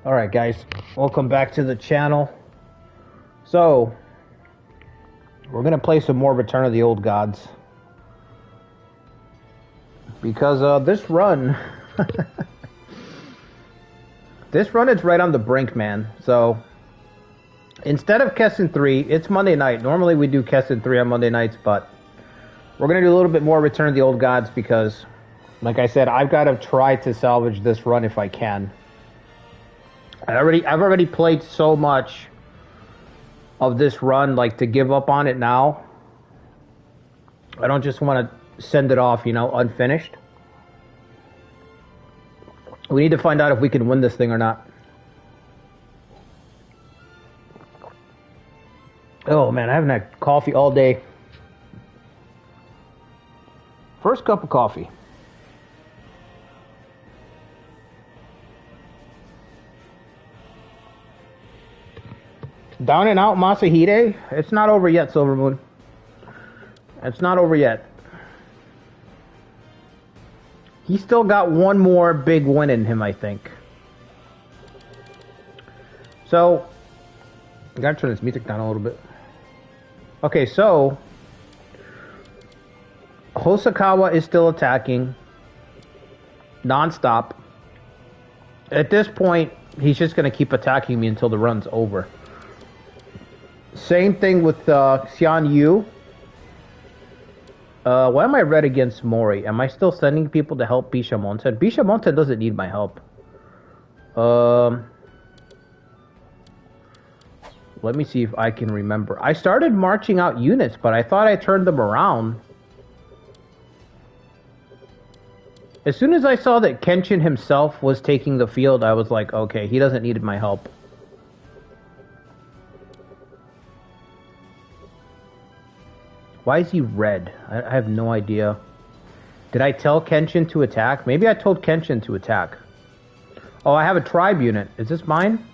Alright guys, welcome back to the channel. So, we're going to play some more Return of the Old Gods. Because this run... this run is right on the brink, man. So, instead of Kessen 3, it's Monday night. Normally we do Kessen 3 on Monday nights, but we're going to do a little bit more Return of the Old Gods because, like I said, I've got to try to salvage this run if I can. I've already played so much of this run, like, to give up on it now. I don't just want to send it off, you know, unfinished. We need to find out if we can win this thing or not. Oh, man, I haven't had coffee all day. First cup of coffee. Down and out Masahide. It's not over yet, Silvermoon. It's not over yet. He's still got one more big win in him, I think. So, I gotta turn this music down a little bit. Okay, so Hosokawa is still attacking non-stop. At this point, he's just gonna keep attacking me until the run's over. Same thing with Xian Yu. Why am I red against Mori? Am I still sending people to help Bishamonten? Bishamonten doesn't need my help. Let me see if I can remember. I started marching out units, but I thought I turned them around. As soon as I saw that Kenshin himself was taking the field, I was like, okay, he doesn't need my help. Why is he red? I have no idea. Did I tell Kenshin to attack? Maybe I told Kenshin to attack. Oh, I have a tribe unit. Is this mine?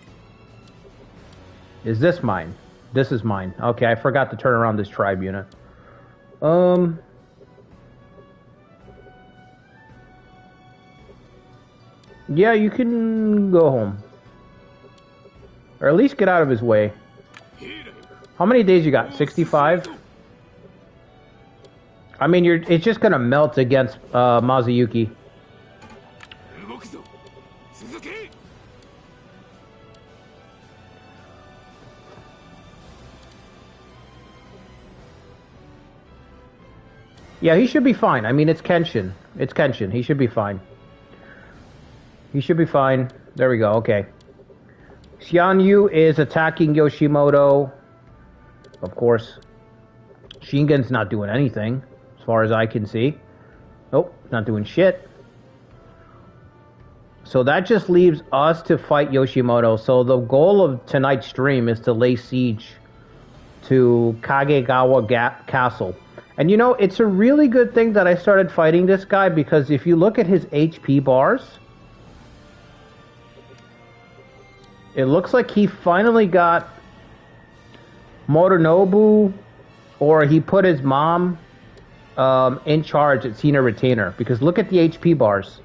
Is this mine? This is mine. Okay, I forgot to turn around this tribe unit. Yeah, you can go home. Or at least get out of his way. How many days you got? 65? I mean, it's just gonna melt against Mazuyuki. Yeah, he should be fine. I mean, it's Kenshin. It's Kenshin. He should be fine. He should be fine. There we go. Okay. Xian Yu is attacking Yoshimoto. Of course. Shingen's not doing anything. As far as I can see. Nope, not doing shit. So that just leaves us to fight Yoshimoto. So the goal of tonight's stream is to lay siege to Kagegawa Castle. And you know, it's a really good thing that I started fighting this guy, because if you look at his HP bars, it looks like he finally got Morinobu, or he put his mom in charge at Senior Retainer, because look at the HP bars.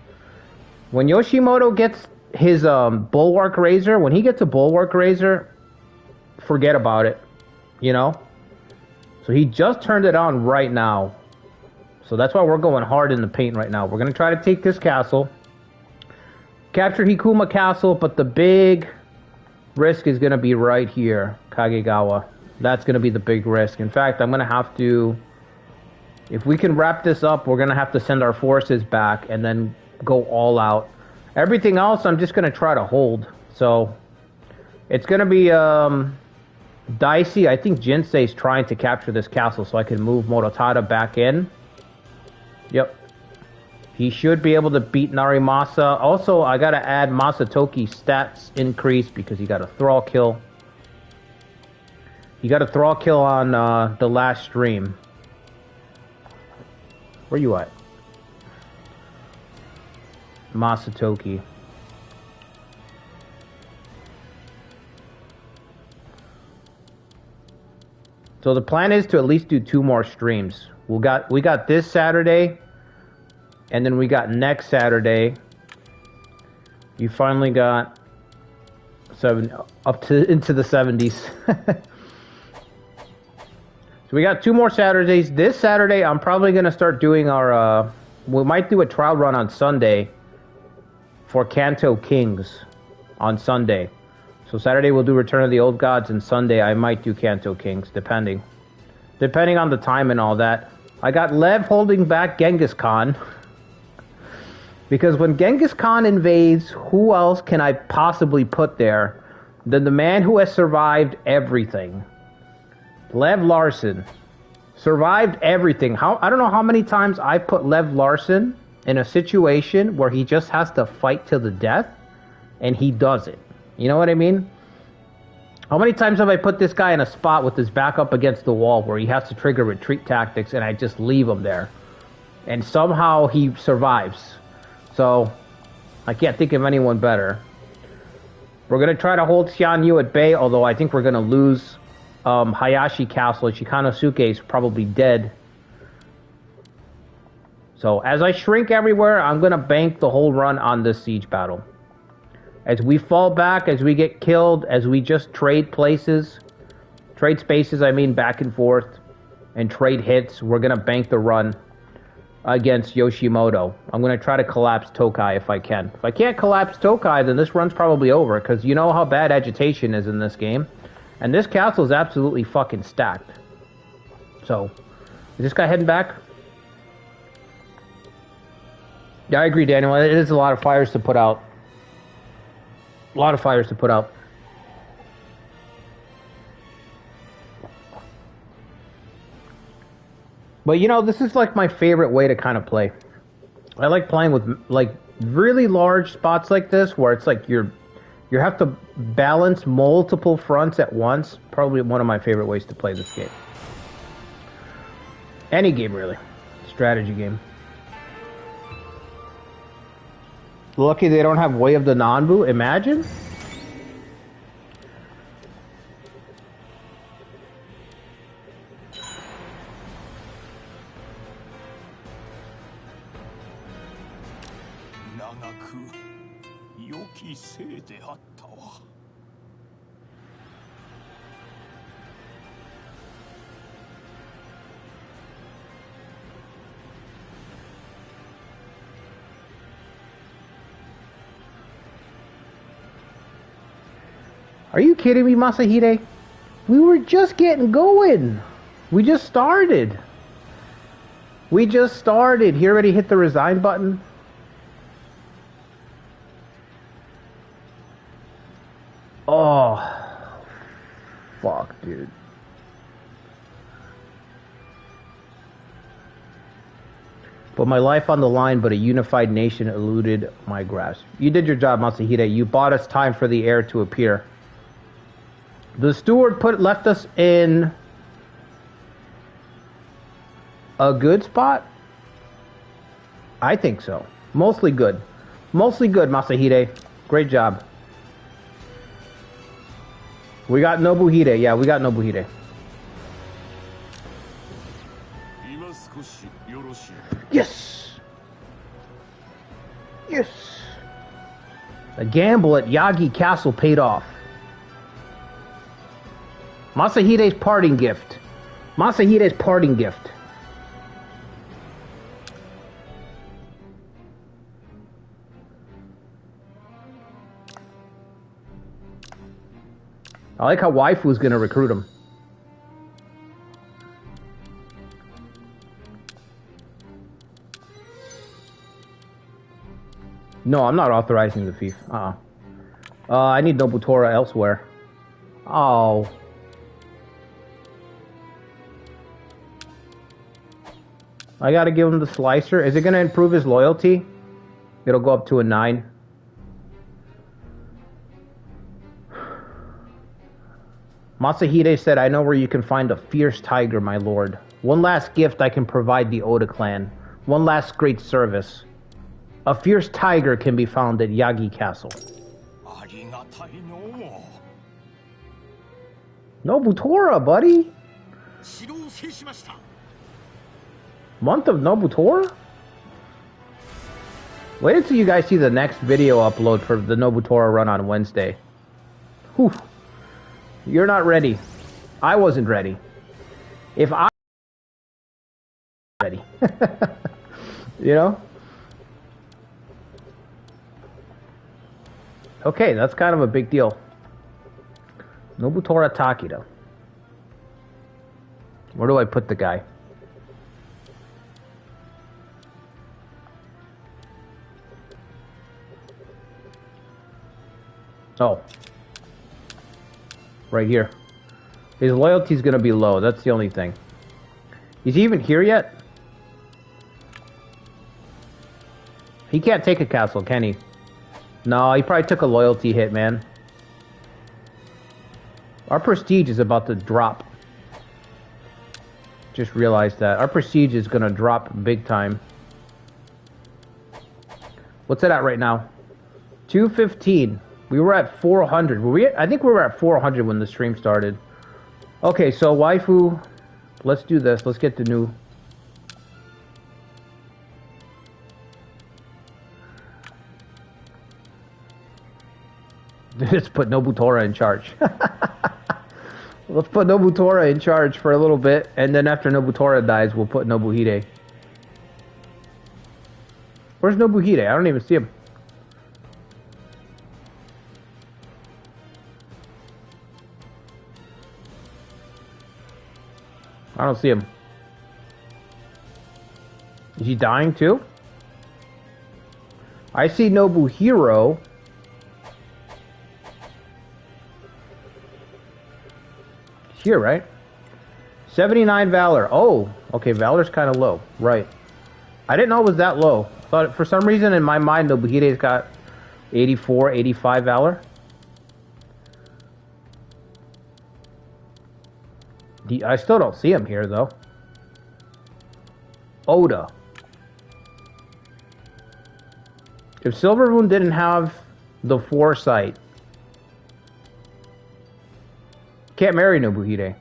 When Yoshimoto gets his Bulwark Razor, when he gets a Bulwark Razor, forget about it, you know? So he just turned it on right now. So that's why we're going hard in the paint right now. We're going to try to take this castle, capture Hikuma Castle, but the big risk is going to be right here, Kagegawa. That's going to be the big risk. In fact, I'm going to have to... If we can wrap this up, we're going to have to send our forces back and then go all out. Everything else, I'm just going to try to hold. So, it's going to be dicey. I think Jinsei's trying to capture this castle so I can move Morotada back in. Yep. He should be able to beat Narimasa. Also, I got to add Masatoki's stats increase because he got a thrall kill. He got a thrall kill on the last stream. Where you at? Masatoki. So the plan is to at least do 2 more streams. We got this Saturday, and then we got next Saturday. You finally got up to into the 70s. So we got 2 more Saturdays. This Saturday, I'm probably going to start doing our... we might do a trial run on Sunday for Kanto Kings on Sunday. So Saturday we'll do Return of the Old Gods, and Sunday I might do Kanto Kings, depending on the time and all that. I got Lev holding back Genghis Khan. Because when Genghis Khan invades, who else can I possibly put there than the man who has survived everything? Lev Larson survived everything. I don't know how many times I put Lev Larson in a situation where he just has to fight to the death, and he does it. You know what I mean? How many times have I put this guy in a spot with his back up against the wall where he has to trigger retreat tactics, and I just leave him there, and somehow he survives? So I can't think of anyone better. We're gonna try to hold Xian Yu at bay, although I think we're gonna lose Hayashi Castle. Shikanosuke is probably dead. So as I shrink everywhere, I'm going to bank the whole run on this siege battle. As we fall back, as we get killed, as we just trade places, trade spaces, I mean, back and forth, and trade hits, we're going to bank the run against Yoshimoto. I'm going to try to collapse Tokai if I can. If I can't collapse Tokai, then this run's probably over, because you know how bad agitation is in this game. And this castle is absolutely fucking stacked. So, is this guy heading back? Yeah, I agree, Daniel. It is a lot of fires to put out. A lot of fires to put out. But, you know, this is like my favorite way to kind of play. I like playing with, like, really large spots like this, where it's like you have to balance multiple fronts at once. Probably one of my favorite ways to play this game. Any game, really. Strategy game. Lucky they don't have Way of the Nanbu. Imagine. Are you kidding me, Masahide? We were just getting going. We just started. We just started. He already hit the resign button. Oh, fuck, dude. Put my life on the line, but a unified nation eluded my grasp. You did your job, Masahide. You bought us time for the heir to appear. The steward left us in a good spot? I think so. Mostly good. Mostly good, Masahide. Great job. We got Nobuhide. Yeah, we got Nobuhide. Yes! Yes! The gamble at Yagi Castle paid off. Masahide's parting gift. Masahide's parting gift. I like how Waifu's gonna recruit him. No, I'm not authorizing the fief. I need Nobutora elsewhere. Oh. I gotta give him the slicer. Is it gonna improve his loyalty? It'll go up to a 9. Masahide said, I know where you can find a fierce tiger, my lord. One last gift I can provide the Oda clan. One last great service. A fierce tiger can be found at Yagi Castle. Nobutora, buddy. Month of Nobutora? Wait until you guys see the next video upload for the Nobutora run on Wednesday. Whew. You're not ready. I wasn't ready. If I ready. You know? Okay, that's kind of a big deal. Nobutora Takeda. Where do I put the guy? Oh. Right here. His loyalty's gonna be low, that's the only thing. Is he even here yet? He can't take a castle, can he? No, he probably took a loyalty hit, man. Our prestige is about to drop. Just realized that. Our prestige is gonna drop big time. What's it at right now? 215. We were at 400. Were we? I think we were at 400 when the stream started. Okay, so waifu, let's do this. Let's get the new. Let's put Nobutora in charge. Let's put Nobutora in charge for a little bit, and then after Nobutora dies, we'll put Nobuhide. Where's Nobuhide? I don't even see him. I don't see him. Is he dying too? I see Nobuhiro. Here, right? 79 Valor. Oh, okay, Valor's kind of low. Right. I didn't know it was that low. I thought for some reason in my mind Nobuhide's got 84, 85 Valor. I still don't see him here, though. Oda. If Silvermoon didn't have the foresight, can't marry Nobuhide.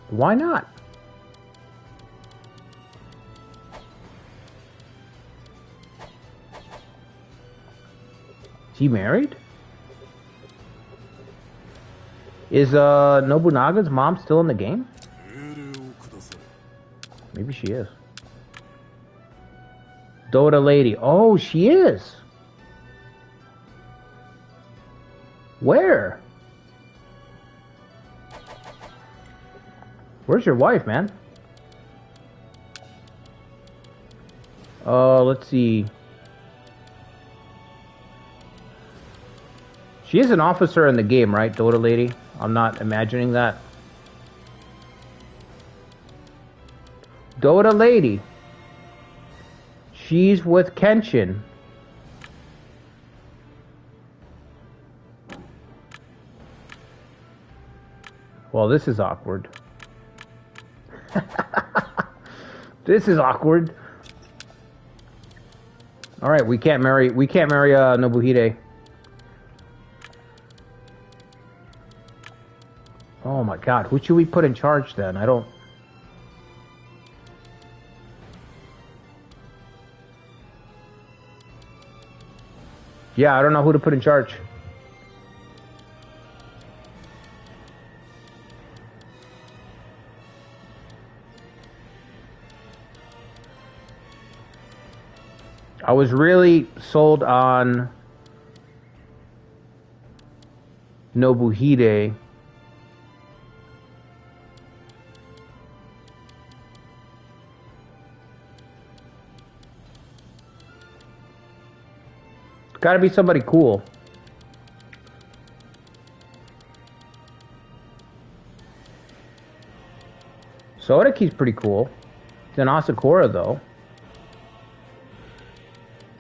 Why not? Is he married? Is Nobunaga's mom still in the game? Maybe she is. Dota lady. Oh, she is. Where? Where's your wife, man? Let's see. She is an officer in the game, right, Dota lady? I'm not imagining that. Dota lady. She's with Kenshin. Well, this is awkward. This is awkward. All right, we can't marry Nobuhide. Oh my god, who should we put in charge then? I don't... Yeah, I don't know who to put in charge. I was really sold on Nobuhide. Got to be somebody cool. Sodaki's pretty cool. It's an Asakura, though.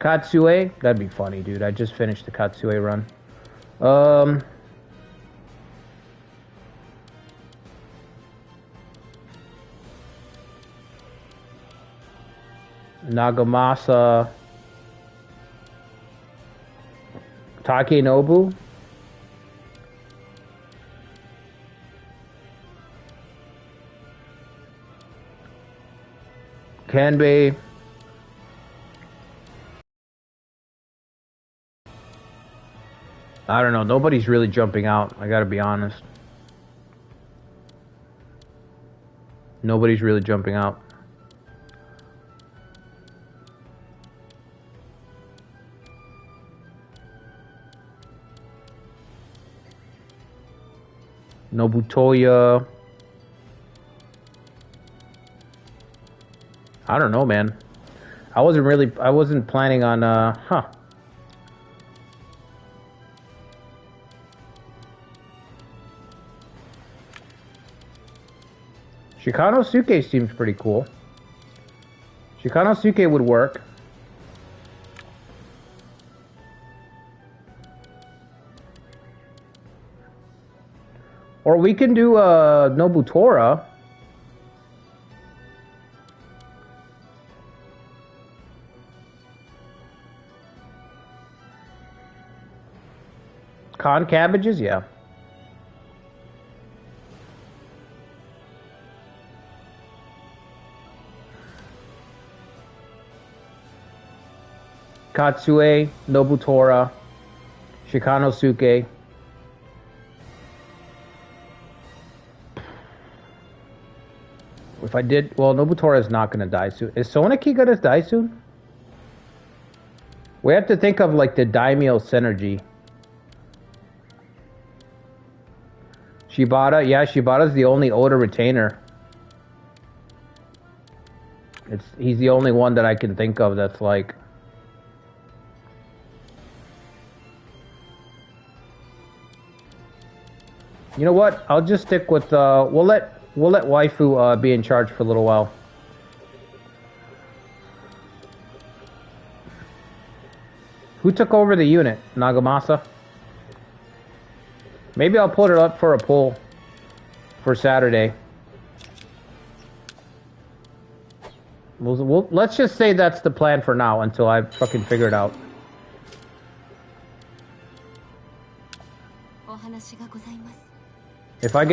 Katsue? That'd be funny, dude. I just finished the Katsue run. Nagamasa... Takenobu? Kanbei. I don't know. Nobody's really jumping out. I gotta be honest. Nobody's really jumping out. Nobutoya. I don't know, man. I wasn't planning on, Shikanosuke seems pretty cool. Shikanosuke would work. Or we can do Nobutora. Con cabbages, yeah. Katsue, Nobutora, Shikanosuke. If I did, well, Nobutora is not going to die soon. Is Sonaki going to die soon? We have to think of like the daimyo synergy. Shibata, yeah, Shibata's the only Oda retainer. He's the only one that I can think of that's like. You know what? I'll just stick with we'll let waifu be in charge for a little while. Who took over the unit? Nagamasa? Maybe I'll put it up for a poll for Saturday. Let's just say that's the plan for now until I fucking figure it out. If I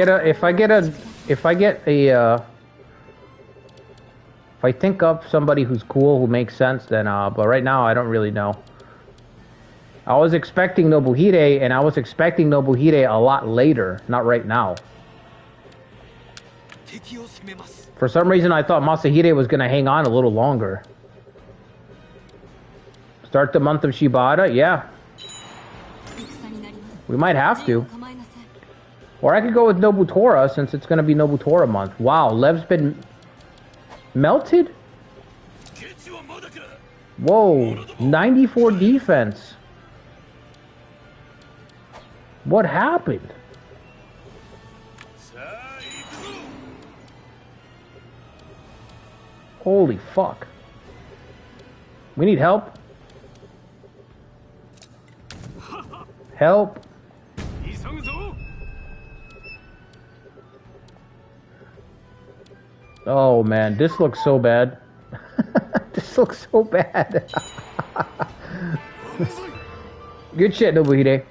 think up somebody who's cool, who makes sense, then but right now I don't really know. I was expecting Nobuhide, and I was expecting Nobuhide a lot later, not right now. For some reason, I thought Masahide was going to hang on a little longer. Start the month of Shibata? Yeah. We might have to. Or I could go with Nobutora, since it's going to be Nobutora month. Wow, Lev's been melted? Whoa, 94 defense. What happened? Holy fuck. We need help. Help. Oh man, this looks so bad. This looks so bad. Good shit, Nobuhide.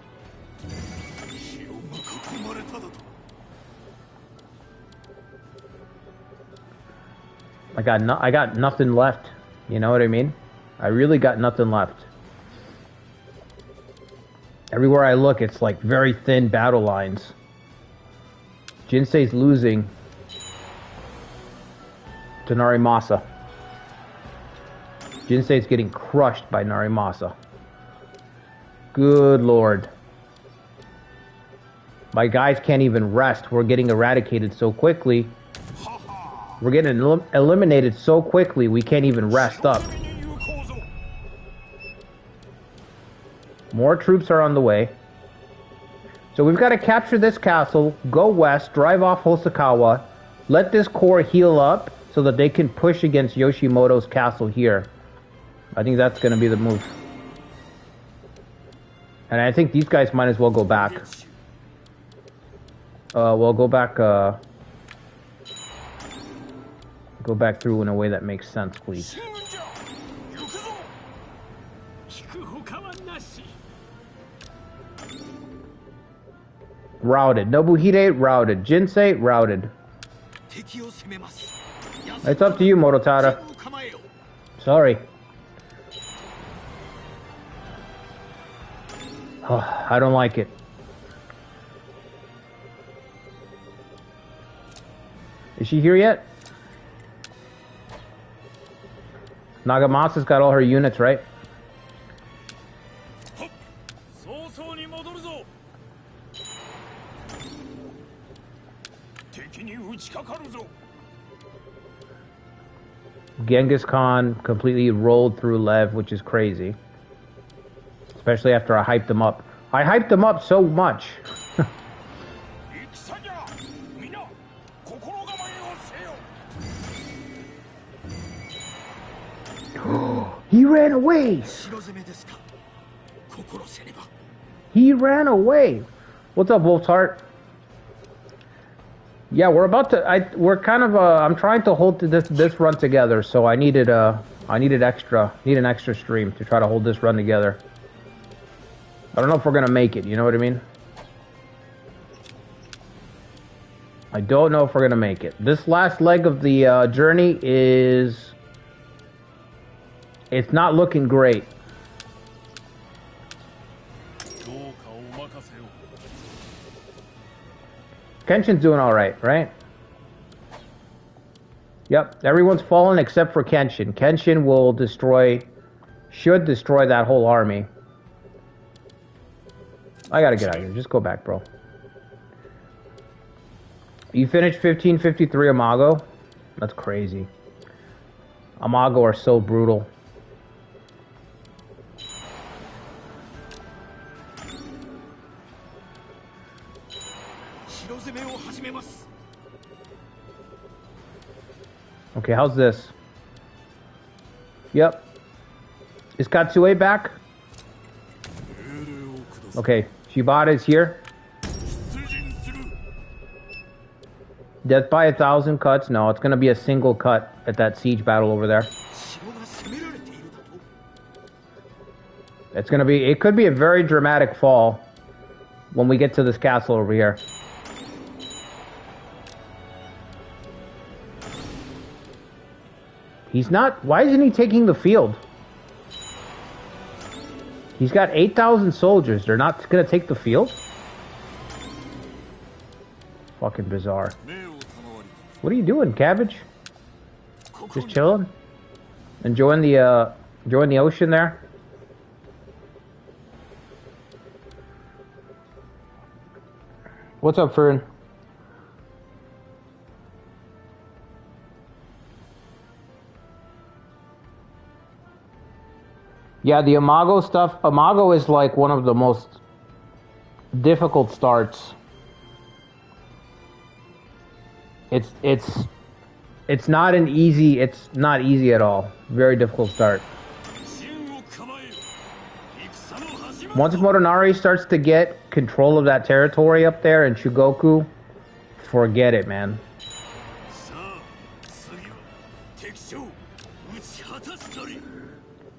I got nothing left. You know what I mean? I really got nothing left. Everywhere I look, it's like very thin battle lines. Jinsei's losing to Narimasa. Jinsei's getting crushed by Narimasa. Good lord. My guys can't even rest. We're getting eradicated so quickly. We're getting eliminated so quickly, we can't even rest up. More troops are on the way. So we've got to capture this castle, go west, drive off Hosokawa, let this corps heal up so that they can push against Yoshimoto's castle here. I think that's going to be the move. And I think these guys might as well go back. Well, go back through in a way that makes sense, please. Routed. Nobuhide, routed. Jinsei, routed. It's up to you, Mototada. Sorry. Oh, I don't like it. Is she here yet? Nagamasa's got all her units, right? Genghis Khan completely rolled through Lev, which is crazy. Especially after I hyped him up. I hyped him up so much. He ran away! He ran away! What's up, Wolf's Heart? Yeah, we're about to. We're kind of. I'm trying to hold this run together, so I needed an extra stream to try to hold this run together. I don't know if we're gonna make it. You know what I mean? I don't know if we're gonna make it. This last leg of the journey is. It's not looking great. Kenshin's doing alright, right? Yep, everyone's fallen except for Kenshin. Kenshin will should destroy that whole army. I gotta get out of here. Just go back, bro. You finished 1553 Imago? That's crazy. Imago are so brutal. Okay, how's this? Yep. Is Katsue back? Okay, Shibata is here. Death by 1,000 cuts? No, it's gonna be a single cut at that siege battle over there. It's gonna be, it could be a very dramatic fall when we get to this castle over here. He's not, why isn't he taking the field? He's got 8,000 soldiers. They're not gonna take the field? Fucking bizarre. What are you doing, Cabbage? Just chilling? Enjoying the ocean there? What's up, Fern? Yeah, the Imago stuff. Imago is like one of the most difficult starts. It's not an easy. It's not easy at all. Very difficult start. Once Motonari starts to get control of that territory up there in Shugoku, forget it, man.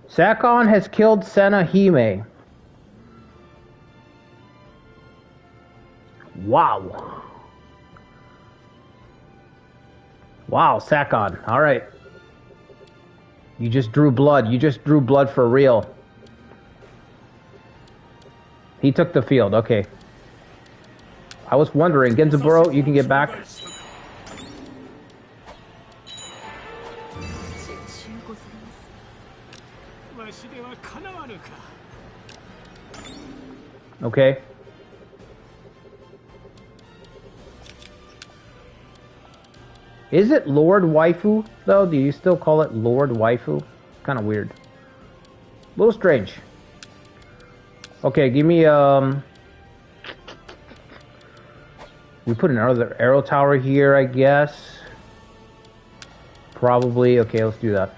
Sakon has killed Senahime. Wow. Wow, Sakon. Alright. You just drew blood. You just drew blood for real. He took the field. Okay. I was wondering. Genzaburo, you can get back. Okay. Is it Lord Waifu, though? Do you still call it Lord Waifu? Kind of weird. A little strange. Okay, give me, we put another arrow tower here, I guess. Probably. Okay, let's do that.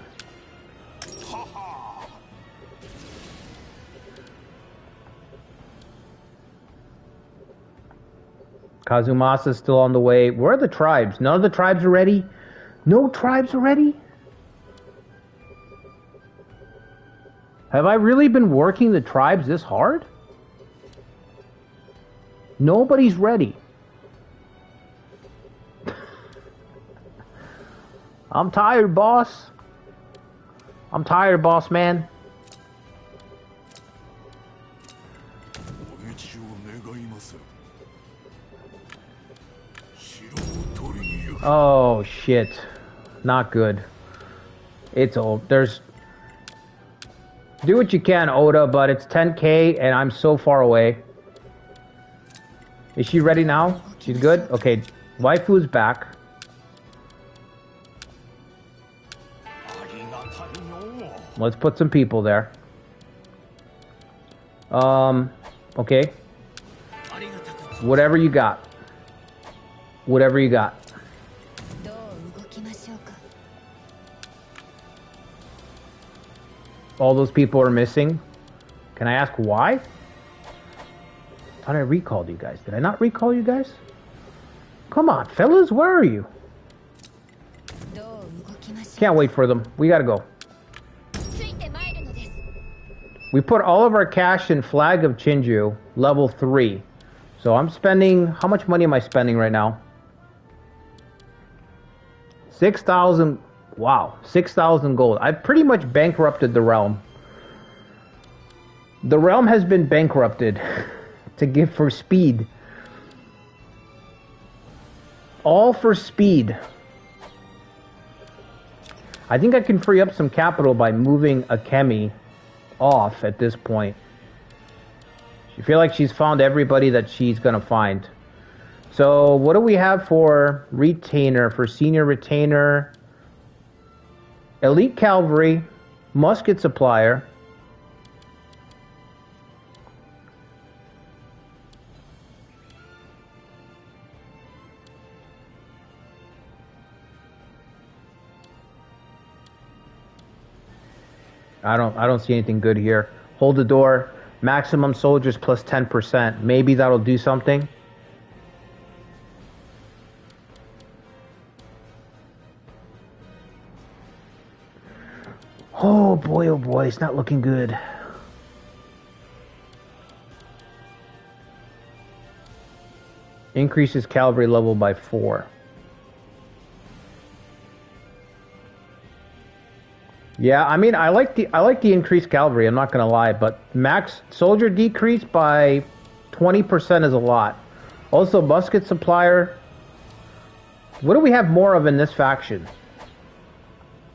Kazumasa's still on the way. Where are the tribes? None of the tribes are ready? No tribes are ready? Have I really been working the tribes this hard? Nobody's ready. I'm tired, boss. I'm tired, boss man. Oh, shit. Not good. It's old. There's... Do what you can, Oda, but it's 10k and I'm so far away. Is she ready now? She's good? Okay. Waifu's back. Let's put some people there. Okay. Whatever you got. Whatever you got. All those people are missing. Can I ask why? I thought I recalled you guys. Did I not recall you guys? Come on, fellas, where are you? Can't wait for them. We gotta go. We put all of our cash in Flag of Chinju, level 3. So I'm spending... How much money am I spending right now? 6,000... Wow, 6,000 gold. I've pretty much bankrupted the realm. The realm has been bankrupted to give for speed. All for speed. I think I can free up some capital by moving Akemi off at this point. I feel like she's found everybody that she's gonna find. So what do we have for retainer, for senior retainer? Elite Cavalry, Musket Supplier. I don't see anything good here. Hold the door. Maximum soldiers plus 10%. Maybe that'll do something. Oh boy, it's not looking good. Increases cavalry level by 4. Yeah, I mean, I like the increased cavalry, I'm not gonna lie, but max soldier decrease by 20% is a lot. Also, musket supplier. What do we have more of in this faction?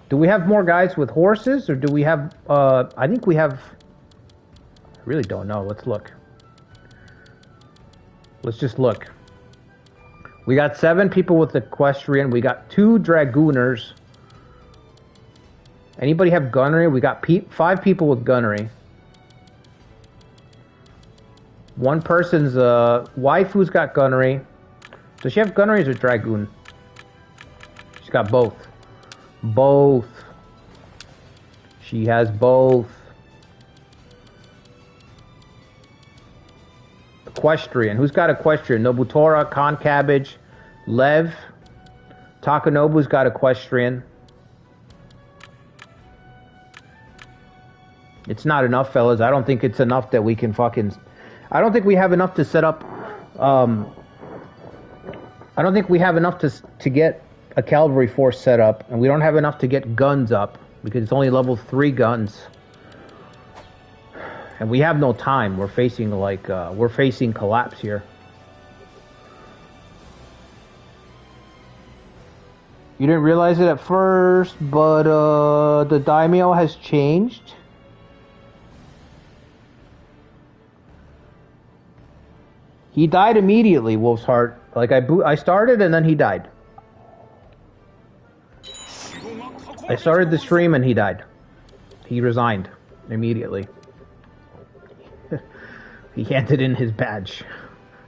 Do we have more guys with horses, or do we have, I think we have, I really don't know, let's look. Let's just look. We got 7 people with equestrian, we got 2 dragooners. Anybody have gunnery? We got 5 people with gunnery. One person's, waifu's got gunnery. Does she have gunnery or dragoon? She's got both. Both. She has both. Equestrian. Who's got equestrian? Nobutora, Con Cabbage, Lev. Takanobu's got equestrian. It's not enough, fellas. I don't think it's enough that we can fucking... I don't think we have enough to set up... I don't think we have enough to get a cavalry force set up, and we don't have enough to get guns up, because it's only level 3 guns. And we have no time. We're facing, like, we're facing collapse here. You didn't realize it at first, but, the daimyo has changed. He died immediately, Wolf's Heart. Like, I started and then he died. I started the stream and he died. He resigned immediately. He handed in his badge.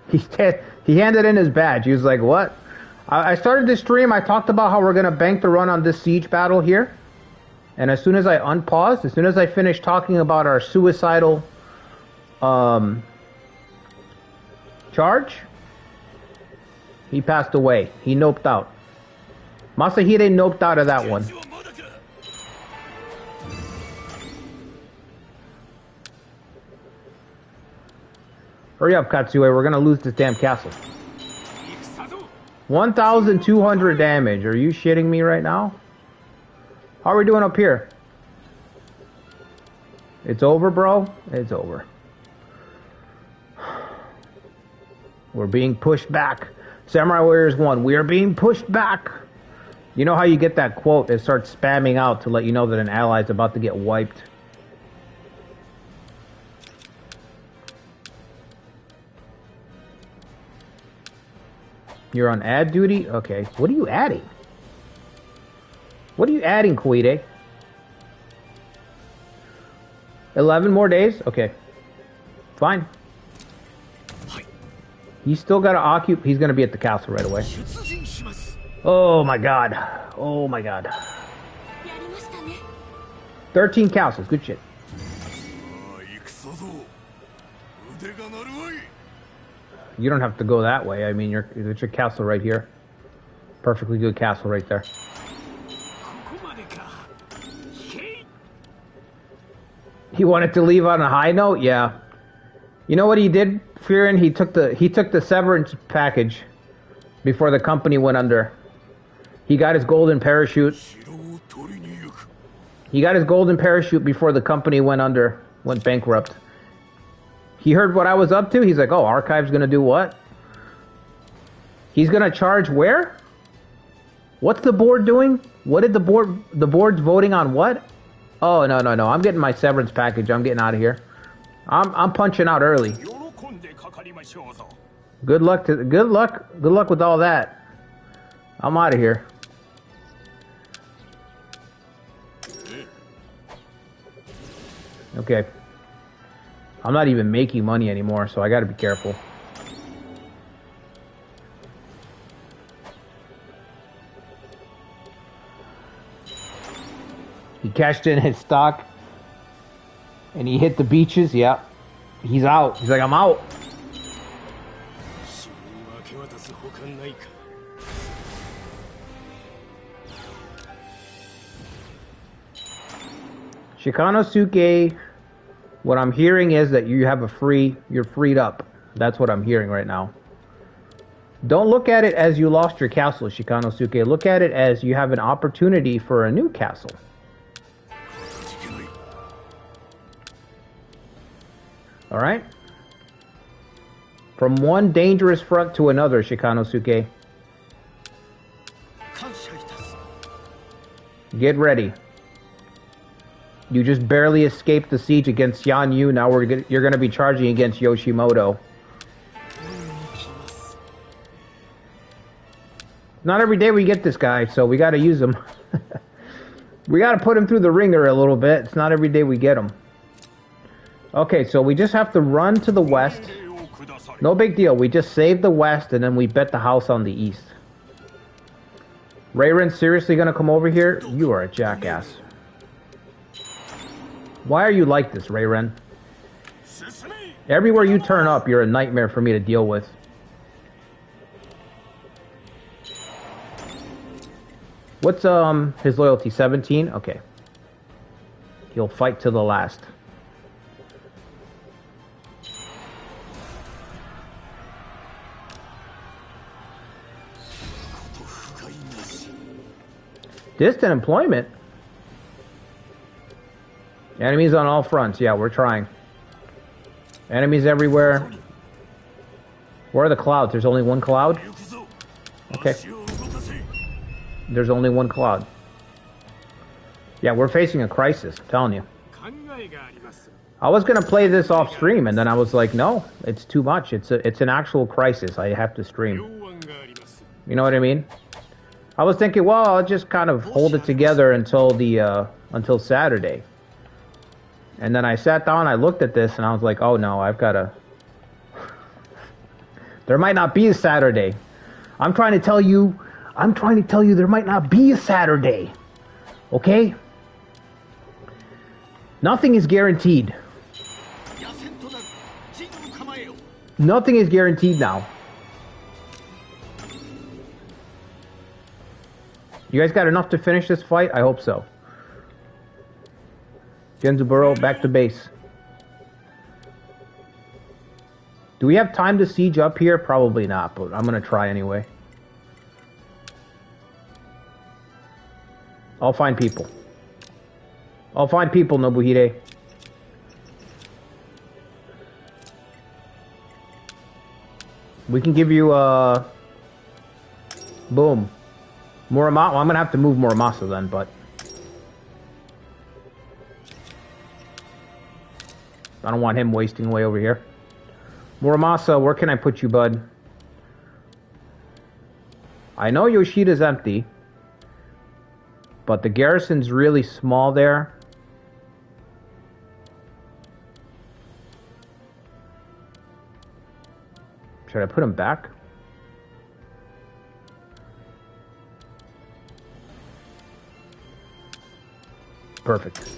He handed in his badge. He was like, what? I started this stream, I talked about how we're going to bank the run on this siege battle here. And as soon as I unpaused, as soon as I finished talking about our suicidal... charge, he passed away. He noped out. Masahide noped out of that one. Hurry up, Katsue. We're gonna lose this damn castle. 1,200 damage. Are you shitting me right now? How are we doing up here? It's over, bro. It's over. We're being pushed back. Samurai Warriors 1, we are being pushed back. You know how you get that quote? It starts spamming out to let you know that an ally is about to get wiped. You're on ad duty? Okay. What are you adding? What are you adding, Koide? 11 more days? Okay. Fine. He's still got to occupy. He's going to be at the castle right away. Oh my god. Oh my god. 13 castles. Good shit. You don't have to go that way. I mean, there's your castle right here. Perfectly good castle right there. He wanted to leave on a high note? Yeah. You know what he did, Fearin? He took the severance package before the company went under. He got his golden parachute. He got his golden parachute before the company went bankrupt. He heard what I was up to. He's like, "Oh, Archive's gonna do what? He's gonna charge where? What's the board doing? What did the board's voting on what? Oh, no. I'm getting my severance package. I'm getting out of here. I'm punching out early. Good luck with all that. I'm out of here. Okay. I'm not even making money anymore, so I gotta be careful. He cashed in his stock and he hit the beaches. Yeah, he's out. He's like, I'm out. Shikanosuke, what I'm hearing is that you have you're freed up. That's what I'm hearing right now. Don't look at it as you lost your castle, Shikanosuke. Look at it as you have an opportunity for a new castle. Alright? From one dangerous front to another, Shikanosuke. Get ready. You just barely escaped the siege against Yanyu. Now you're going to be charging against Yoshimoto. Not every day we get this guy, so we got to use him. We got to put him through the ringer a little bit. It's not every day we get him. Okay, so we just have to run to the west. No big deal. We just save the west, and then we bet the house on the east. Rayren's seriously going to come over here? You are a jackass. Why are you like this, Rayren? Everywhere you turn up, you're a nightmare for me to deal with. What's his loyalty? 17? Okay. He'll fight to the last. Distant employment? Enemies on all fronts. Yeah, we're trying. Enemies everywhere. Where are the clouds? There's only one cloud? Okay. There's only one cloud. Yeah, we're facing a crisis, I'm telling you. I was going to play this off stream, and then I was like, no, it's too much. It's an actual crisis. I have to stream. You know what I mean? I was thinking, well, I'll just kind of hold it together until Saturday. And then I sat down, I looked at this, and I was like, oh no, I've got to... There might not be a Saturday. I'm trying to tell you there might not be a Saturday. Okay? Nothing is guaranteed. Nothing is guaranteed now. You guys got enough to finish this fight? I hope so. Genzaburo, back to base. Do we have time to siege up here? Probably not, but I'm going to try anyway. I'll find people. I'll find people, Nobuhide. We can give you Boom. Muramasa. Well, I'm gonna have to move Muramasa then, but I don't want him wasting away over here. Muramasa, where can I put you, bud? I know Yoshida's empty, but the garrison's really small there. Should I put him back? Perfect.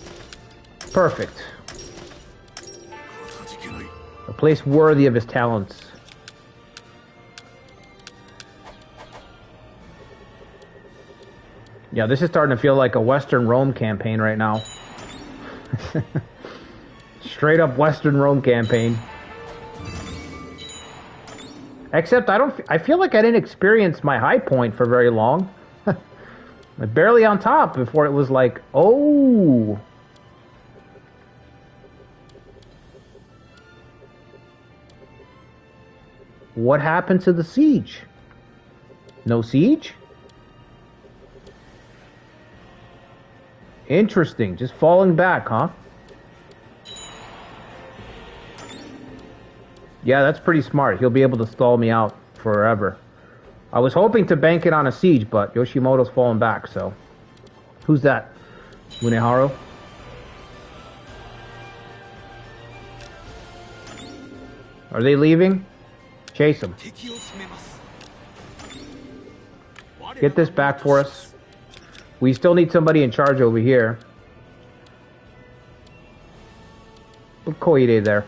Perfect. A place worthy of his talents. Yeah, this is starting to feel like a Western Rome campaign right now. Straight up Western Rome campaign. Except I feel like I didn't experience my high point for very long. Barely on top before it was like, oh. What happened to the siege? No siege? Interesting. Just falling back, huh? Yeah, that's pretty smart. He'll be able to stall me out forever. I was hoping to bank it on a siege, but Yoshimoto's falling back, so. Who's that? Muneharu? Are they leaving? Chase them. Get this back for us. We still need somebody in charge over here. Put Koide there.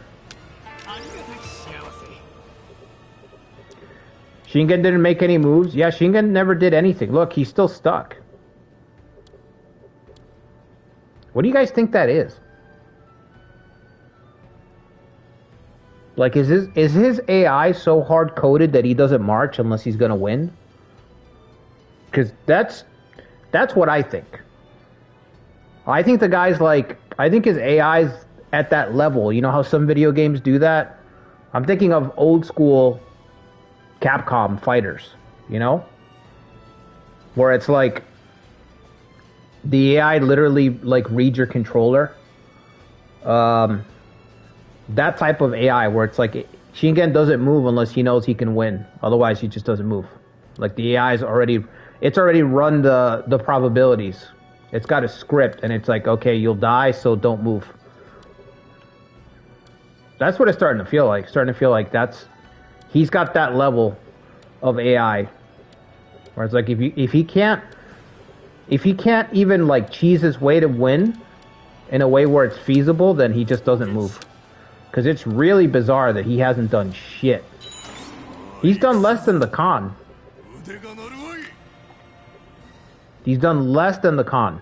Shingen didn't make any moves. Yeah, Shingen never did anything. Look, he's still stuck. What do you guys think that is? Like, is his AI so hard-coded that he doesn't march unless he's gonna win? Because that's what I think. I think the guy's like, I think his AI's at that level. You know how some video games do that? I'm thinking of old school Capcom fighters, you know? Where it's like the AI literally like reads your controller. That type of AI where it's like Shingen doesn't move unless he knows he can win. Otherwise he just doesn't move. Like the AI's already run the probabilities. It's got a script and it's like, okay, you'll die, so don't move. That's what it's starting to feel like. Starting to feel like he's got that level of AI, where it's like if he can't even like cheese his way to win in a way where it's feasible, then he just doesn't move. Because it's really bizarre that he hasn't done shit. He's done less than the Khan. He's done less than the Khan.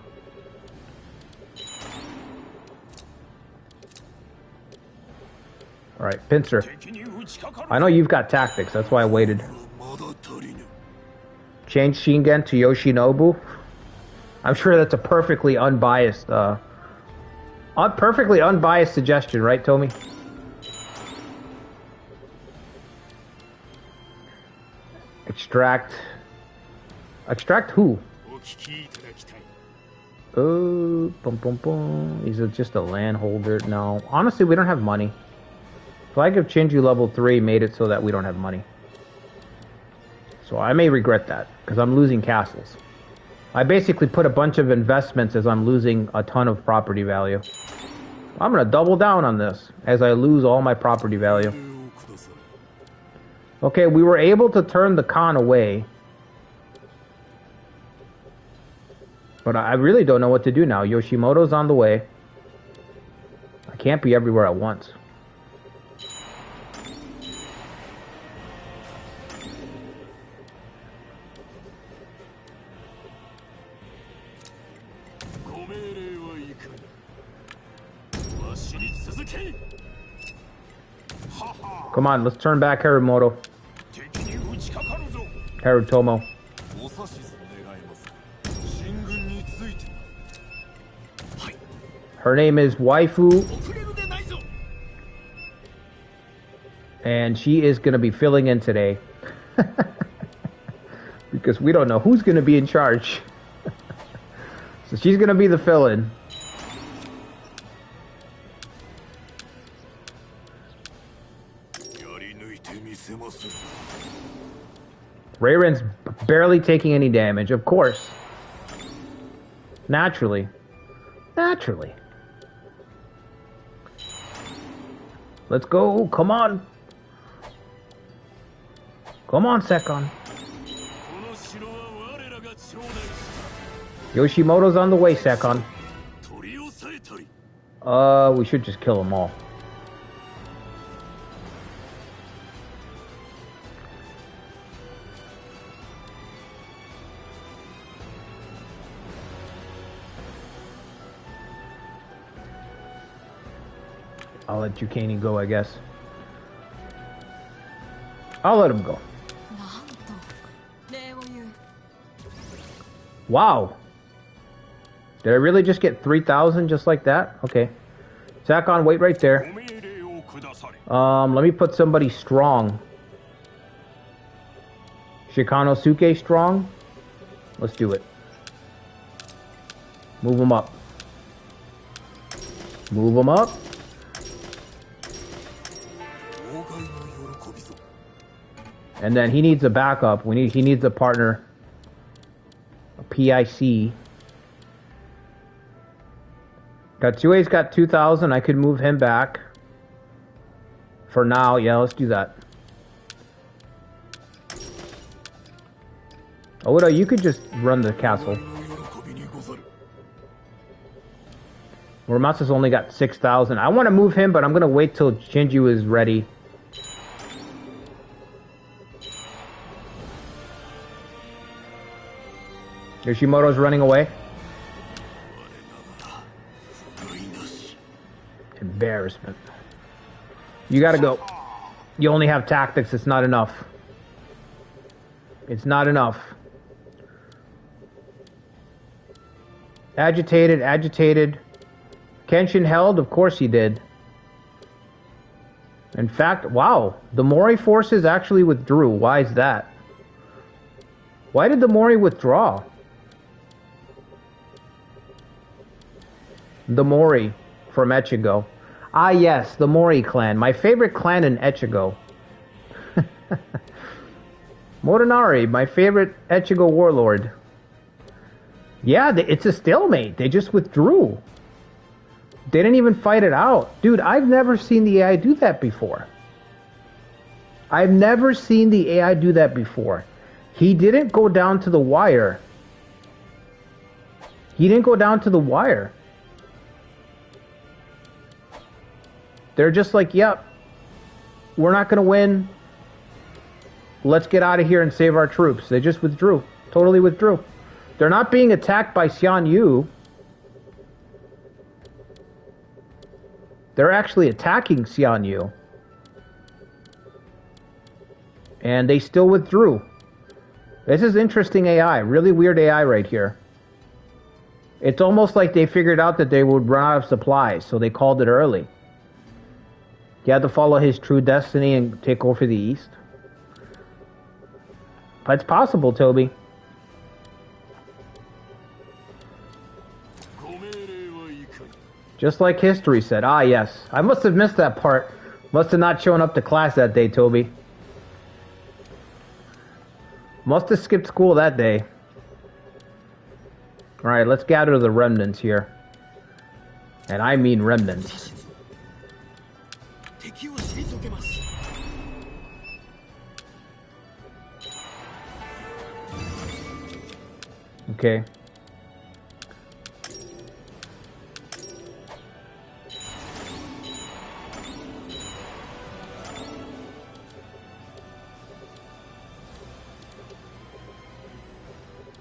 Alright, Pincer. I know you've got tactics, that's why I waited. Change Shingen to Yoshinobu. I'm sure that's a perfectly unbiased suggestion, right, Tomi? Extract who? Oh, He's just a landholder. No, honestly, we don't have money. Flag of Chinju level 3 made it so that we don't have money. So I may regret that, because I'm losing castles. I basically put a bunch of investments as I'm losing a ton of property value. I'm going to double down on this as I lose all my property value. Okay, we were able to turn the Khan away. But I really don't know what to do now. Yoshimoto's on the way. I can't be everywhere at once. Come on, let's turn back Harumoto. Harutomo. Her name is Waifu. And she is going to be filling in today. because we don't know who's going to be in charge. So she's going to be the fill-in. Rayren's barely taking any damage, of course. Naturally. Naturally. Let's go. Come on. Come on, Sekon. Yoshimoto's on the way, Sekon. We should just kill them all. I'll let Yukani go, I guess. I'll let him go. Wow. Did I really just get 3,000 just like that? Okay. Sakon, wait right there. Let me put somebody strong. Shikanosuke strong? Let's do it. Move him up. Move him up. And then he needs a backup. He needs a partner. A PIC. Katsue's got 2,000. I could move him back. For now, yeah, let's do that. Oda, you could just run the castle. Muramatsu's only got 6,000. I want to move him, but I'm going to wait till Shinju is ready. Yoshimoto's running away. Embarrassment. You gotta go. You only have tactics. It's not enough. It's not enough. Agitated, agitated. Kenshin held? Of course he did. In fact, wow. The Mori forces actually withdrew. Why is that? Why did the Mori withdraw? The Mori from Echigo. Ah, yes, the Mori clan. My favorite clan in Echigo. Motonari, my favorite Echigo warlord. Yeah, it's a stalemate. They just withdrew. They didn't even fight it out. Dude, I've never seen the AI do that before. I've never seen the AI do that before. He didn't go down to the wire. He didn't go down to the wire. They're just like, yep, we're not going to win. Let's get out of here and save our troops. They just withdrew. Totally withdrew. They're not being attacked by Xian Yu. They're actually attacking Xian Yu. And they still withdrew. This is interesting AI. Really weird AI right here. It's almost like they figured out that they would run out of supplies, so they called it early. He had to follow his true destiny and take over the East. But it's possible, Toby. Just like history said. Ah, yes. I must have missed that part. Must have not shown up to class that day, Toby. Must have skipped school that day. Alright, let's gather the remnants here. And I mean remnants. Okay.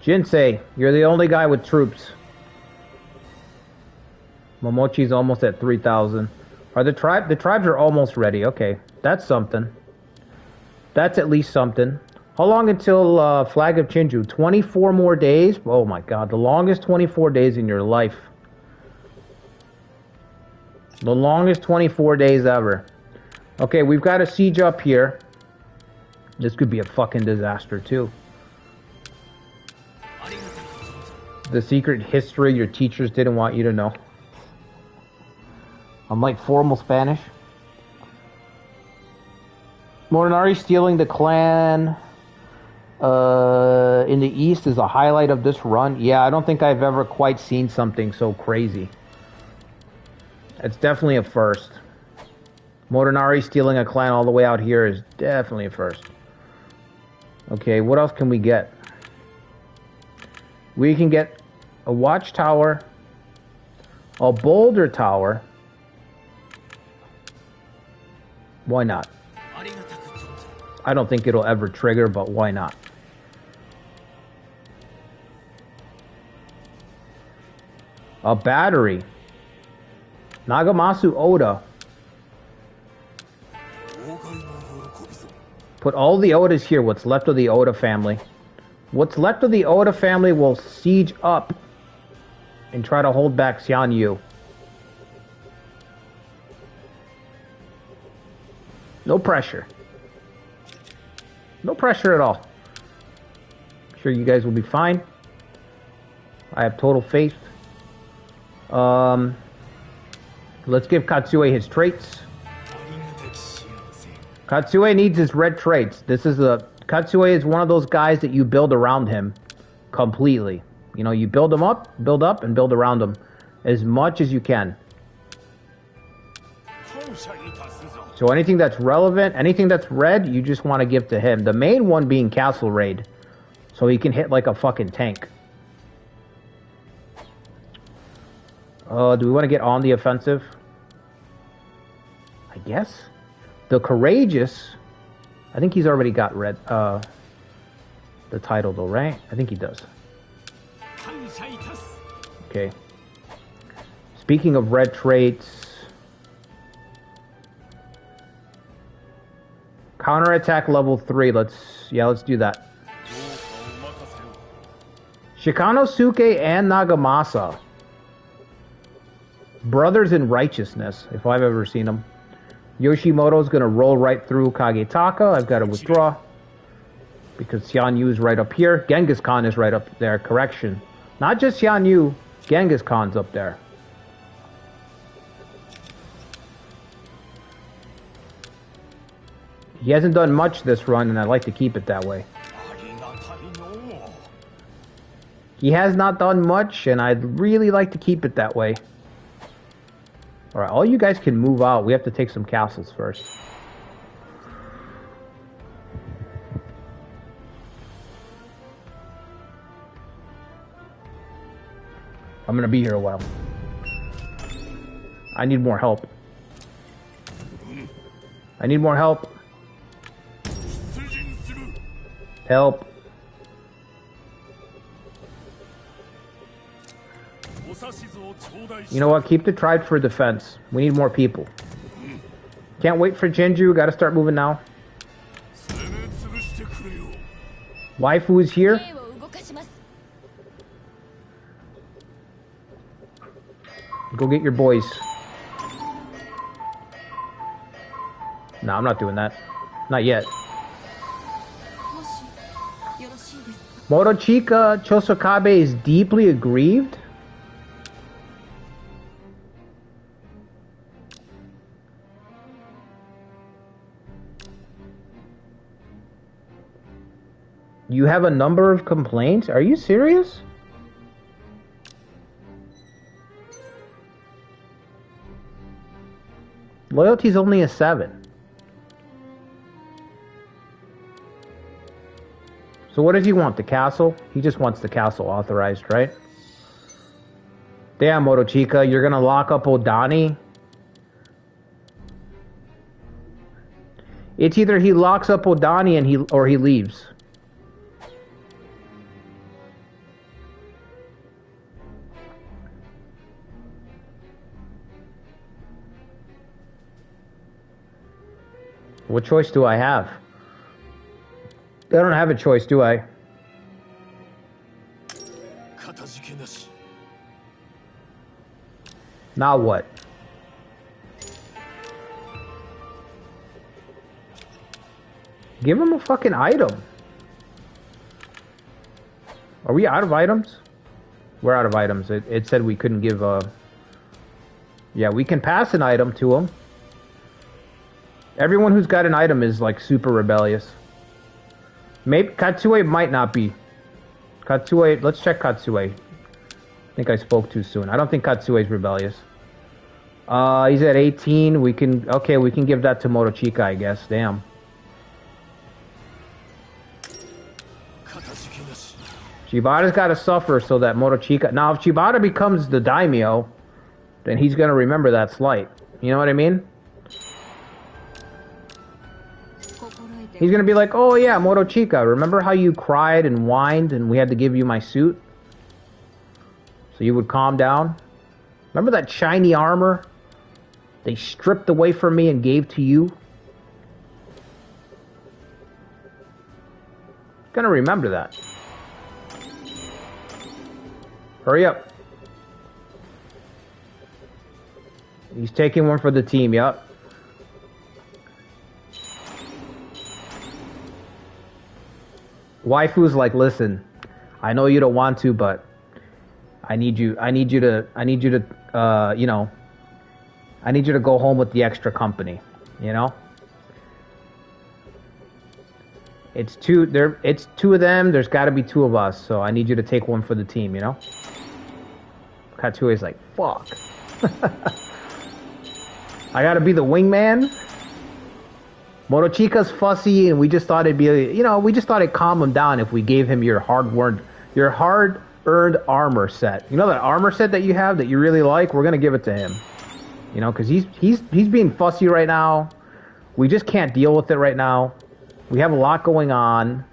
Jinsei, you're the only guy with troops. Momochi's almost at 3,000. Are the tribes are almost ready. Okay, that's something. That's at least something. How long until Flag of Chinju? 24 more days? Oh my god, the longest 24 days in your life. The longest 24 days ever. Okay, we've got a siege up here. This could be a fucking disaster too. The secret history your teachers didn't want you to know. I'm like formal Spanish. Morinari stealing the clan in the east is a highlight of this run. Yeah, I don't think I've ever quite seen something so crazy. It's definitely a first. Morinari stealing a clan all the way out here is definitely a first. Okay, what else can we get? We can get a watchtower, a boulder tower. Why not? I don't think it'll ever trigger, but why not? A battery. Nagamasu Oda. Put all the Odas here, what's left of the Oda family. What's left of the Oda family will siege up and try to hold back Xian Yu. No pressure. No pressure at all. I'm sure you guys will be fine. I have total faith. Let's give Katsue his traits. Katsue needs his red traits. Katsue is one of those guys that you build around him completely. You know, you build him up, and build around him as much as you can. So anything that's relevant, anything that's red, you just want to give to him. The main one being Castle Raid, so he can hit like a fucking tank. Do we want to get on the offensive? I guess. The Courageous, I think he's already got red, the title though, right? I think he does. Okay. Speaking of red traits, counterattack level 3. Let's do that. Shikanosuke and Nagamasa. Brothers in righteousness, if I've ever seen them. Yoshimoto's gonna roll right through Kagetaka. I've got to withdraw because Xian Yu's right up here. Genghis Khan is right up there. Correction. Not just Xian Yu, Genghis Khan's up there. He hasn't done much this run, and I'd like to keep it that way. He has not done much, and I'd really like to keep it that way. Alright, all you guys can move out. We have to take some castles first. I'm gonna be here a while. I need more help. I need more help. Help. You know what? Keep the tribe for defense. We need more people. Can't wait for Genju. Gotta start moving now. Waifu is here. Go get your boys. No, I'm not doing that. Not yet. Motochika Chosokabe is deeply aggrieved. You have a number of complaints? Are you serious? Loyalty's only a 7. So what does he want? The castle? He just wants the castle authorized, right? Damn, Motochika, you're gonna lock up Odani? It's either he locks up Odani or he leaves. What choice do I have? I don't have a choice, do I? Now what? Give him a fucking item. Are we out of items? We're out of items. It said we couldn't give a... Yeah, we can pass an item to him. Everyone who's got an item is, like, super rebellious. Maybe Katsue might not be. Katsue, let's check Katsue. I think I spoke too soon. I don't think Katsue's rebellious. He's at 18. We can... Okay, we can give that to Motochika, I guess. Damn. Shibata's got to suffer so that Motochika... Now, if Shibata becomes the daimyo, then he's going to remember that slight. You know what I mean? He's going to be like, oh yeah, Motochika, remember how you cried and whined and we had to give you my suit? So you would calm down? Remember that shiny armor they stripped away from me and gave to you? Gonna remember that. Hurry up. He's taking one for the team, yup. Waifu's like, listen, I know you don't want to, but I need you to, you know, I need you to go home with the extra company, you know? It's two of them, there's gotta be two of us, so I need you to take one for the team, you know? Katsue's like, fuck. I gotta be the wingman? Motochika's fussy, and we just thought it'd be, you know, we just thought it'd calm him down if we gave him your hard-earned armor set. You know that armor set that you have that you really like? We're gonna give it to him. You know, because he's being fussy right now. We just can't deal with it right now. We have a lot going on.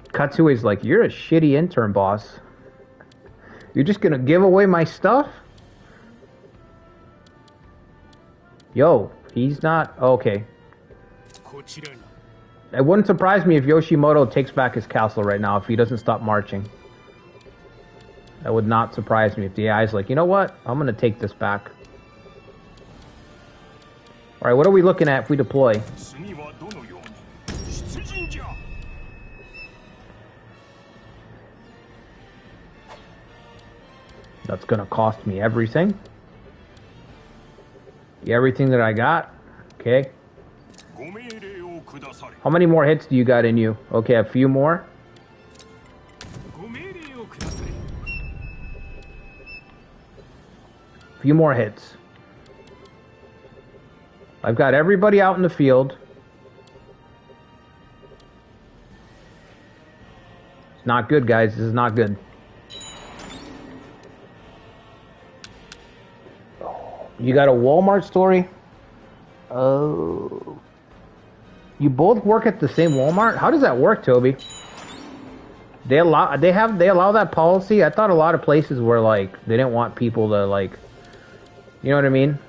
Katsue's like, you're a shitty intern, boss. You're just gonna give away my stuff? Yo, he's not... Okay. It wouldn't surprise me if Yoshimoto takes back his castle right now if he doesn't stop marching. That would not surprise me if the AI's like, you know what? I'm gonna take this back. Alright, what are we looking at if we deploy? That's gonna cost me everything. Everything that I got. Okay. How many more hits do you got in you? Okay, a few more. Few more hits. I've got everybody out in the field. It's not good, guys. This is not good. You got a Walmart story? Oh. You both work at the same Walmart? How does that work, Toby? They allow that policy? I thought a lot of places were like they didn't want people to like, you know what I mean?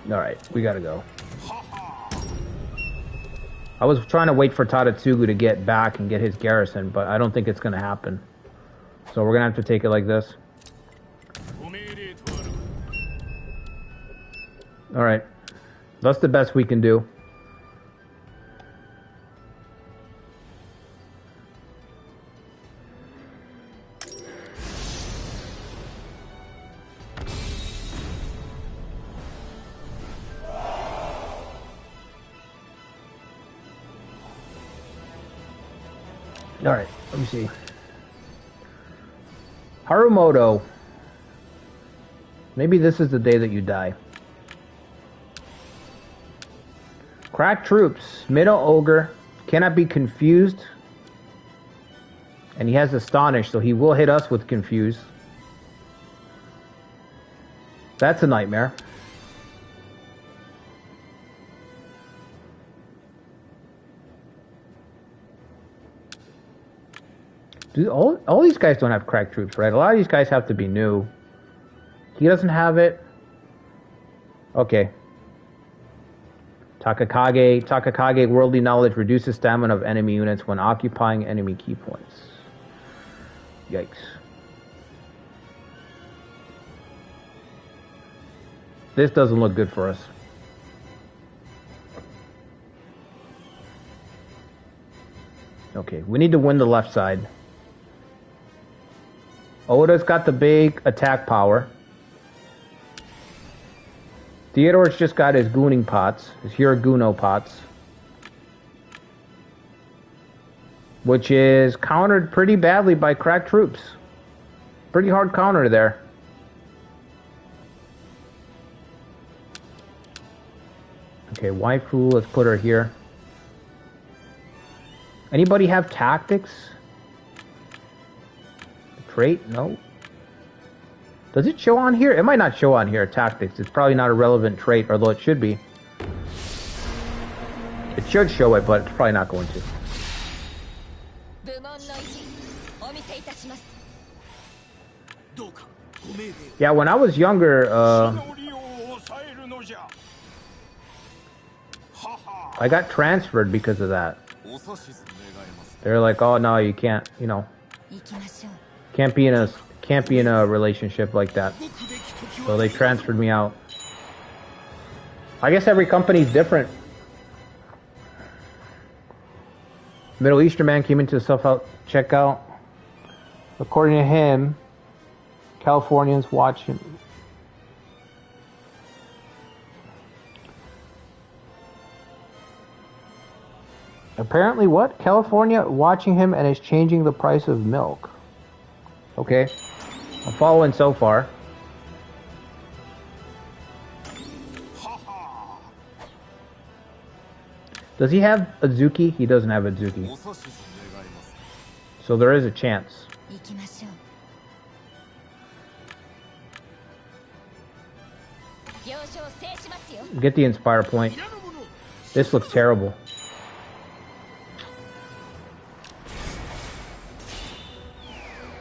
Alright, we gotta go. I was trying to wait for Tadatsugu to get back and get his garrison, but I don't think it's gonna happen. So we're gonna have to take it like this. Alright. That's the best we can do. Alright, let me see. Harumoto. Maybe this is the day that you die. Crack troops. Middle ogre. Cannot be confused. And he has astonished, so he will hit us with confuse. That's a nightmare. Dude, all these guys don't have crack troops, right? A lot of these guys have to be new. He doesn't have it. Okay. Takakage, worldly knowledge reduces stamina of enemy units when occupying enemy key points. Yikes. This doesn't look good for us. Okay, we need to win the left side. Oda's got the big attack power. Theodore's just got his gooning pots, his Hiraguno pots. Which is countered pretty badly by crack troops. Pretty hard counter there. Okay, waifu, let's put her here. Anybody have tactics? Trait? No. Does it show on here? It might not show on here, tactics. It's probably not a relevant trait, although it should be. It should show it, but it's probably not going to. Yeah, when I was younger, I got transferred because of that. They're like, oh no, you can't, you know, can't be in a relationship like that. So they transferred me out. I guess every company's different. Middle Eastern man came into the self-help checkout. According to him, Californians watch him. Apparently what? California watching him and is changing the price of milk. Okay. I'm following so far. Does he have Azuki? He doesn't have Azuki. So there is a chance. Get the Inspire point. This looks terrible.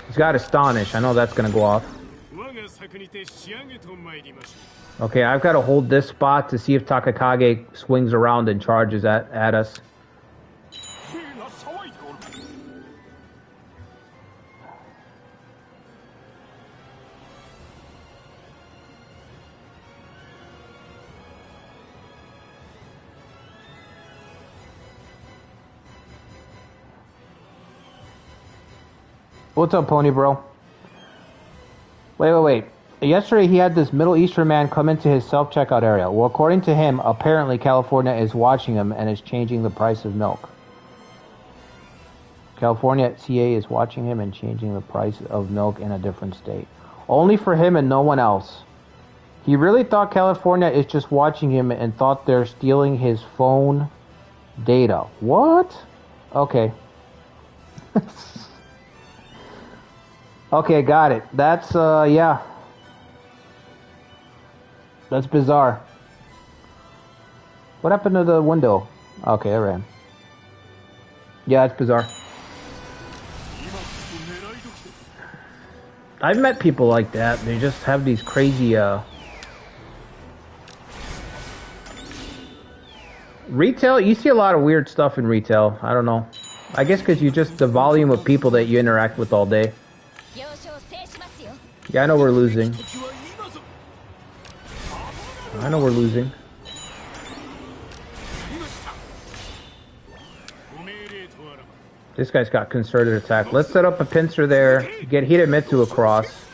He's got Astonish. I know that's going to go off. Okay, I've got to hold this spot to see if Takakage swings around and charges at us. What's up, Pony Bro? Wait. Yesterday he had this Middle Eastern man come into his self-checkout area. Well, according to him, apparently California is watching him and is changing the price of milk. California CA is watching him and changing the price of milk in a different state. Only for him and no one else. He really thought California is just watching him and thought they're stealing his phone data. What? Okay. Okay, got it. That's, yeah. That's bizarre. What happened to the window? Okay, I ran. Yeah, it's bizarre. I've met people like that. They just have these crazy, Retail, you see a lot of weird stuff in retail. I don't know. I guess because you just, the volume of people that you interact with all day. Yeah, I know we're losing. I know we're losing. This guy's got concerted attack. Let's set up a pincer there. Get Hidemitsu across.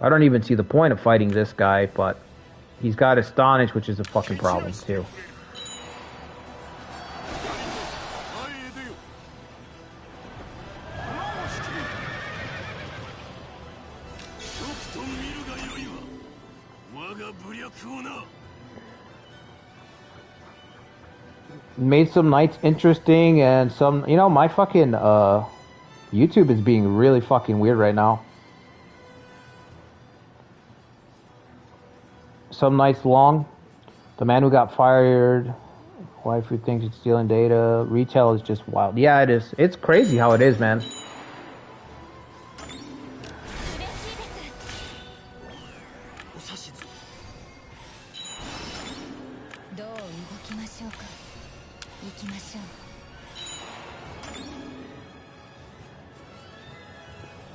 I don't even see the point of fighting this guy, but he's got Astonish, which is a fucking problem, too. Made some nights interesting and some, you know, my fucking YouTube is being really fucking weird right now. Some nights long. The man who got fired. Wife who thinks it's stealing data. Retail is just wild. Yeah, it is. It's crazy how it is, man.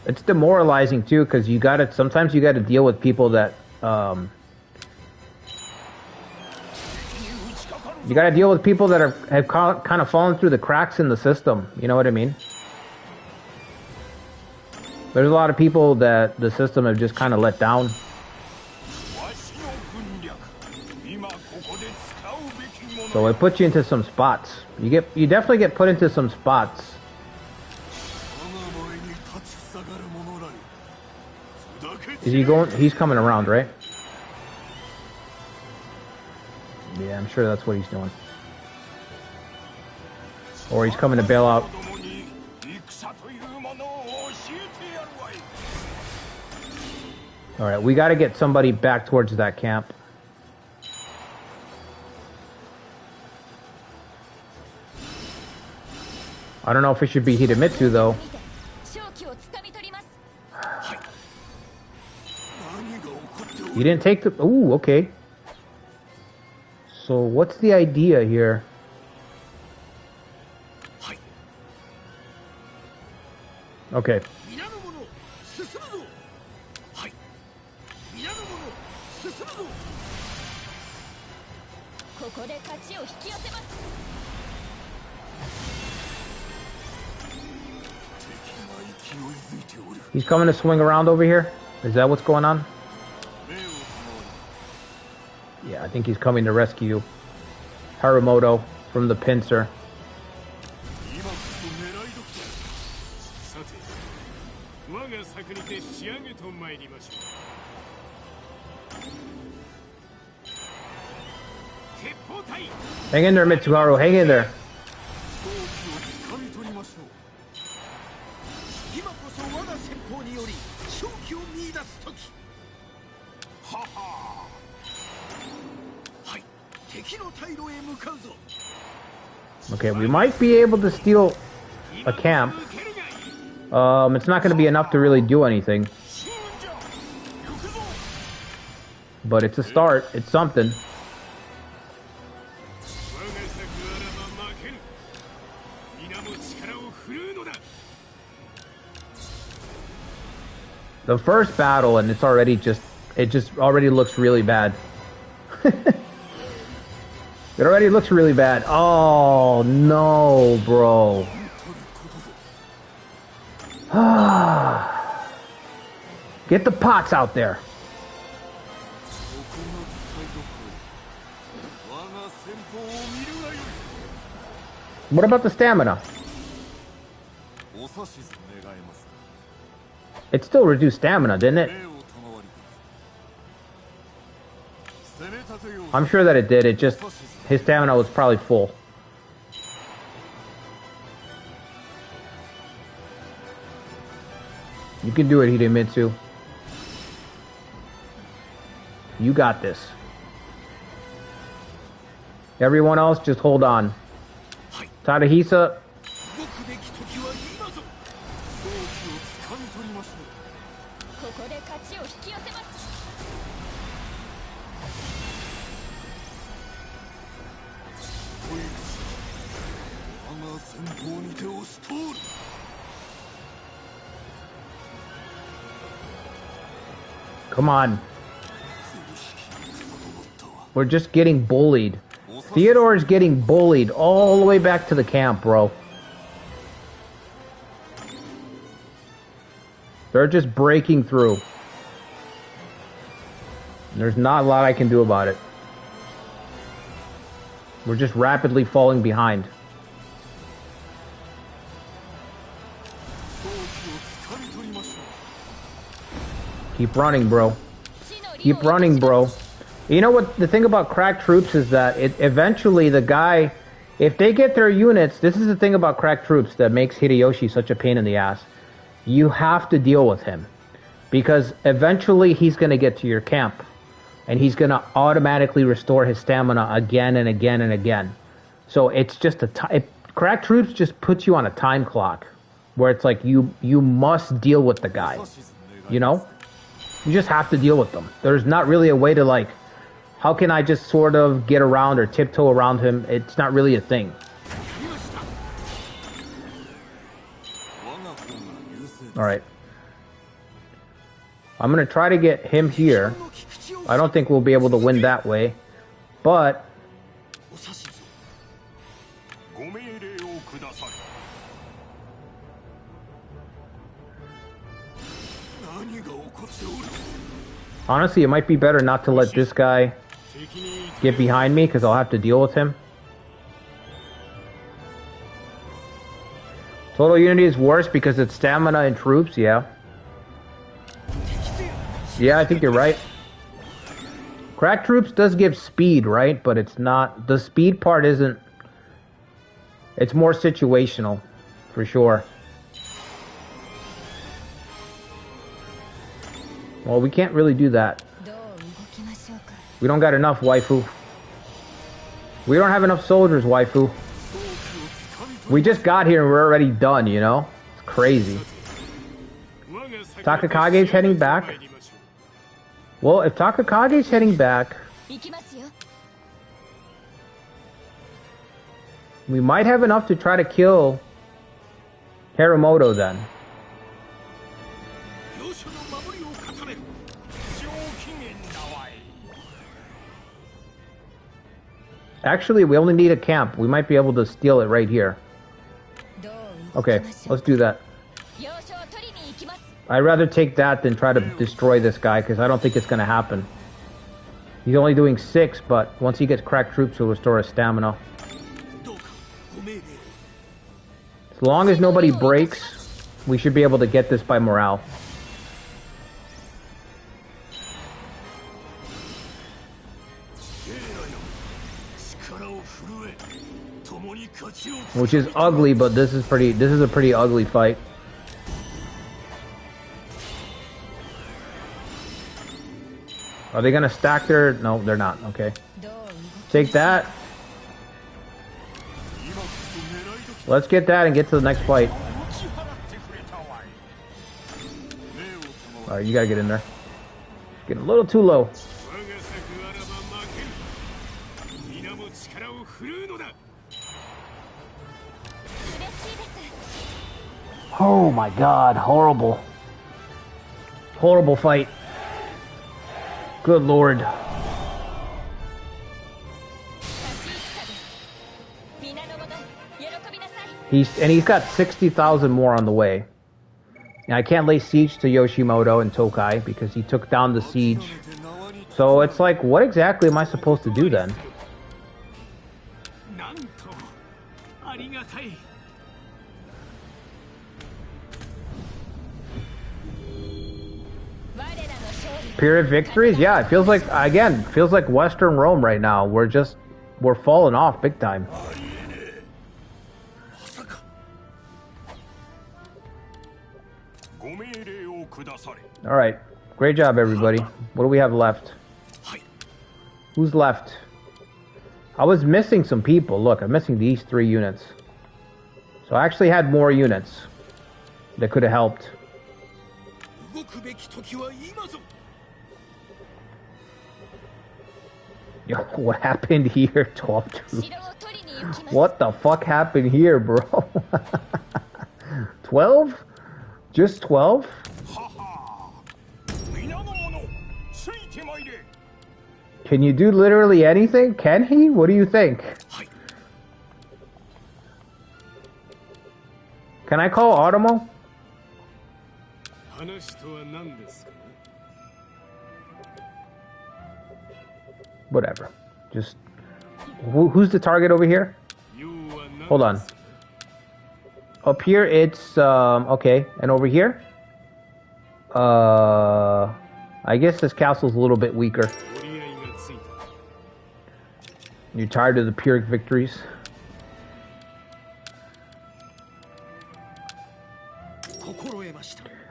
It's demoralizing too, because sometimes you gotta deal with people that you gotta deal with people that have kind of fallen through the cracks in the system. You know what I mean? There's a lot of people that the system have just kind of let down. So it puts you into some spots. You definitely get put into some spots. Is he going? He's coming around, right? Yeah, I'm sure that's what he's doing. Or he's coming to bail out. Alright, we gotta get somebody back towards that camp. I don't know if it should be Hidemitsu though. You didn't take the... Ooh, okay. So what's the idea here? Okay. He's coming to swing around over here? Is that what's going on? Yeah, I think he's coming to rescue Haramoto from the pincer. Hang in there, Mitsuharu. Hang in there. Okay, we might be able to steal a camp. It's not going to be enough to really do anything. But it's a start. It's something. The first battle, and it just already looks really bad. It already looks really bad. Oh, no, bro. Get the pots out there. What about the stamina? It still reduced stamina, didn't it? I'm sure that it did. It just... His stamina was probably full. You can do it, Hidemitsu. You got this. Everyone else, just hold on. Tadahisa. Come on. We're just getting bullied. Theodore is getting bullied all the way back to the camp, bro. They're just breaking through. There's not a lot I can do about it. We're just rapidly falling behind. Keep running, bro. Keep running, bro. You know what? The thing about crack troops is that eventually the guy, if they get their units, this is the thing about crack troops that makes Hideyoshi such a pain in the ass. You have to deal with him. Because eventually he's going to get to your camp. And he's going to automatically restore his stamina again and again and again. So it's just crack troops just puts you on a time clock. Where it's like you must deal with the guy. You know? You just have to deal with them. There's not really a way to like, how can I just sort of get around or tiptoe around him? It's not really a thing. Alright. I'm going to try to get him here. I don't think we'll be able to win that way. But... honestly, it might be better not to let this guy get behind me, because I'll have to deal with him. Total unity is worse because it's stamina and troops, yeah. Yeah, I think you're right. Crack troops does give speed, right? But it's not... the speed part isn't... it's more situational, for sure. Well, we can't really do that. We don't got enough, waifu. We don't have enough soldiers, waifu. We just got here and we're already done, you know? It's crazy. Takakage's heading back. Well, if Takakage's heading back... we might have enough to try to kill Hiramoto then. Actually, we only need a camp. We might be able to steal it right here. Okay, let's do that. I'd rather take that than try to destroy this guy, because I don't think it's going to happen. He's only doing 6, but once he gets cracked troops, he'll restore his stamina. As long as nobody breaks, we should be able to get this by morale. Which is ugly, but this is a pretty ugly fight. Are they gonna stack their... no, they're not. Okay. Take that. Let's get that and get to the next fight. Alright, you gotta get in there. Getting a little too low. Oh my god, horrible. Horrible fight. Good lord. He's got 60,000 more on the way. And I can't lay siege to Yoshimoto and Tokai because he took down the siege. So it's like, what exactly am I supposed to do then? Period victories? Yeah, it feels like, again, feels like Western Rome right now. We're falling off big time. Alright, great job everybody. What do we have left? Who's left? I was missing some people. Look, I'm missing these 3 units. So I actually had more units that could have helped. Yo, what happened here, 12 troops? What the fuck happened here, bro? 12? Just 12? Can you do literally anything? Can he? What do you think? Can I call Automo? Whatever. Just... who's the target over here? Hold on. Up here, it's... okay. And over here? I guess this castle's a little bit weaker. You're tired of the Pyrrhic victories?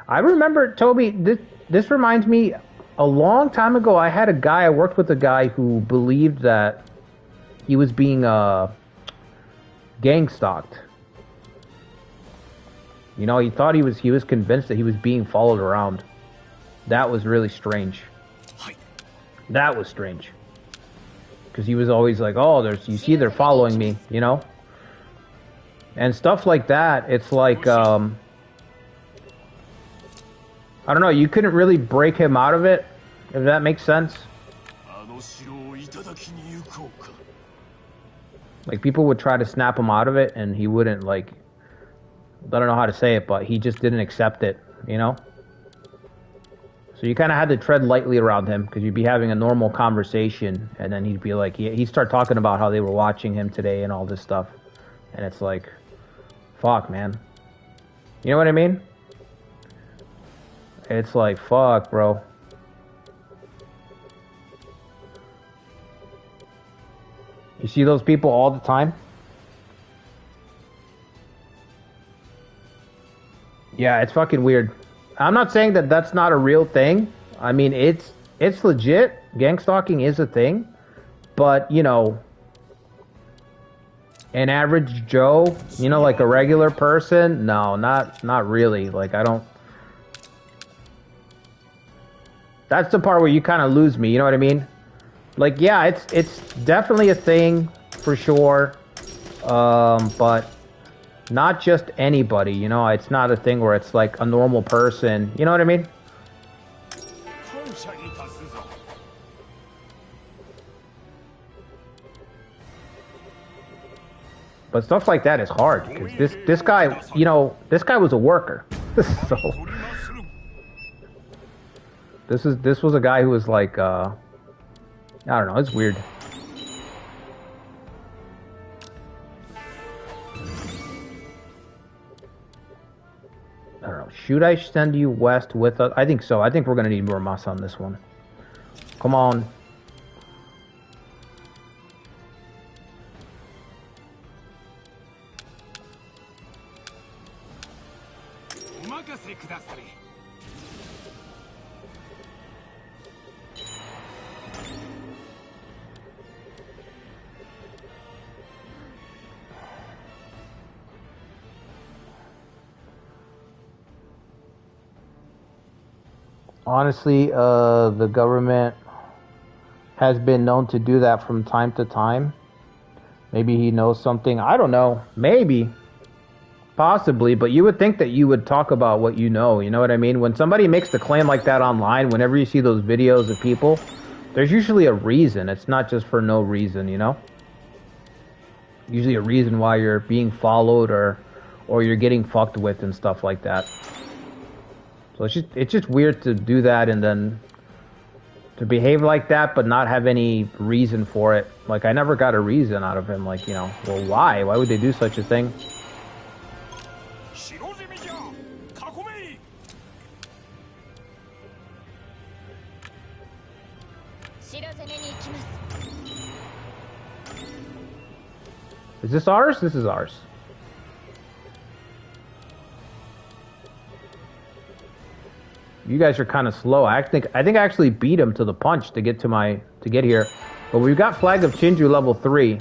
I remember, Toby, this reminds me, a long time ago, I worked with a guy who believed that he was being, gang stalked. You know, he thought he was convinced that he was being followed around. That was really strange. That was strange. Because he was always like, oh, you see they're following me, you know? And stuff like that, it's like, I don't know, you couldn't really break him out of it, if that makes sense. Like, people would try to snap him out of it, and he wouldn't, like... I don't know how to say it, but he just didn't accept it, you know? So you kind of had to tread lightly around him, because you'd be having a normal conversation, and then he'd be like... He'd start talking about how they were watching him today and all this stuff. And it's like... Fuck, man. You know what I mean? It's like, fuck, bro. You see those people all the time? Yeah, it's fucking weird. I'm not saying that that's not a real thing. I mean, it's legit. Gang stalking is a thing. But, you know, an average Joe, you know, like a regular person, no, not really. Like, I don't... That's the part where you kind of lose me, you know what I mean? Like, yeah, it's definitely a thing, for sure. But not just anybody, you know? It's not a thing where it's like a normal person, you know what I mean? But stuff like that is hard, because this guy, you know, this guy was a worker. So... This was a guy who was like, I don't know, it's weird. I don't know, should I send you west with us? I think so. I think we're gonna need more mass on this one. Come on. Honestly, the government has been known to do that from time to time. Maybe he knows something. I don't know. Maybe. Possibly. But you would think that you would talk about what you know. You know what I mean? When somebody makes the claim like that online, whenever you see those videos of people, there's usually a reason. It's not just for no reason, you know? Usually a reason why you're being followed or you're getting fucked with and stuff like that. So it's just weird to do that and then to behave like that but not have any reason for it. Like, I never got a reason out of him. Like, you know, well, why? Why would they do such a thing? Is this ours? This is ours. You guys are kind of slow. I think I actually beat him to the punch to get here. But we've got Flag of Chinju level 3.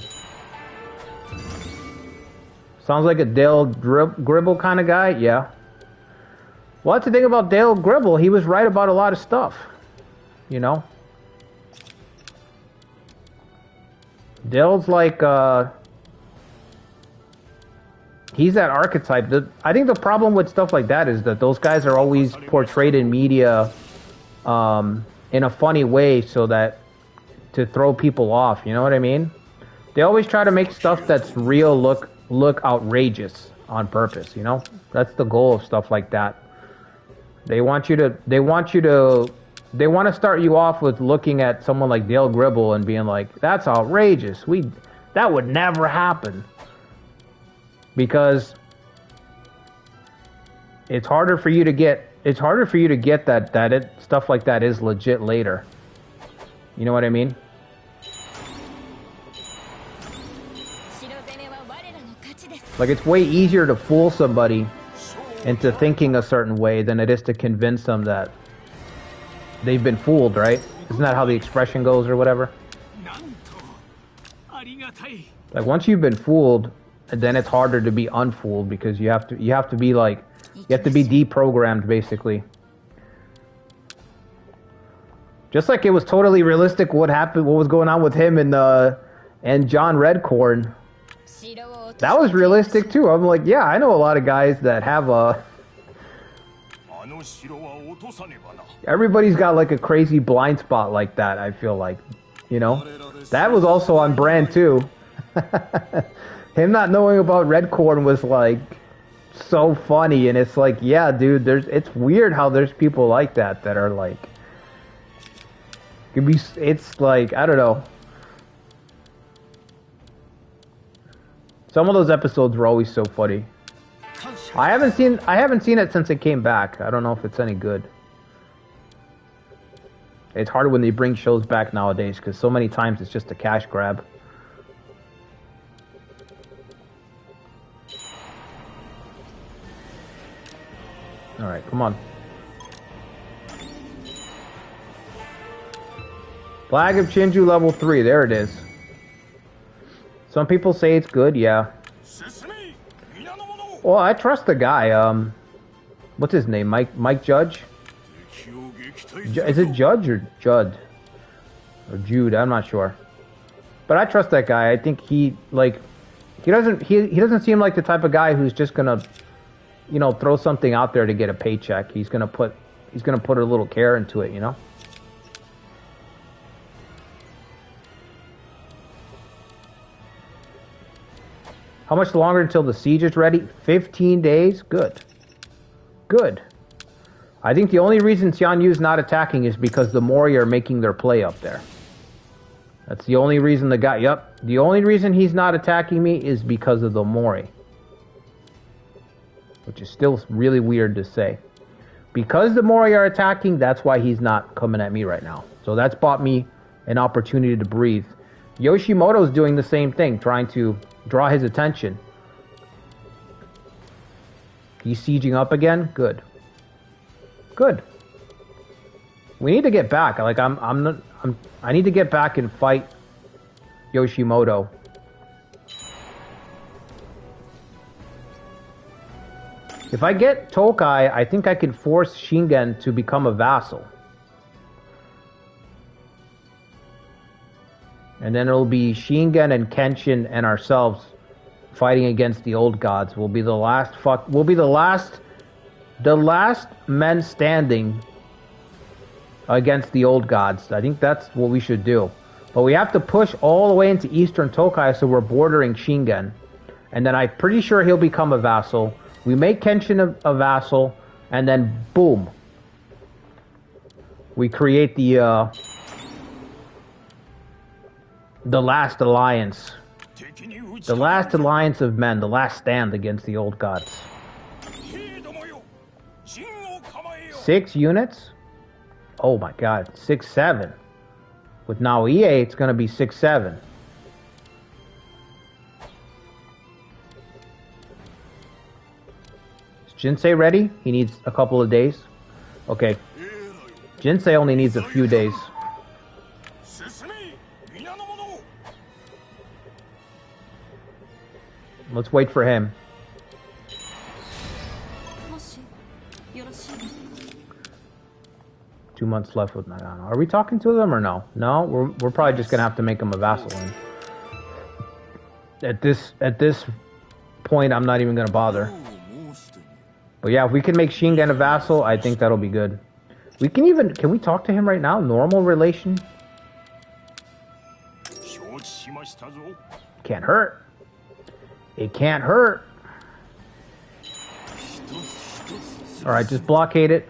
Sounds like a Dale Gribble kind of guy. Yeah. Well, that's the thing about Dale Gribble. He was right about a lot of stuff. You know? Dale's like, he's that archetype. I think the problem with stuff like that is that those guys are always portrayed in media in a funny way so that to throw people off, you know what I mean? They always try to make stuff that's real look outrageous on purpose, you know? That's the goal of stuff like that. They want to start you off with looking at someone like Dale Gribble and being like, that's outrageous. That would never happen. Because it's harder for you to get that stuff like that is legit later. You know what I mean? Like, it's way easier to fool somebody into thinking a certain way than it is to convince them that they've been fooled, right? Isn't that how the expression goes or whatever? Like, once you've been fooled, then it's harder to be unfooled because you have to be deprogrammed, basically. Just like it was totally realistic what was going on with him and John Redcorn. That was realistic too. I'm like, yeah, I know a lot of guys that have Everybody's got like a crazy blind spot like that, I feel like. You know? That was also on brand too. Him not knowing about Redcorn was like so funny, and it's like, yeah, dude, it's weird how there's people like that that are like, it's like, I don't know. Some of those episodes were always so funny. I haven't seen it since it came back. I don't know if it's any good. It's harder when they bring shows back nowadays because so many times it's just a cash grab. All right, come on. Flag of Chinju level 3. There it is. Some people say it's good, yeah. Well, I trust the guy. What's his name? Mike Judge? Is it Judge or Judd? Or Jude? I'm not sure. But I trust that guy. I think he doesn't seem like the type of guy who's just gonna, you know, throw something out there to get a paycheck. He's gonna put a little care into it, you know? How much longer until the siege is ready? 15 days? Good. Good. I think the only reason Xian Yu's not attacking is because the Mori are making their play up there. That's the only reason the guy... Yep. The only reason he's not attacking me is because of the Mori. Which is still really weird to say. Because the Mori are attacking, that's why he's not coming at me right now. So that's bought me an opportunity to breathe. Yoshimoto's doing the same thing, trying to draw his attention. He's sieging up again? Good. Good. We need to get back. Like I need to get back and fight Yoshimoto. If I get Tokai, I think I can force Shingen to become a vassal. And then it'll be Shingen and Kenshin and ourselves fighting against the old gods. We'll be the last men standing against the old gods. I think that's what we should do. But we have to push all the way into Eastern Tokai so we're bordering Shingen. And then I'm pretty sure he'll become a vassal. We make Kenshin a vassal, and then boom. We create the last alliance. The last alliance of men, the last stand against the old gods. 6 units? Oh my god, 6-7. With Naoie, it's gonna be 6-7. Is Jinsei ready? He needs a couple of days. Okay. Jinsei only needs a few days. Let's wait for him. Two months left with Nagano. Are we talking to them or no? No, we're probably just gonna have to make him a vassal. At this point, I'm not even gonna bother. But yeah, if we can make Shingen a vassal, I think that'll be good. Can we talk to him right now? Normal relation? Can't hurt. It can't hurt. Alright, just blockade it.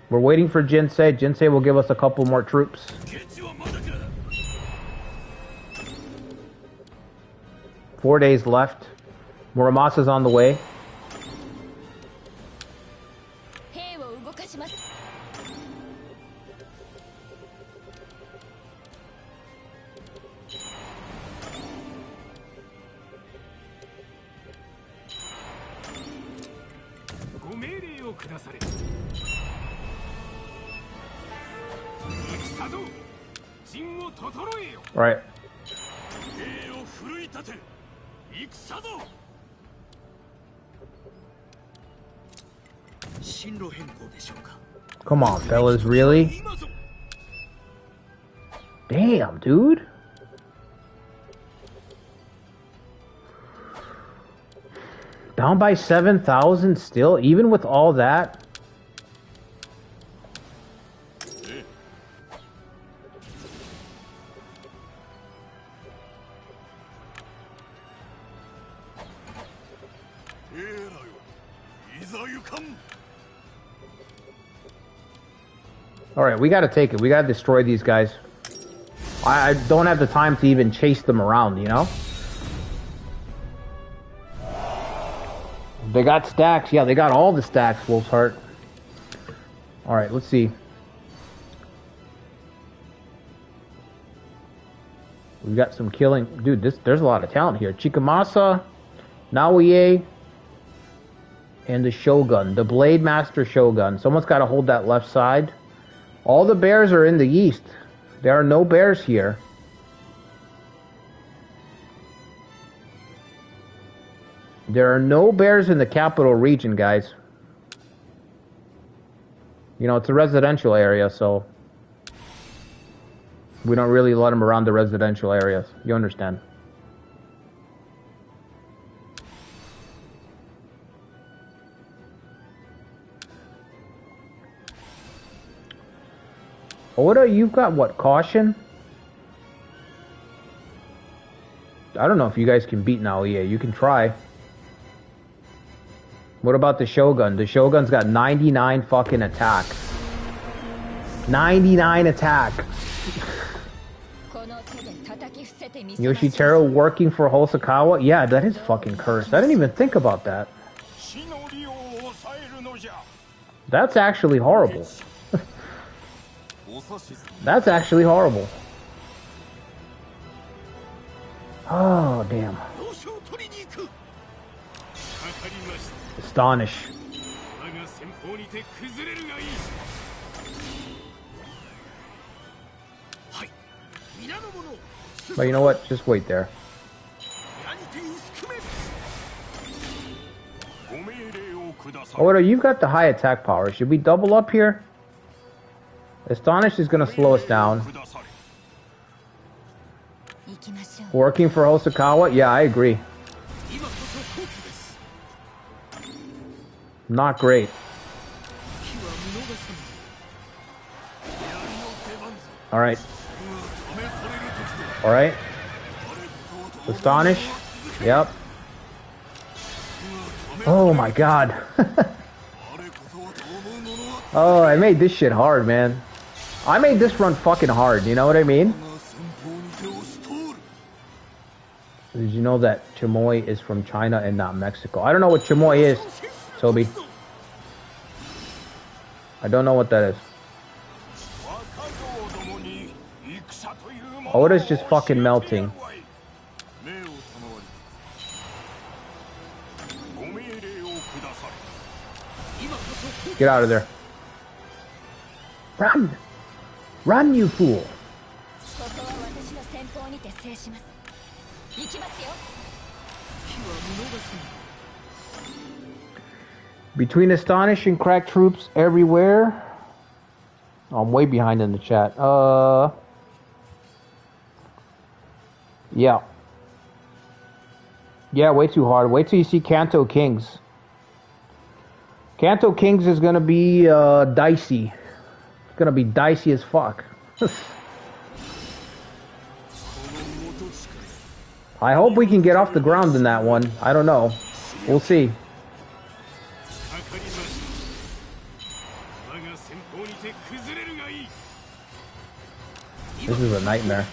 We're waiting for Jinsei. Jinsei will give us a couple more troops. Four days left. Muramasa's on the way. Right. Come on, fellas, really? Damn, dude. Down by 7,000 still, even with all that. Alright, we gotta take it. We gotta destroy these guys. I don't have the time to even chase them around, you know? They got stacks. Yeah, they got all the stacks, Wolf's Heart. Alright, let's see. We got some killing. Dude, there's a lot of talent here. Chikamasa, Naoye, and the Shogun. The Blade Master Shogun. Someone's got to hold that left side. All the bears are in the east. There are no bears here. There are no bears in the capital region, guys. You know, it's a residential area, so we don't really let them around the residential areas. You understand? Oda, you've got what? Caution? I don't know if you guys can beat Naoya. You can try. What about the Shogun? The Shogun's got 99 fucking attack. 99 attack. Yoshiteru working for Hosokawa? Yeah, that is fucking cursed. I didn't even think about that. That's actually horrible. That's actually horrible. Oh, damn. Astonish. But you know what? Just wait there. Oda, you've got the high attack power. Should we double up here? Astonish is going to slow us down. Working for Hosokawa? Yeah, I agree. Not great. Alright. Alright. Astonish. Yep. Oh my god. Oh, I made this shit hard, man. I made this run fucking hard, you know what I mean? Did you know that chamoy is from China and not Mexico? I don't know what chamoy is, Toby. I don't know what that is. Oda's just fucking melting. Get out of there. Run! Run, you fool! Between Astonish and crack troops everywhere. Oh, I'm way behind in the chat. Yeah. Yeah, way too hard. Wait till you see Kanto Kings. Kanto Kings is gonna be dicey. It's gonna be dicey as fuck. I hope we can get off the ground in that one. I don't know. We'll see. This is a nightmare.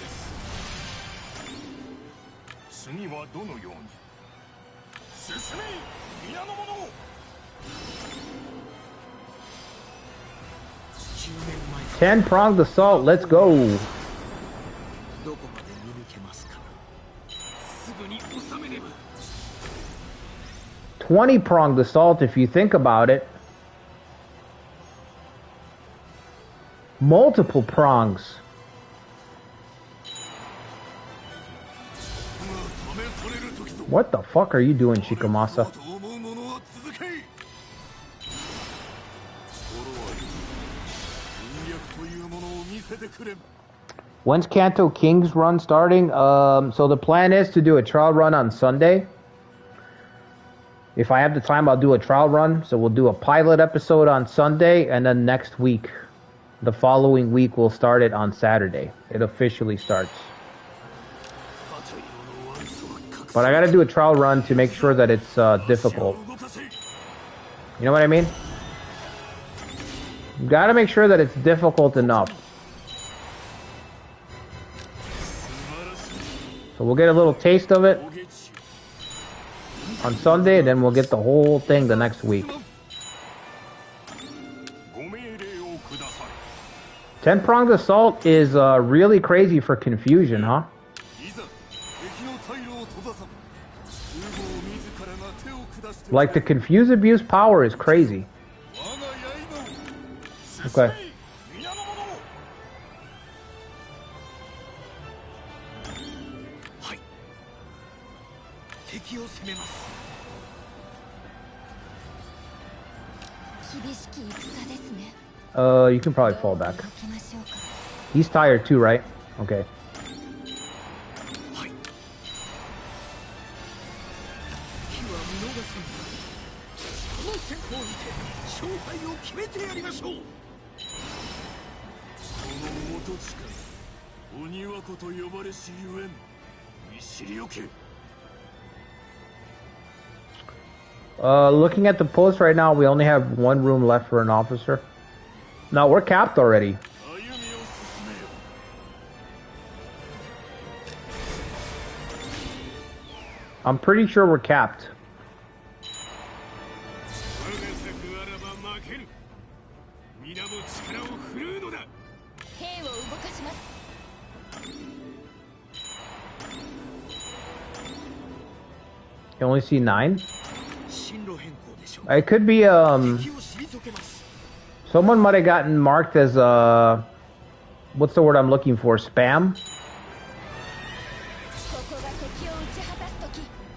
Ten-pronged assault, let's go. 20-pronged assault if you think about it. Multiple prongs. What the fuck are you doing, Shikamasa? When's Kanto King's run starting? So the plan is to do a trial run on Sunday. If I have the time, I'll do a trial run. So we'll do a pilot episode on Sunday, and then next week, the following week, we'll start it on Saturday. It officially starts. But I gotta do a trial run to make sure that it's difficult. You know what I mean? You gotta make sure that it's difficult enough. So we'll get a little taste of it on Sunday, and then we'll get the whole thing the next week. 10-pronged assault is really crazy for confusion, huh? Like, the confuse abuse power is crazy. Okay. You can probably fall back. He's tired too, right? Okay. Looking at the post right now, we only have one room left for an officer. No, we're capped already. I'm pretty sure we're capped. You only see 9? It could be, someone might have gotten marked as, what's the word I'm looking for? Spam?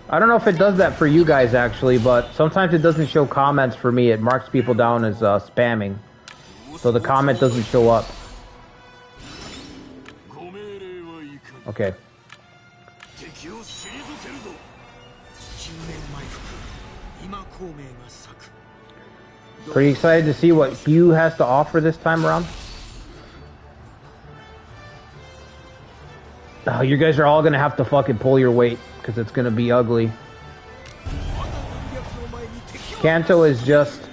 I don't know if it does that for you guys, actually, but sometimes it doesn't show comments for me. It marks people down as, spamming. So the comment doesn't show up. Okay. Pretty excited to see what Hugh has to offer this time around. Oh, you guys are all gonna have to fucking pull your weight, because it's gonna be ugly. Kanto is just...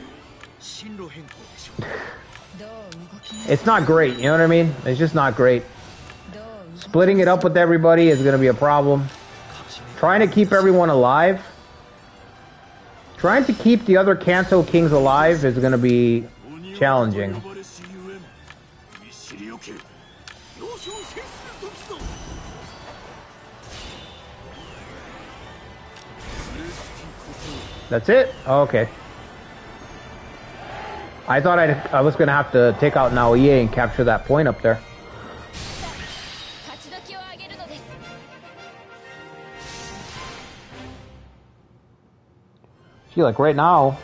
it's not great, you know what I mean? It's just not great. Splitting it up with everybody is gonna be a problem. Trying to keep everyone alive. Trying to keep the other Kanto kings alive is going to be challenging. That's it? Oh, okay. I thought I was going to have to take out Naoie and capture that point up there. Like right now,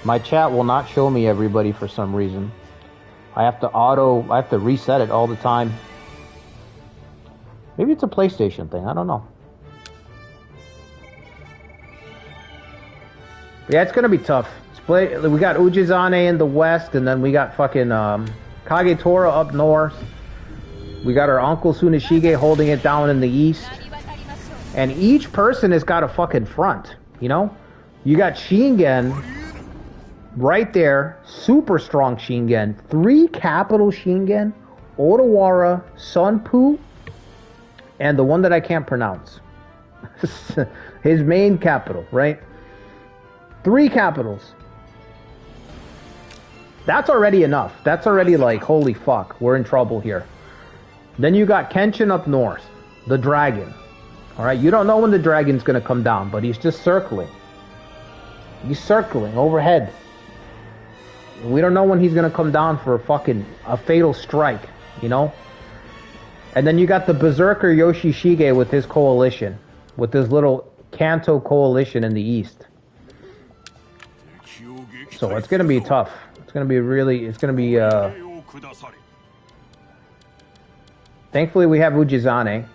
my chat will not show me everybody for some reason. I have to reset it all the time. Maybe it's a PlayStation thing, I don't know. But yeah, it's gonna be tough. We got Ujizane in the west, and then we got fucking Kagetora up north. We got our uncle Tsuneshige holding it down in the east. And each person has got a fucking front. You know, you got Shingen right there, super strong Shingen, 3 capital Shingen, Odawara, Sunpu, and the one that I can't pronounce. His main capital, right? 3 capitals. That's already enough. That's already like, holy fuck, we're in trouble here. Then you got Kenshin up north, the dragon. Alright, you don't know when the dragon's gonna come down, but he's just circling. He's circling overhead. We don't know when he's gonna come down for a fatal strike, you know? And then you got the Berserker Yoshishige with his coalition. With his little Kanto coalition in the east. So it's gonna be tough. It's gonna be thankfully we have Ujizane.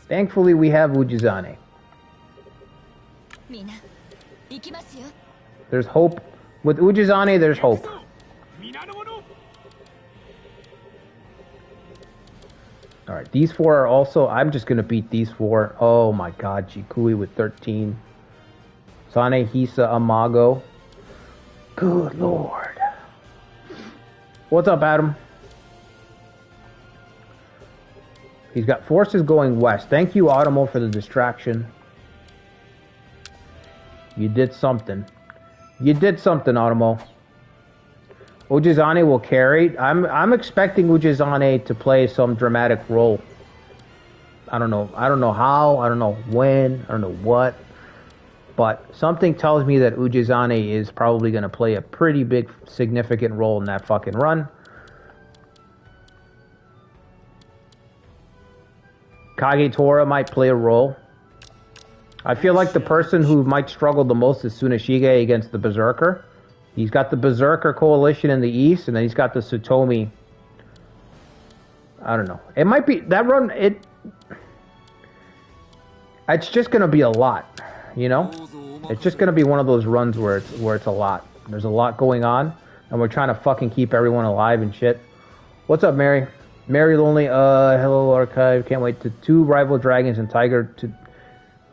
Thankfully, we have Ujizane. There's hope. With Ujizane, there's hope. All right, these four are also... I'm just going to beat these four. Oh, my God. Jikui with 13. Sane, Hisa, Amago. Good Lord. What's up, Adam? He's got forces going west. Thank you, Automo, for the distraction. You did something. You did something, Automo. Ujizane will carry. I'm expecting Ujizane to play some dramatic role. I don't know. I don't know how. I don't know when. I don't know what. But something tells me that Ujizane is probably going to play a pretty big, significant role in that fucking run. Kagetora might play a role. I feel like the person who might struggle the most is Tsuneshige against the Berserker. He's got the Berserker coalition in the east, and then he's got the Tsutomi. I don't know. It might be that run. It's just gonna be a lot, you know. It's just gonna be one of those runs where it's a lot. There's a lot going on, and we're trying to fucking keep everyone alive and shit. What's up, Mary? Mary Lonely. Hello, Archive. Can't wait to 2 rival dragons and Tiger to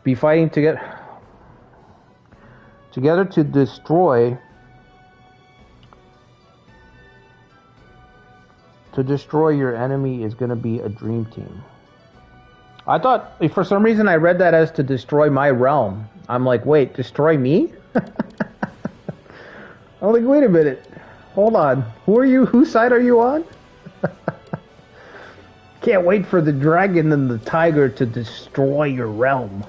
be fighting together to destroy. To destroy your enemy is going to be a dream team. I thought, for some reason, I read that as to destroy my realm. I'm like, wait, destroy me? I'm like, wait a minute. Hold on. Who are you? Whose side are you on? Can't wait for the dragon and the tiger to destroy your realm.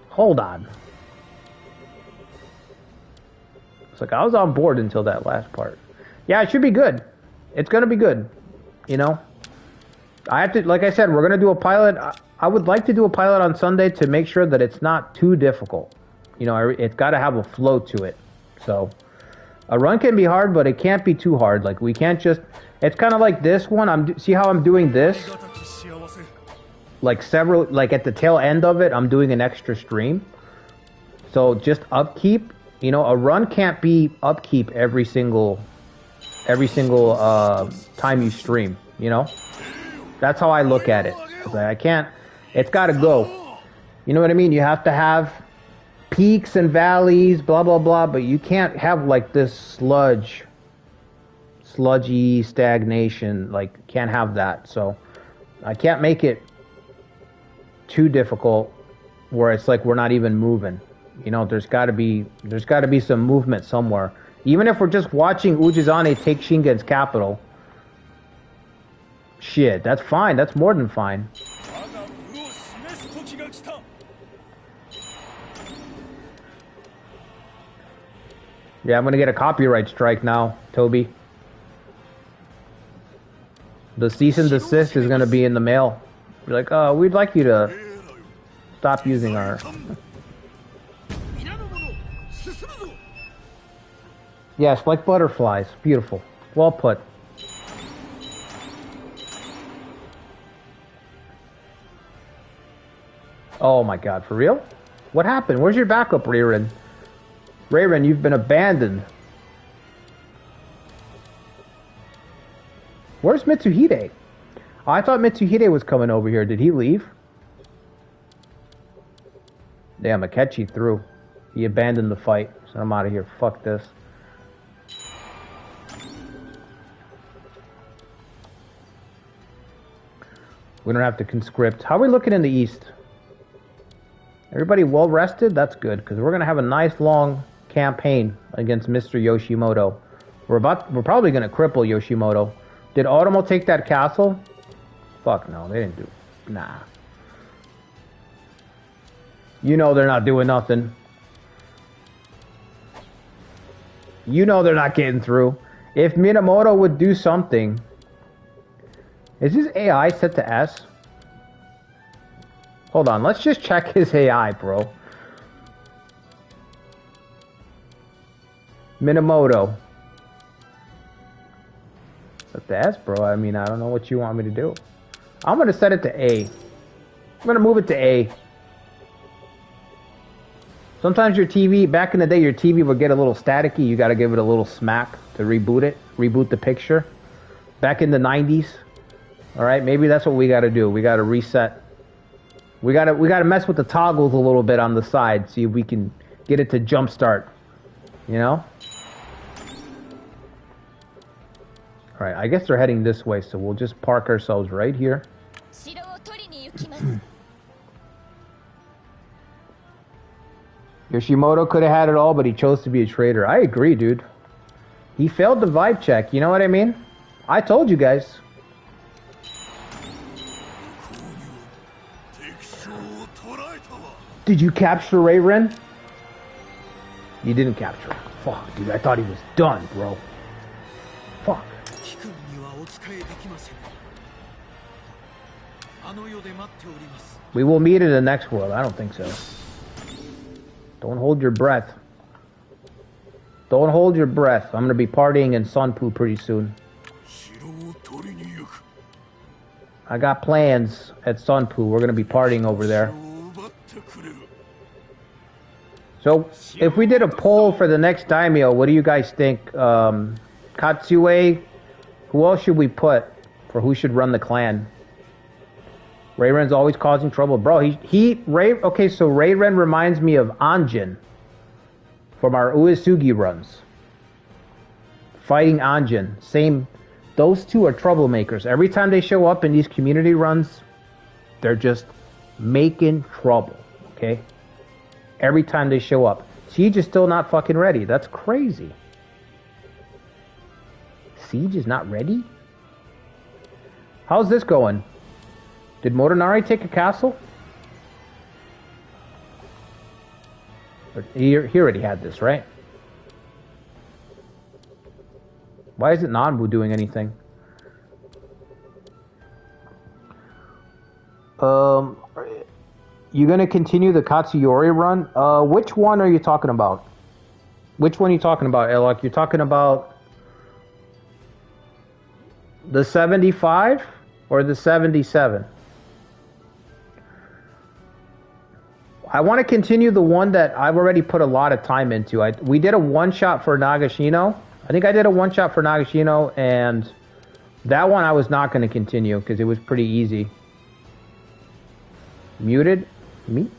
Hold on. It's like, I was on board until that last part. Yeah, it should be good. It's going to be good, you know. I have to, like I said, we're going to do a pilot. I would like to do a pilot on Sunday to make sure that it's not too difficult. You know, it's got to have a flow to it. So, a run can be hard, but it can't be too hard. Like, we can't just... It's kind of like this one. See how I'm doing this? Like at the tail end of it, I'm doing an extra stream. So, just upkeep. You know, a run can't be upkeep every single time you stream, you know? That's how I look at it. I can't, it's got to go. You know what I mean? You have to have peaks and valleys, blah, blah, blah, but you can't have like this sludgy stagnation, like, can't have that. So I can't make it too difficult where it's like we're not even moving. You know, there's got to be some movement somewhere. Even if we're just watching Ujizane take Shingen's capital, shit, that's fine. That's more than fine. Yeah, I'm gonna get a copyright strike now, Toby. The cease and desist is gonna be in the mail. You're like, oh, we'd like you to stop using our... Yes, like butterflies. Beautiful. Well put. Oh my god, for real? What happened? Where's your backup, Rayren? Rayren, you've been abandoned. Where's Mitsuhide? Oh, I thought Mitsuhide was coming over here. Did he leave? Damn, Akechi threw. He abandoned the fight. So I'm out of here. Fuck this. We don't have to conscript. How are we looking in the east? Everybody well rested? That's good, because we're going to have a nice long campaign against Mr. Yoshimoto. We're probably going to cripple Yoshimoto. Did Automo take that castle? Fuck no, they didn't do it. Nah. You know they're not doing nothing. You know they're not getting through. If Minamoto would do something... Is his AI set to S? Hold on, let's just check his AI, bro. Minamoto. Set to S, bro. I mean, I don't know what you want me to do. I'm gonna set it to A. I'm gonna move it to A. Sometimes your TV, back in the day, your TV would get a little staticky. You gotta give it a little smack to reboot it. Reboot the picture. Back in the 90s. All right, maybe that's what we got to do. We got to reset. We got to mess with the toggles a little bit on the side, see if we can get it to jump start. You know? All right, I guess they're heading this way, so we'll just park ourselves right here. Yoshimoto could have had it all, but he chose to be a traitor. I agree, dude. He failed the vibe check, you know what I mean? I told you guys. Did you capture Ray Ren? You didn't capture him. Fuck, dude, I thought he was done, bro. Fuck. We will meet in the next world. I don't think so. Don't hold your breath. Don't hold your breath. I'm gonna be partying in Sunpu pretty soon. I got plans at Sunpu. We're gonna be partying over there. So, if we did a poll for the next daimyo, what do you guys think? Katsue, who else should we put for who should run the clan? Ray Ren's always causing trouble. Bro, okay, so Ray Ren reminds me of Anjin from our Uesugi runs. Fighting Anjin. Same, those two are troublemakers. Every time they show up in these community runs, they're just making trouble, okay? Every time they show up. Siege is still not fucking ready. That's crazy. Siege is not ready? How's this going? Did Motonari take a castle? He already had this, right? Why isn't Nanbu doing anything? You gonna continue the Katsuyori run? Which one are you talking about? Which one are you talking about, Elok? You're talking about the 75 or the 77? I want to continue the one that I've already put a lot of time into. We did a one-shot for Nagashino. I think I did a one-shot for Nagashino, and that one I was not going to continue because it was pretty easy. Muted? Me?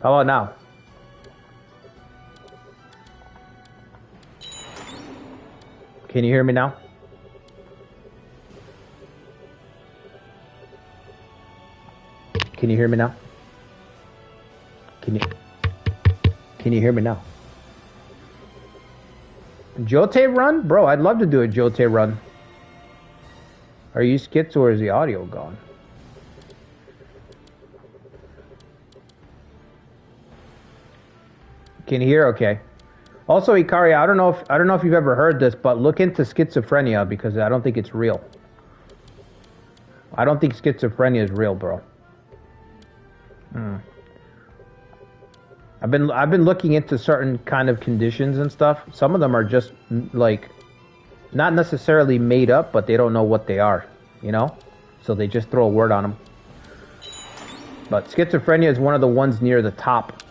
How about now? Can you hear me now? Can you hear me now? Can you hear me now? Jotei run? Bro, I'd love to do a Jotei run. Are you skits or is the audio gone? Can you hear? Okay. Also, Ikari, I don't know if you've ever heard this, but look into schizophrenia because I don't think it's real. I don't think schizophrenia is real, bro. I've been looking into certain kind of conditions and stuff. Some of them are just like not necessarily made up, but they don't know what they are, you know? So they just throw a word on them. But schizophrenia is one of the ones near the top.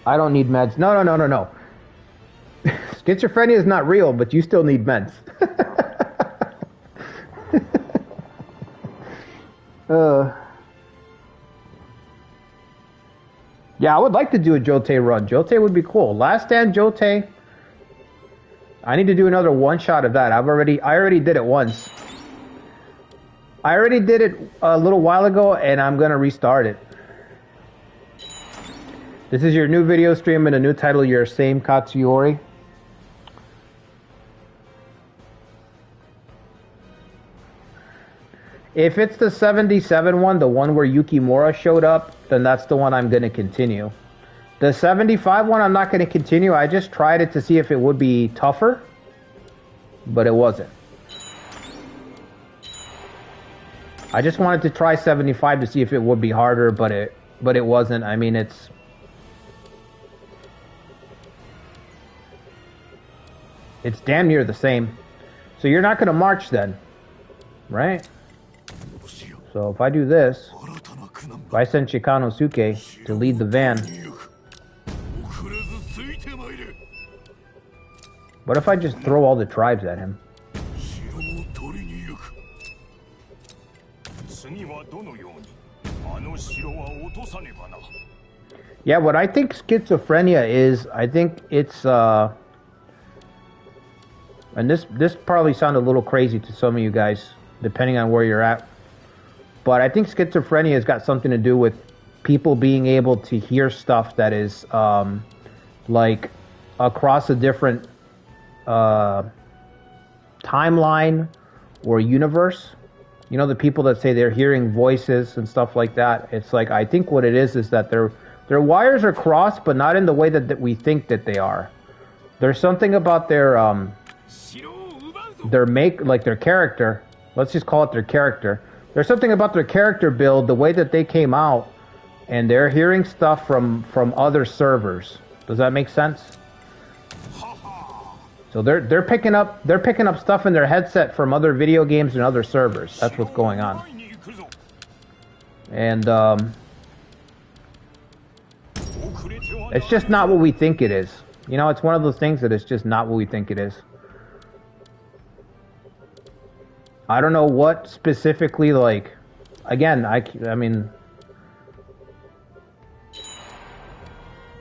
I don't need meds. No. Schizophrenia is not real, but you still need meds. Yeah, I would like to do a Jotei run. Jotei would be cool. Last Stand Jotei. I need to do another one shot of that. I already did it once. I already did it a little while ago, and I'm gonna restart it. This is your new video stream and a new title, your same Katsuyori. If it's the 77 one, the one where Yukimura showed up, then that's the one I'm going to continue. The 75 one, I'm not going to continue. I just tried it to see if it would be tougher, but it wasn't. I just wanted to try 75 to see if it would be harder, but it wasn't. I mean, It's damn near the same. So you're not going to march then, right? So if I do this, if I send Shikanosuke to lead the van, what if I just throw all the tribes at him? Yeah, what I think schizophrenia is, I think it's, and this probably sounded a little crazy to some of you guys, depending on where you're at, but I think schizophrenia has got something to do with people being able to hear stuff that is, like, across a different timeline or universe. You know, the people that say they're hearing voices and stuff like that. It's like, I think what it is that their wires are crossed, but not in the way that we think that they are. There's something about their character. Let's just call it their character. There's something about their character build, the way that they came out, and they're hearing stuff from other servers. Does that make sense? So they're picking up stuff in their headset from other video games and other servers. That's what's going on. And it's just not what we think it is. You know, it's one of those things that it's just not what we think it is. I don't know what specifically, like, again, I mean,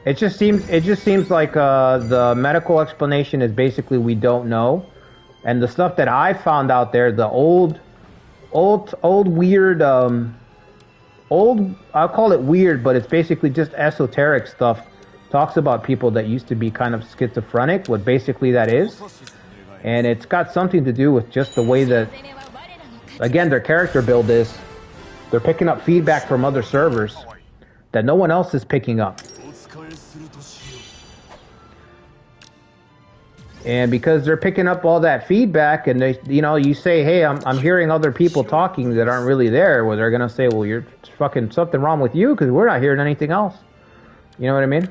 it just seems like the medical explanation is basically we don't know, and the stuff that I found out there, the old weird, I'll call it weird, but it's basically just esoteric stuff. Talks about people that used to be kind of schizophrenic, what basically that is, and it's got something to do with just the way that, again, their character build is. They're picking up feedback from other servers that no one else is picking up. And because they're picking up all that feedback, and they, you know, you say, hey, I'm hearing other people talking that aren't really there, well, they're gonna say, well, you're fucking something wrong with you because we're not hearing anything else. You know what I mean?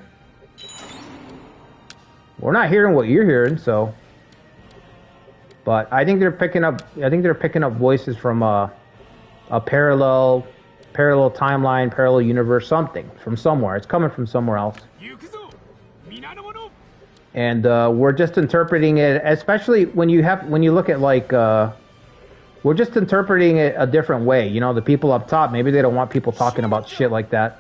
We're not hearing what you're hearing, so. But I think they're picking up voices from a parallel timeline, parallel universe, something from somewhere. It's coming from somewhere else. And we're just interpreting it, especially when you look at, like, we're just interpreting it a different way. You know, the people up top, maybe they don't want people talking about shit like that.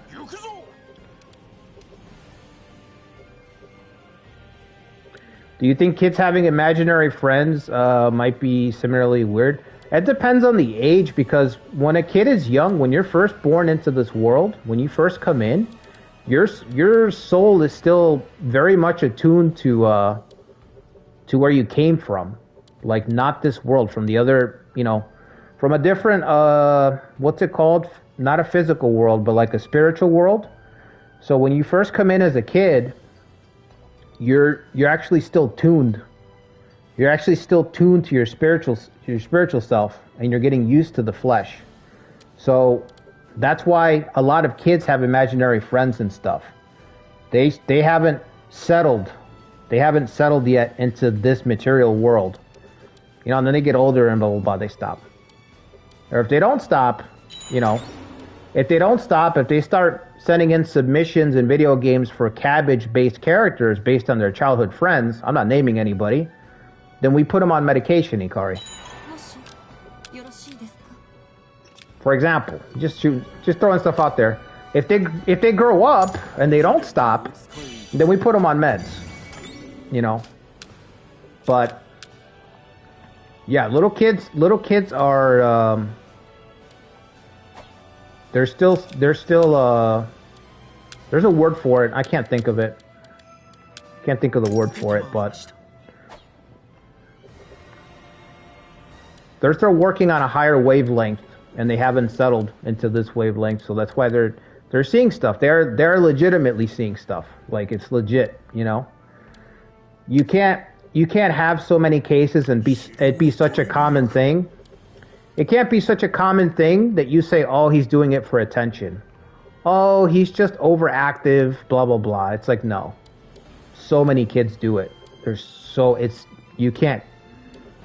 Do you think kids having imaginary friends might be similarly weird? It depends on the age, because when a kid is young, when you're first born into this world, when you first come in, your soul is still very much attuned to where you came from, like not this world, from the other, you know, from a different what's it called? Not a physical world, but like a spiritual world. So when you first come in as a kid, you're actually still tuned. You're actually still tuned to your spiritual self, and you're getting used to the flesh. So that's why a lot of kids have imaginary friends and stuff. They haven't settled. They haven't settled yet into this material world. You know, and then they get older and blah blah blah. They stop. Or if they don't stop, you know, if they start sending in submissions in video games for cabbage-based characters based on their childhood friends, I'm not naming anybody, then we put them on medication, Ikari. For example, just throwing stuff out there. If they grow up and they don't stop, then we put them on meds. You know. But yeah, little kids are there's a word for it. I can't think of it. Can't think of the word for it, but they're still working on a higher wavelength, and they haven't settled into this wavelength, so that's why they're seeing stuff. They're legitimately seeing stuff. Like, it's legit, you know? You can't have so many cases and it be such a common thing. It can't be such a common thing that you say, oh, he's doing it for attention. Oh, he's just overactive, blah, blah, blah. It's like, no. So many kids do it. you can't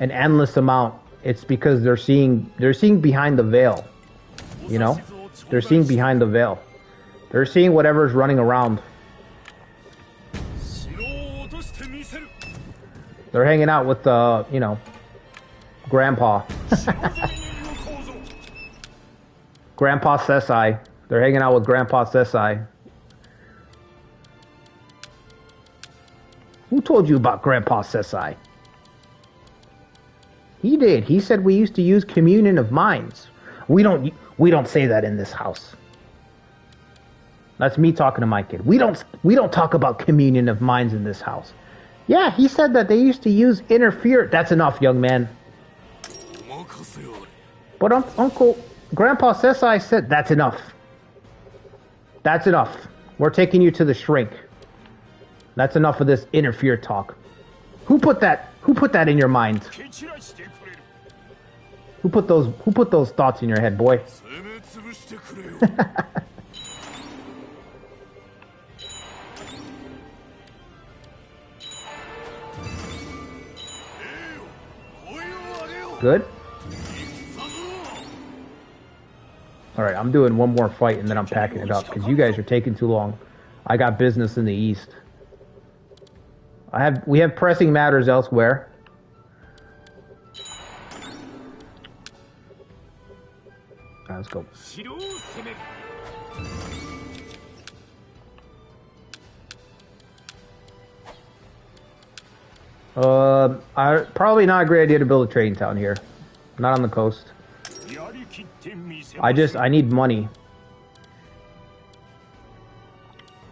an endless amount. It's because they're seeing behind the veil. You know? They're seeing behind the veil. They're seeing whatever's running around. They're hanging out with you know, Grandpa. Grandpa Sesai. They're hanging out with Grandpa Sesai. Who told you about Grandpa Sesai? He did. He said we used to use communion of minds. We don't say that in this house. That's me talking to my kid. We don't talk about communion of minds in this house. Yeah, he said that they used to use interfere. That's enough, young man. But Uncle Grandpa Sesai said that's enough. That's enough. We're taking you to the shrink. That's enough of this interfere talk. Who put that in your mind? Who put those thoughts in your head, boy? Good. Alright, I'm doing one more fight and then I'm packing it up because you guys are taking too long. I got business in the east. We have pressing matters elsewhere. Right, let's go. Probably not a great idea to build a trading town here. Not on the coast. I need money.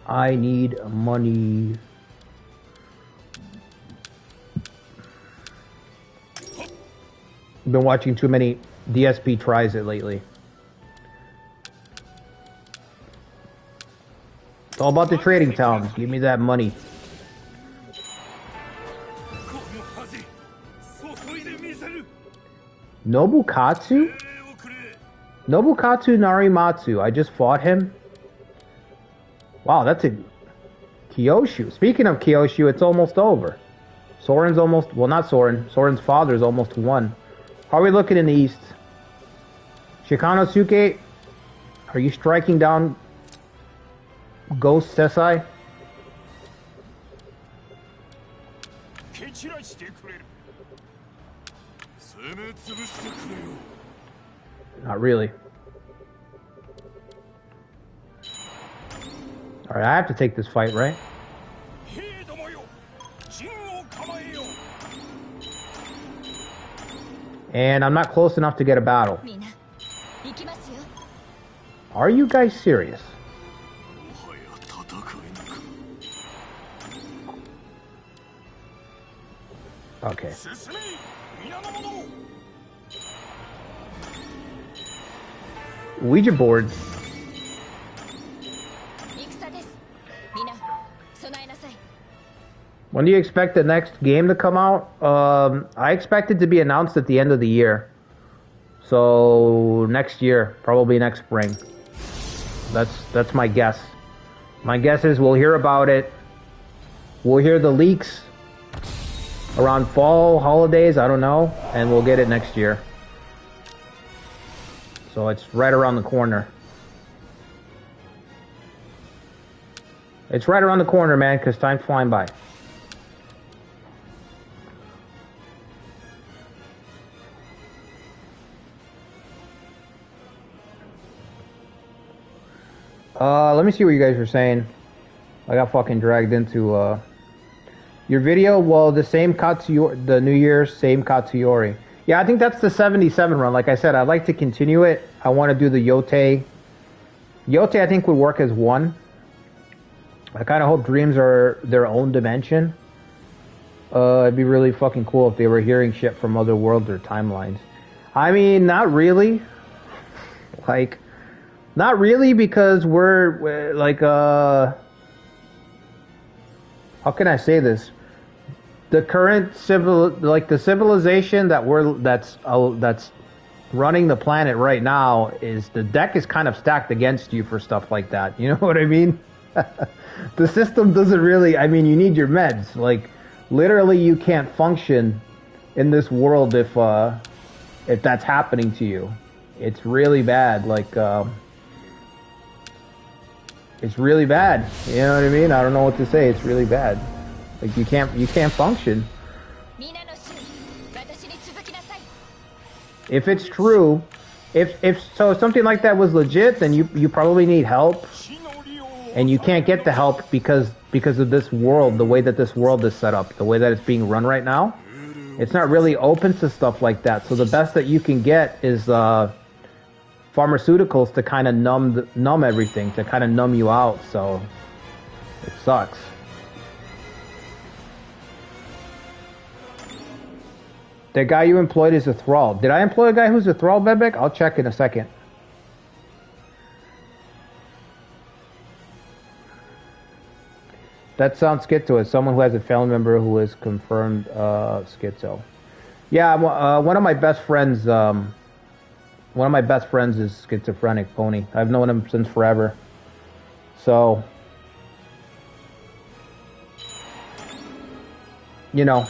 I need money. I've been watching too many DSP tries it lately. It's all about the trading towns. Give me that money. Nobukatsu? Nobukatsu Narimatsu. I just fought him. Wow, that's a Kyoshu. Speaking of Kyoshu, it's almost over. Soren's almost, well, not Soren. Soren's father's almost won. How are we looking in the east? Shikanosuke, are you striking down Ghost Sesai? Not really. Alright, I have to take this fight, right? And I'm not close enough to get a battle. Are you guys serious? Okay. Ouija boards. When do you expect the next game to come out? I expect it to be announced at the end of the year. So next year, probably next spring. That's my guess. My guess is we'll hear about it. We'll hear the leaks around fall holidays, I don't know, and we'll get it next year. So it's right around the corner. It's right around the corner, man, because time's flying by. Let me see what you guys are saying. I got fucking dragged into, your video. Well, the same Katsuyori, the New Year's, same Katsuyori. Yeah, I think that's the 77 run. Like I said, I'd like to continue it. I want to do the Yote. Yote, I think, would work as one. I kind of hope dreams are their own dimension. It'd be really fucking cool if they were hearing shit from other worlds or timelines. I mean, not really. Like, not really, because we're like, how can I say this? The current the civilization that's running the planet right now is, the deck is kind of stacked against you for stuff like that. You know what I mean? The system doesn't really, I mean, you need your meds. Like, literally you can't function in this world if that's happening to you. It's really bad. Like it's really bad. You know what I mean? I don't know what to say. It's really bad. Like you can't function. If it's true, if something like that was legit, then you probably need help, and you can't get the help because of this world, the way that this world is set up, the way that it's being run right now. It's not really open to stuff like that. So the best that you can get is pharmaceuticals to kind of numb everything, to kind of numb you out. So it sucks. The guy you employed is a thrall. Did I employ a guy who's a thrall, Bebek? I'll check in a second. That sounds schizo. As someone who has a family member who is confirmed schizo. Yeah, one of my best friends. One of my best friends is schizophrenic, Pony. I've known him since forever. So, you know.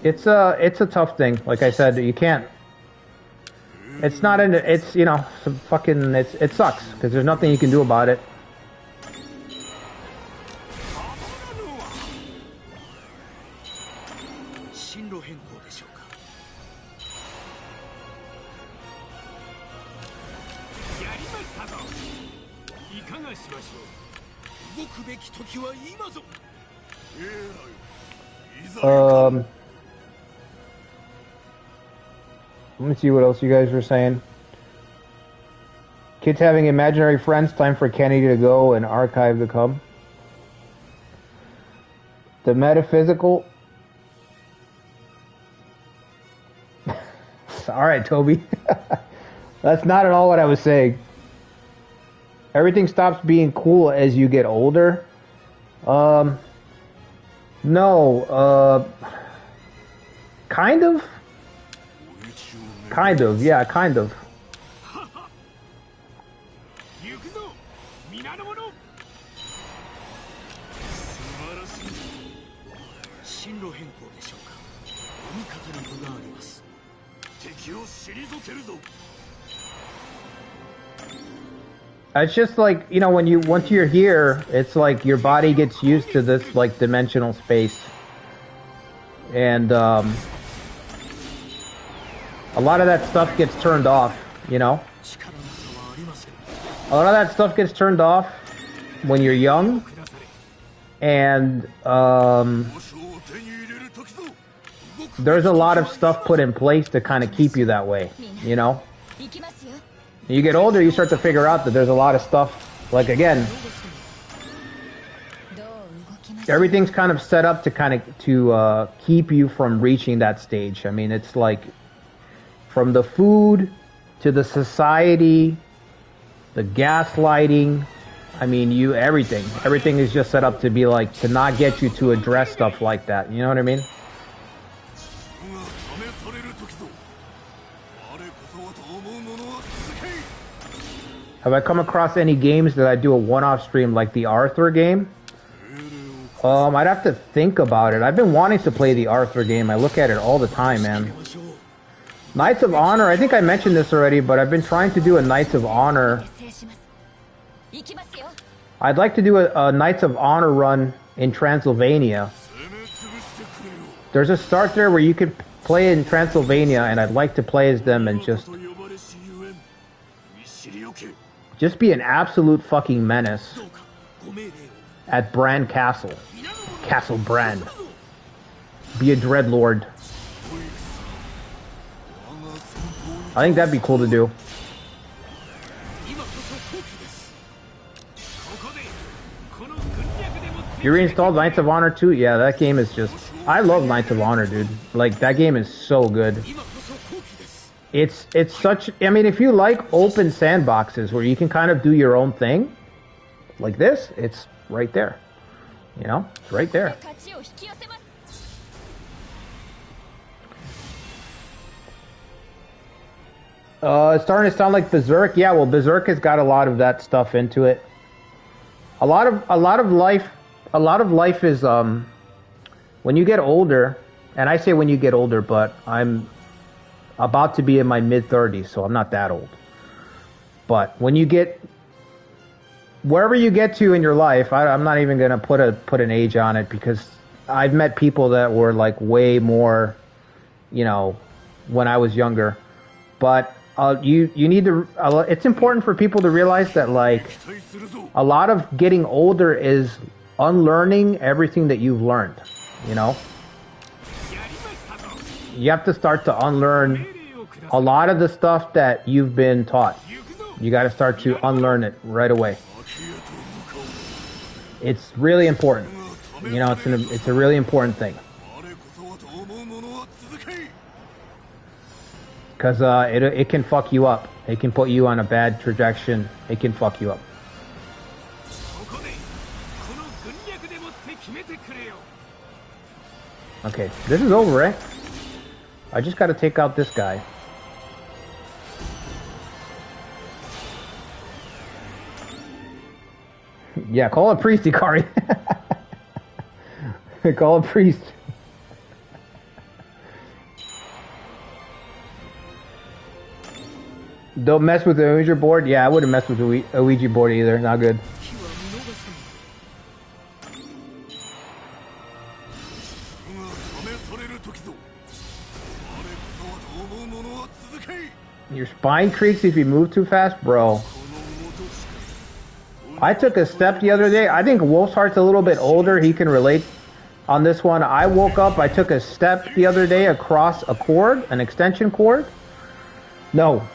It's a tough thing. Like I said, you can't. It's not in. It's, you know, some fucking. It sucks because there's nothing you can do about it. Let me see what else you guys were saying. Kids having imaginary friends. Time for Kennedy to go and Archive to come. The metaphysical. Alright, Toby. That's not at all what I was saying. Everything stops being cool as you get older. No. Kind of. Kind of, yeah, kind of. It's just like, you know, once you're here, it's like your body gets used to this like dimensional space. And a lot of that stuff gets turned off, you know? A lot of that stuff gets turned off when you're young. And there's a lot of stuff put in place to kind of keep you that way, you know? You get older, you start to figure out that there's a lot of stuff, like, again, everything's kind of set up to keep you from reaching that stage. I mean, it's like from the food to the society, the gaslighting. I mean, everything is just set up to be like, to not get you to address stuff like that. You know what I mean? Have I come across any games that I do a one-off stream like the Arthur game? I'd have to think about it. I've been wanting to play the Arthur game. I look at it all the time, man. Knights of Honor, I think I mentioned this already, but I've been trying to do a Knights of Honor. I'd like to do a Knights of Honor run in Transylvania. There's a start there where you can play in Transylvania, and I'd like to play as them and just be an absolute fucking menace at Bran Castle. Castle Bran. Be a Dreadlord. I think that'd be cool to do. You reinstalled Knights of Honor 2? Yeah, that game is just... I love Knights of Honor, dude. Like, that game is so good. It's such... I mean, if you like open sandboxes where you can kind of do your own thing, like this, it's right there. You know? It's right there. It's starting to sound like Berserk. Yeah, well, Berserk has got a lot of that stuff into it. A lot of life is when you get older, and I say when you get older, but I'm about to be in my mid-30s, so I'm not that old. But when you get wherever you get to in your life, I'm not even gonna put an age on it, because I've met people that were like way more, you know, when I was younger. But you need to. It's important for people to realize that like a lot of getting older is unlearning everything that you've learned. You know, you have to start to unlearn a lot of the stuff that you've been taught. You got to start to unlearn it right away. It's really important. You know, it's a really important thing. Because it can fuck you up. It can put you on a bad trajectory. It can fuck you up. Okay, this is over, right? I just got to take out this guy. Yeah, call a priest, Ikari. Call a priest. Don't mess with the Ouija board? Yeah, I wouldn't mess with the Ouija board either. Not good. Your spine creaks if you move too fast? Bro. I took a step the other day. I think Wolf's Heart's a little bit older. He can relate on this one. I woke up, I took a step the other day across a cord, an extension cord. No,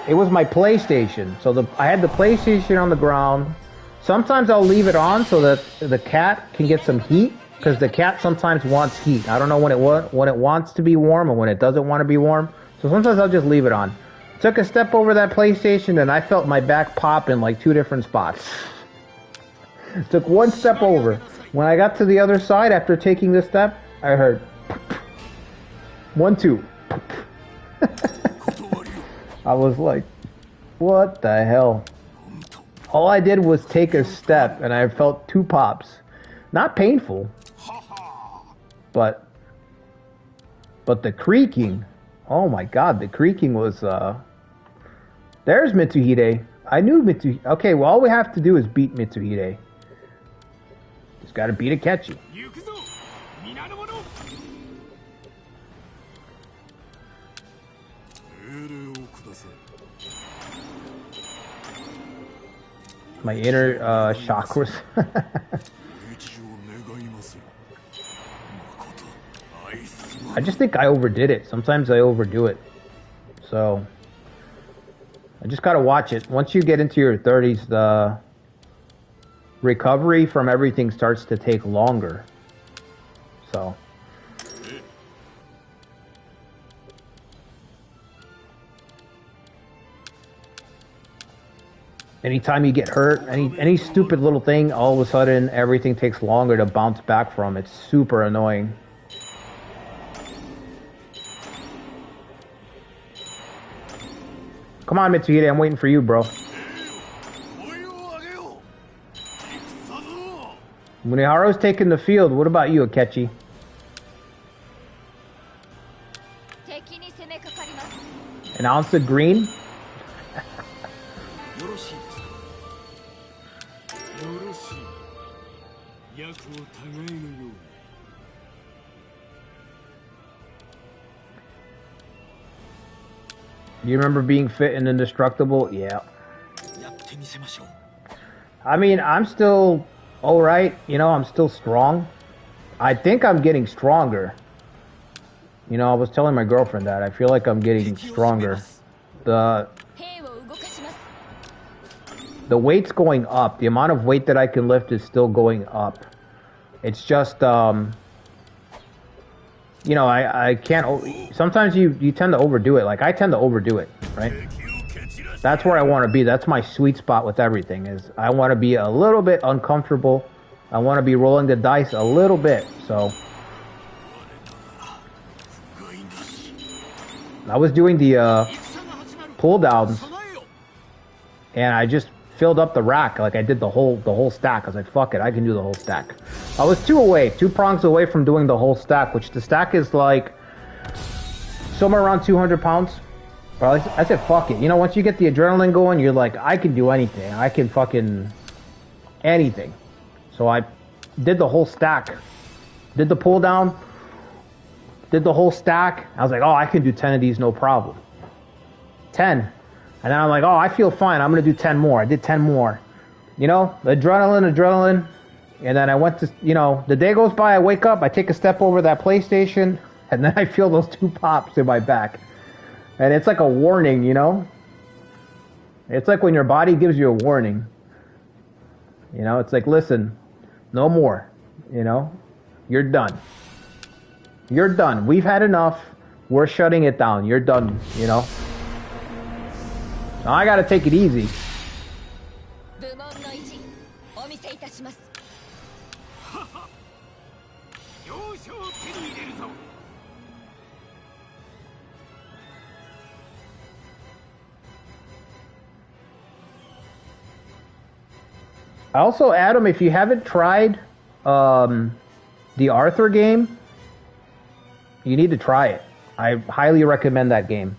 it was my PlayStation. So I had the PlayStation on the ground. Sometimes I'll leave it on so that the cat can get some heat, because the cat sometimes wants heat. I don't know when it wants to be warm or when it doesn't want to be warm. So sometimes I'll just leave it on. Took a step over that PlayStation and I felt my back pop in like 2 different spots. Took one step over. When I got to the other side after taking the step, I heard 1, 2. I was like, what the hell? All I did was take a step and I felt 2 pops. Not painful, but the creaking. Oh my god, the creaking was there's Mitsuhide. I knew Mitsuhide. Okay, well, all we have to do is beat Mitsuhide. Just gotta beat Akechi. My inner chakras. I just think I overdid it. Sometimes I overdo it. So I just gotta watch it. Once you get into your 30s, the recovery from everything starts to take longer. So anytime you get hurt, any stupid little thing, all of a sudden everything takes longer to bounce back from. It's super annoying. Come on, Mitsuhide, I'm waiting for you, bro. Muniharu's taking the field. What about you, Akechi? An ounce of green? You remember being fit and indestructible? Yeah. I mean, I'm still alright. You know, I'm still strong. I think I'm getting stronger. You know, I was telling my girlfriend that. I feel like I'm getting stronger. The weight's going up. The amount of weight that I can lift is still going up. It's just, you know, I can't. Sometimes you tend to overdo it. Like I tend to overdo it, right? That's where I want to be. That's my sweet spot with everything. Is I want to be a little bit uncomfortable. I want to be rolling the dice a little bit. So I was doing the pull downs, and I just filled up the rack. Like I did the whole stack. I was like, fuck it, I can do the whole stack. I was two prongs away from doing the whole stack, which the stack is like somewhere around 200 pounds. But I said, fuck it. You know, once you get the adrenaline going, you're like, I can do anything. I can fucking anything. So I did the whole stack. Did the pull down. Did the whole stack. I was like, oh, I can do 10 of these, no problem. 10. And then I'm like, oh, I feel fine. I'm going to do 10 more. I did 10 more. You know, adrenaline. And then I went to, you know, the day goes by, I wake up, I take a step over that PlayStation, and then I feel those 2 pops in my back. And it's like a warning, you know? It's like when your body gives you a warning. You know, it's like, listen, no more. You know? You're done. You're done. We've had enough. We're shutting it down. You're done, you know? Now I gotta take it easy. Also, Adam, if you haven't tried the Arthur game, you need to try it. I highly recommend that game.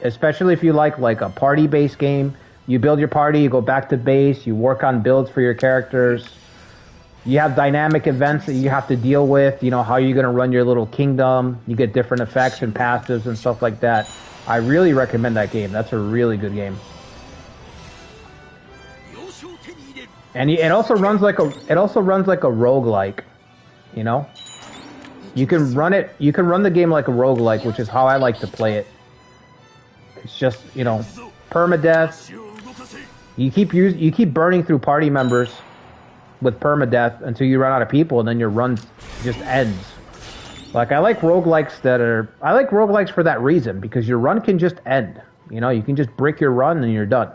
Especially if you like a party-based game. You build your party, you go back to base, you work on builds for your characters. You have dynamic events that you have to deal with. You know, how you're going to run your little kingdom. You get different effects and passives and stuff like that. I really recommend that game. That's a really good game. And it also runs like a roguelike, you know? You can run the game like a roguelike, which is how I like to play it. It's just, you know, permadeath. You keep burning through party members with permadeath until you run out of people, and then your run just ends. Like, I like roguelikes for that reason, because your run can just end. You know, you can just break your run and you're done.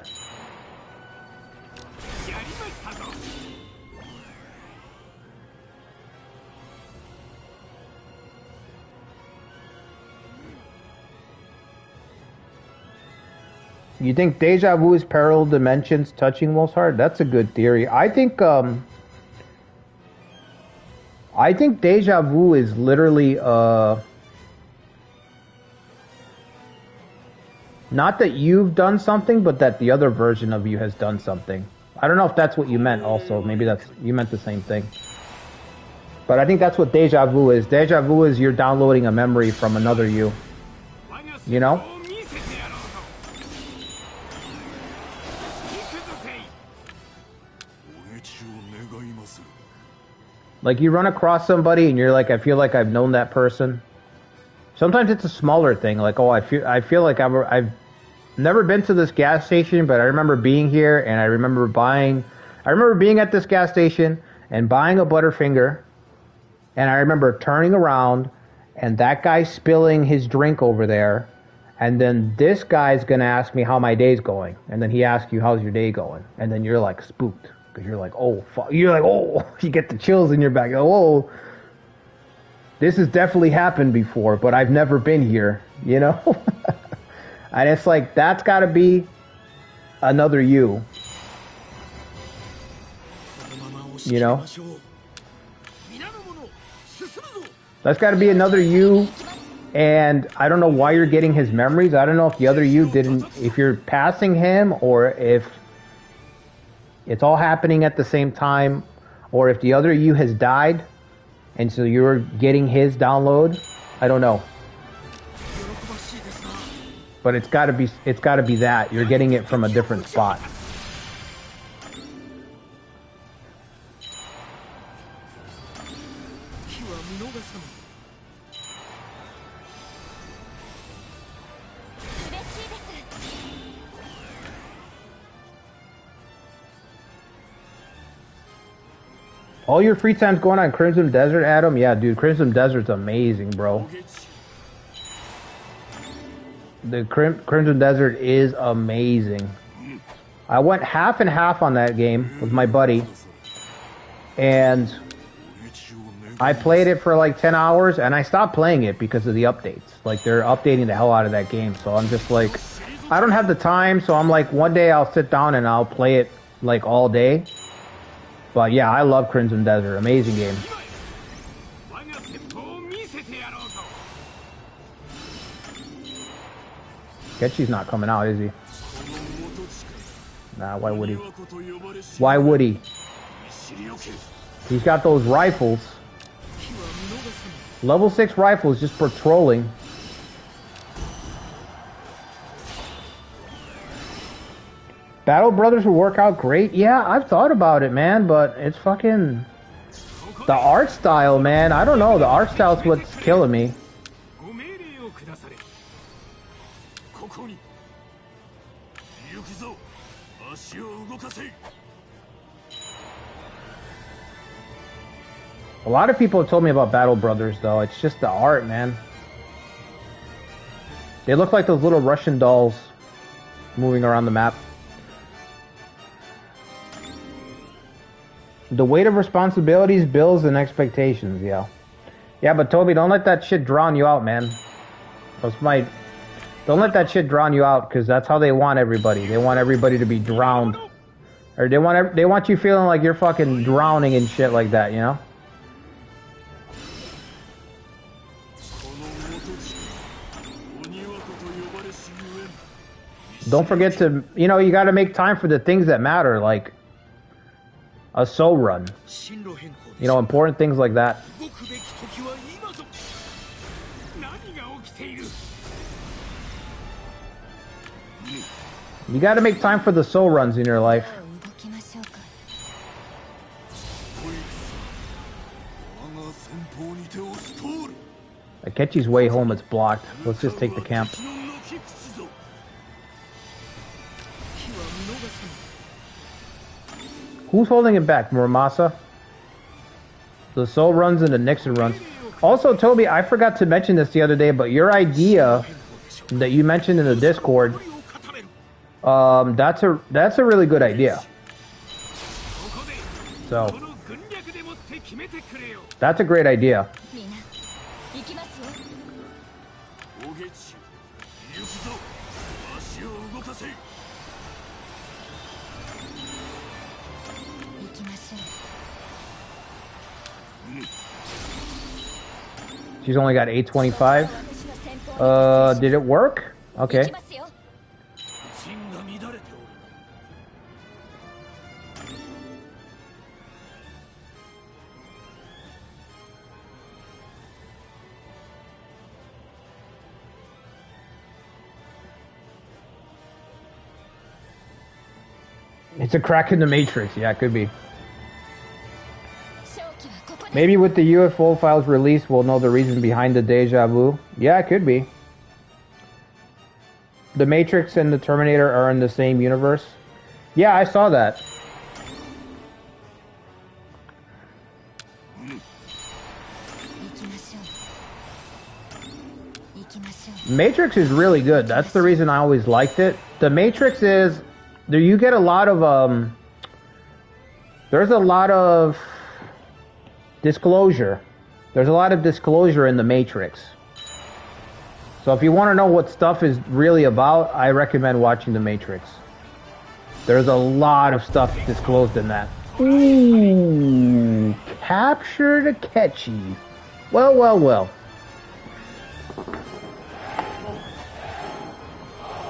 You think deja vu is parallel dimensions touching most hard? That's a good theory. I think deja vu is literally not that you've done something, but that the other version of you has done something. I don't know if that's what you meant also. Maybe you meant the same thing. But I think that's what deja vu is. Deja vu is you're downloading a memory from another you. You know? Like, you run across somebody and you're like, I feel like I've known that person. Sometimes it's a smaller thing, like, oh, I feel like I've never been to this gas station, but I remember being here, and I remember being at this gas station and buying a Butterfinger, and I remember turning around and that guy spilling his drink over there, and then this guy's gonna ask me how my day's going, and then he asks you, how's your day going? And then you're like spooked. Because you're like, oh, fuck. You're like, oh, you get the chills in your back. Oh, this has definitely happened before, but I've never been here, you know? And it's like, that's got to be another you. You know? That's got to be another you, and I don't know why you're getting his memories. I don't know if the other you didn't, if you're passing him, or if it's all happening at the same time, or if the other you has died, and so you're getting his download. I don't know. But it's gotta be that. You're getting it from a different spot. All your free time's going on Crimson Desert, Adam? Yeah, dude, Crimson Desert's amazing, bro. The Crimson Desert is amazing. I went half and half on that game with my buddy, and I played it for like 10 hours, and I stopped playing it because of the updates. Like, they're updating the hell out of that game, so I'm just like, I don't have the time, so I'm like, one day I'll sit down and I'll play it like all day. But yeah, I love Crimson Desert. Amazing game. Ketchy's not coming out, is he? Nah, why would he? Why would he? He's got those rifles. Level 6 rifles just for trolling. Battle Brothers will work out great. Yeah, I've thought about it, man, but it's fucking... The art style, man. I don't know. The art style's what's killing me. A lot of people have told me about Battle Brothers, though. It's just the art, man. They look like those little Russian dolls moving around the map. The weight of responsibilities, bills, and expectations, yeah. Yeah, but Toby, don't let that shit drown you out, man. Don't let that shit drown you out, because that's how they want everybody. They want everybody to be drowned. Or they want you feeling like you're fucking drowning and shit like that, you know? Don't forget to, you know, you gotta make time for the things that matter, like a soul run. You know, important things like that. You gotta make time for the soul runs in your life. Akechi's way home, it's blocked. Let's just take the camp. Who's holding it back? Muramasa? The soul runs and the Nixon runs. Also, Toby, I forgot to mention this the other day, but your idea that you mentioned in the Discord, that's a really good idea. So, that's a great idea. She's only got 825. Did it work? Okay. It's a crack in the Matrix. Yeah, it could be. Maybe with the UFO files release, we'll know the reason behind the deja vu. Yeah, it could be. The Matrix and the Terminator are in the same universe. Yeah, I saw that. Matrix is really good. That's the reason I always liked it. The Matrix is... There you get a lot of... There's a lot of... disclosure. There's a lot of disclosure in the Matrix. So if you want to know what stuff is really about, I recommend watching the Matrix. There's a lot of stuff disclosed in that. Ooh, captured Akechi. Well, well, well.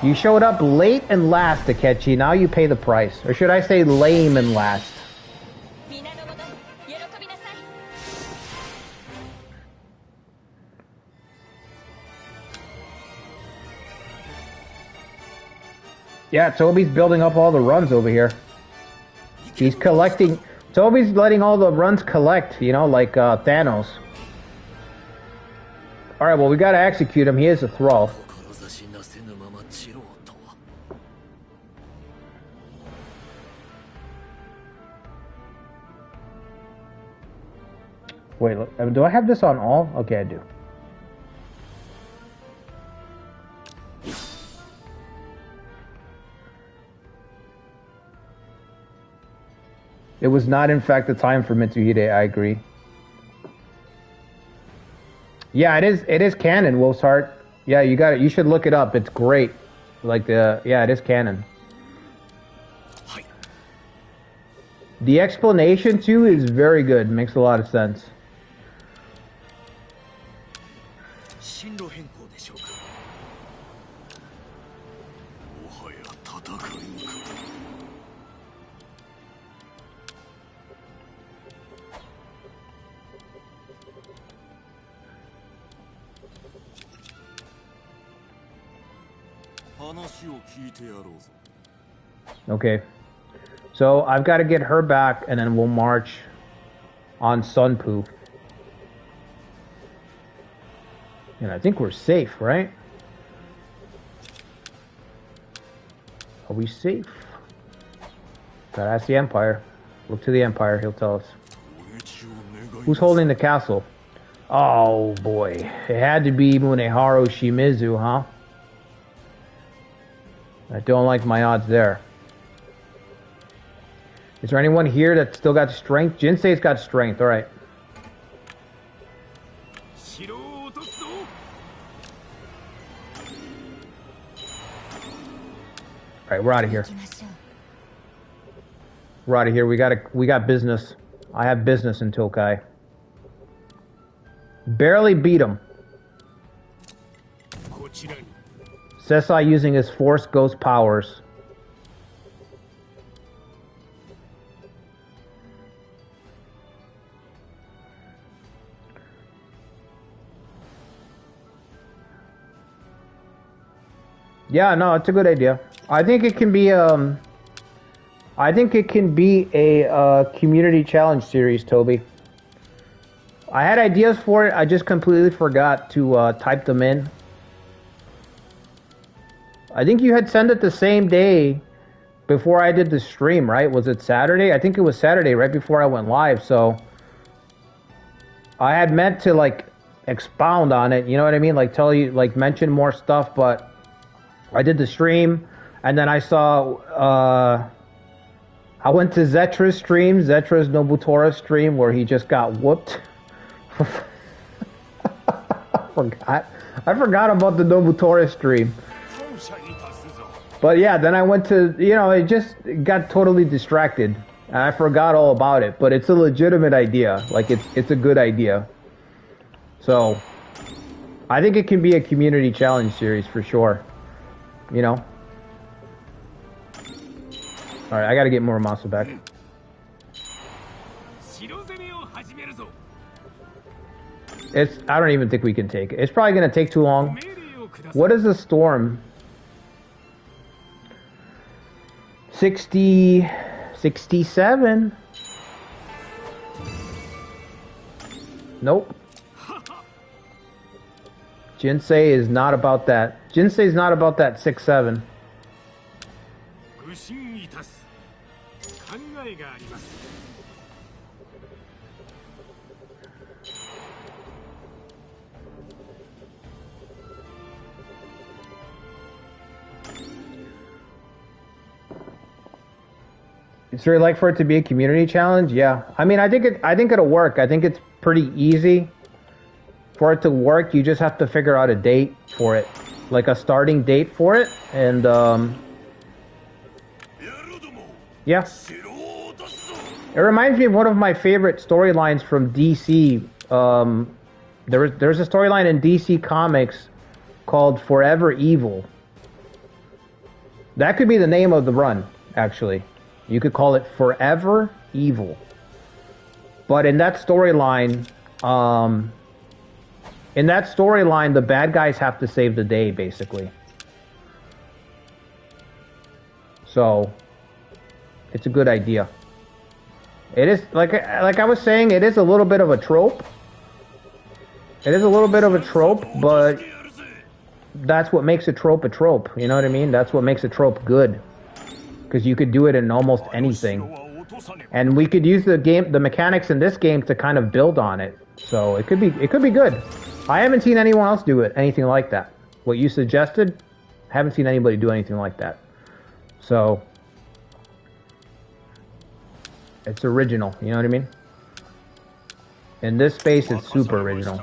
You showed up late and last, Akechi. Now you pay the price. Or should I say lame and last? Yeah, Toby's building up all the runs over here. He's collecting... Toby's letting all the runs collect, you know, like Thanos. Alright, well, we gotta execute him. He is a thrall. Wait, look, do I have this on all? Okay, I do. It was not, in fact, the time for Mitsuhide. I agree. Yeah, it is canon, Wolf's Heart. Yeah, you got it. You should look it up. It's great. Like the yeah, it is canon. The explanation too is very good. Makes a lot of sense. Okay. So I've got to get her back, and then we'll march on Sunpoo. And I think we're safe, right? Are we safe? Gotta ask the Empire. Look to the Empire, he'll tell us. Who's holding the castle? Oh boy. It had to be Muneharu Shimizu, huh? I don't like my odds there. Is there anyone here that's still got strength? Jinsei's got strength, alright. Alright, we're out of here. We're out of here. We got business. I have business in Tokai. Barely beat him. Sesai using his Force Ghost powers. Yeah, no, it's a good idea. I think it can be a community challenge series, Toby. I had ideas for it. I just completely forgot to type them in. I think you had sent it the same day before I did the stream, right? Was it Saturday? I think it was Saturday, right before I went live. So I had meant to like expound on it. You know what I mean? Like tell you, like mention more stuff, but I did the stream, and then I saw, I went to Zetra's stream, Zetra's Nobutora stream, where he just got whooped. I forgot about the Nobutora stream. But yeah, then I went to, you know, it just got totally distracted, and I forgot all about it. But it's a legitimate idea. Like, it's a good idea. So, I think it can be a community challenge series for sure. You know? Alright, I gotta get more Masa back. I don't even think we can take it. It's probably gonna take too long. What is the storm? 67. Nope. Jinsei is not about that. Jinsei's not about that 6-7. So you'd like for it to be a community challenge? Yeah. I mean, I think it'll work. I think it's pretty easy for it to work. You just have to figure out a date for it, like a starting date for it, and yeah. It reminds me of one of my favorite storylines from DC. There's a storyline in DC Comics called Forever Evil. That could be the name of the run, actually. You could call it Forever Evil. But in that storyline, the bad guys have to save the day, basically. So, it's a good idea. It is, like I was saying, it is a little bit of a trope. It is a little bit of a trope, but that's what makes a trope, you know what I mean? That's what makes a trope good. Because you could do it in almost anything. And we could use the mechanics in this game to kind of build on it. So it could be good. I haven't seen anyone else do anything like that. What you suggested, haven't seen anybody do anything like that. So it's original, you know what I mean? In this space, it's super original.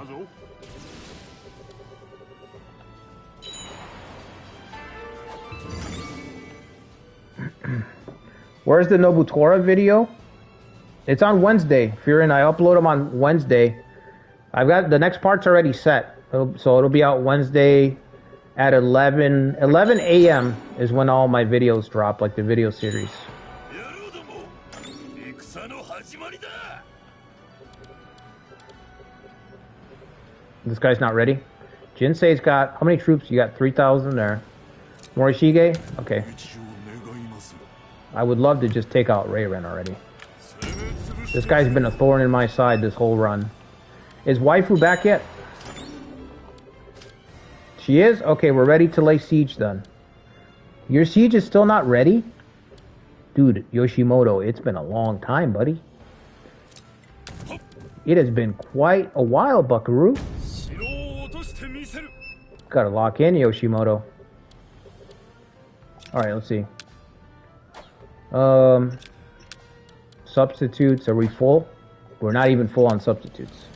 Where's the Nobutora video? It's on Wednesday. Fearin, I upload them on Wednesday. I've got the next part's already set. So it'll be out Wednesday at 11 a.m. is when all my videos drop, like the video series. This guy's not ready. Jinsei's got, how many troops? You got 3,000 there. Morishige? Okay. I would love to just take out Reiren already. This guy's been a thorn in my side this whole run. Is waifu back yet? She is? Okay, we're ready to lay siege then. Your siege is still not ready? Dude, Yoshimoto, it's been a long time, buddy. It has been quite a while, buckaroo. Gotta lock in, Yoshimoto. Alright, let's see. Substitutes, are we full? We're not even full on substitutes.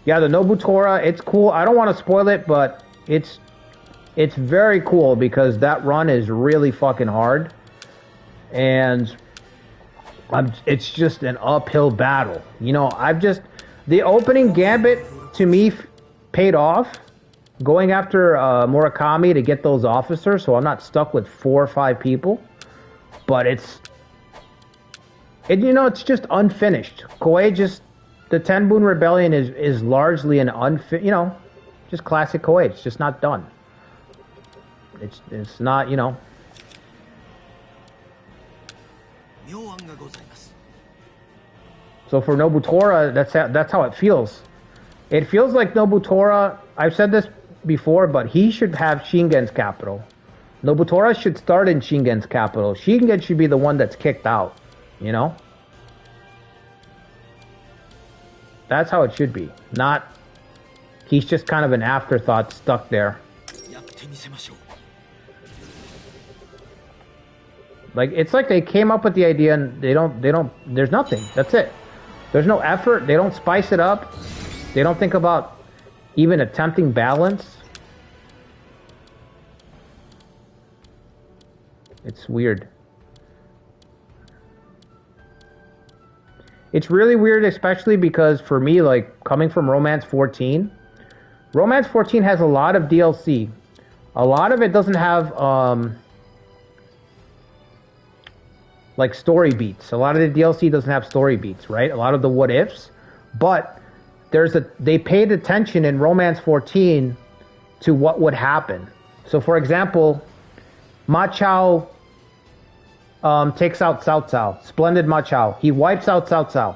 Yeah, the Nobutora, it's cool. I don't want to spoil it, but it's very cool because that run is really fucking hard. And it's just an uphill battle. You know, the opening gambit to me paid off going after Murakami to get those officers, so I'm not stuck with 4 or 5 people. But it's just unfinished. Koei the Tenbun Rebellion is largely an just classic Koei. It's just not done. It's not, you know. So for Nobutora, that's how it feels. It feels like Nobutora, I've said this before, but he should have Shingen's capital. Nobutora should start in Shingen's capital. Shingen should be the one that's kicked out, you know? That's how it should be. Not, he's just kind of an afterthought stuck there. Like, it's like they came up with the idea and there's nothing. That's it. There's no effort. They don't spice it up. They don't think about even attempting balance. It's weird. It's really weird, especially because for me, like, coming from Romance 14, Romance 14 has a lot of DLC. A lot of it doesn't have, like, story beats. A lot of the DLC doesn't have story beats, right? A lot of the what ifs. But they paid attention in Romance 14 to what would happen. So, for example, Ma Chao takes out Cao Cao. Splendid Ma Chao. He wipes out Cao Cao.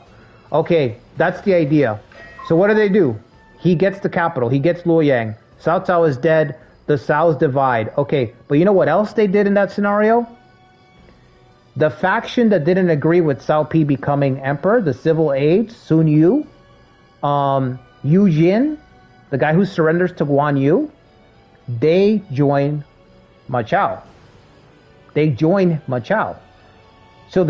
Okay, that's the idea. So what do? He gets the capital. He gets Luoyang. Cao Cao is dead. The Caos divide. Okay, but you know what else they did in that scenario? The faction that didn't agree with Cao Pi becoming emperor, the civil age, Sun Yu, Yu Jin, the guy who surrenders to Guan Yu, they join Ma Chao. They join Ma Chao. So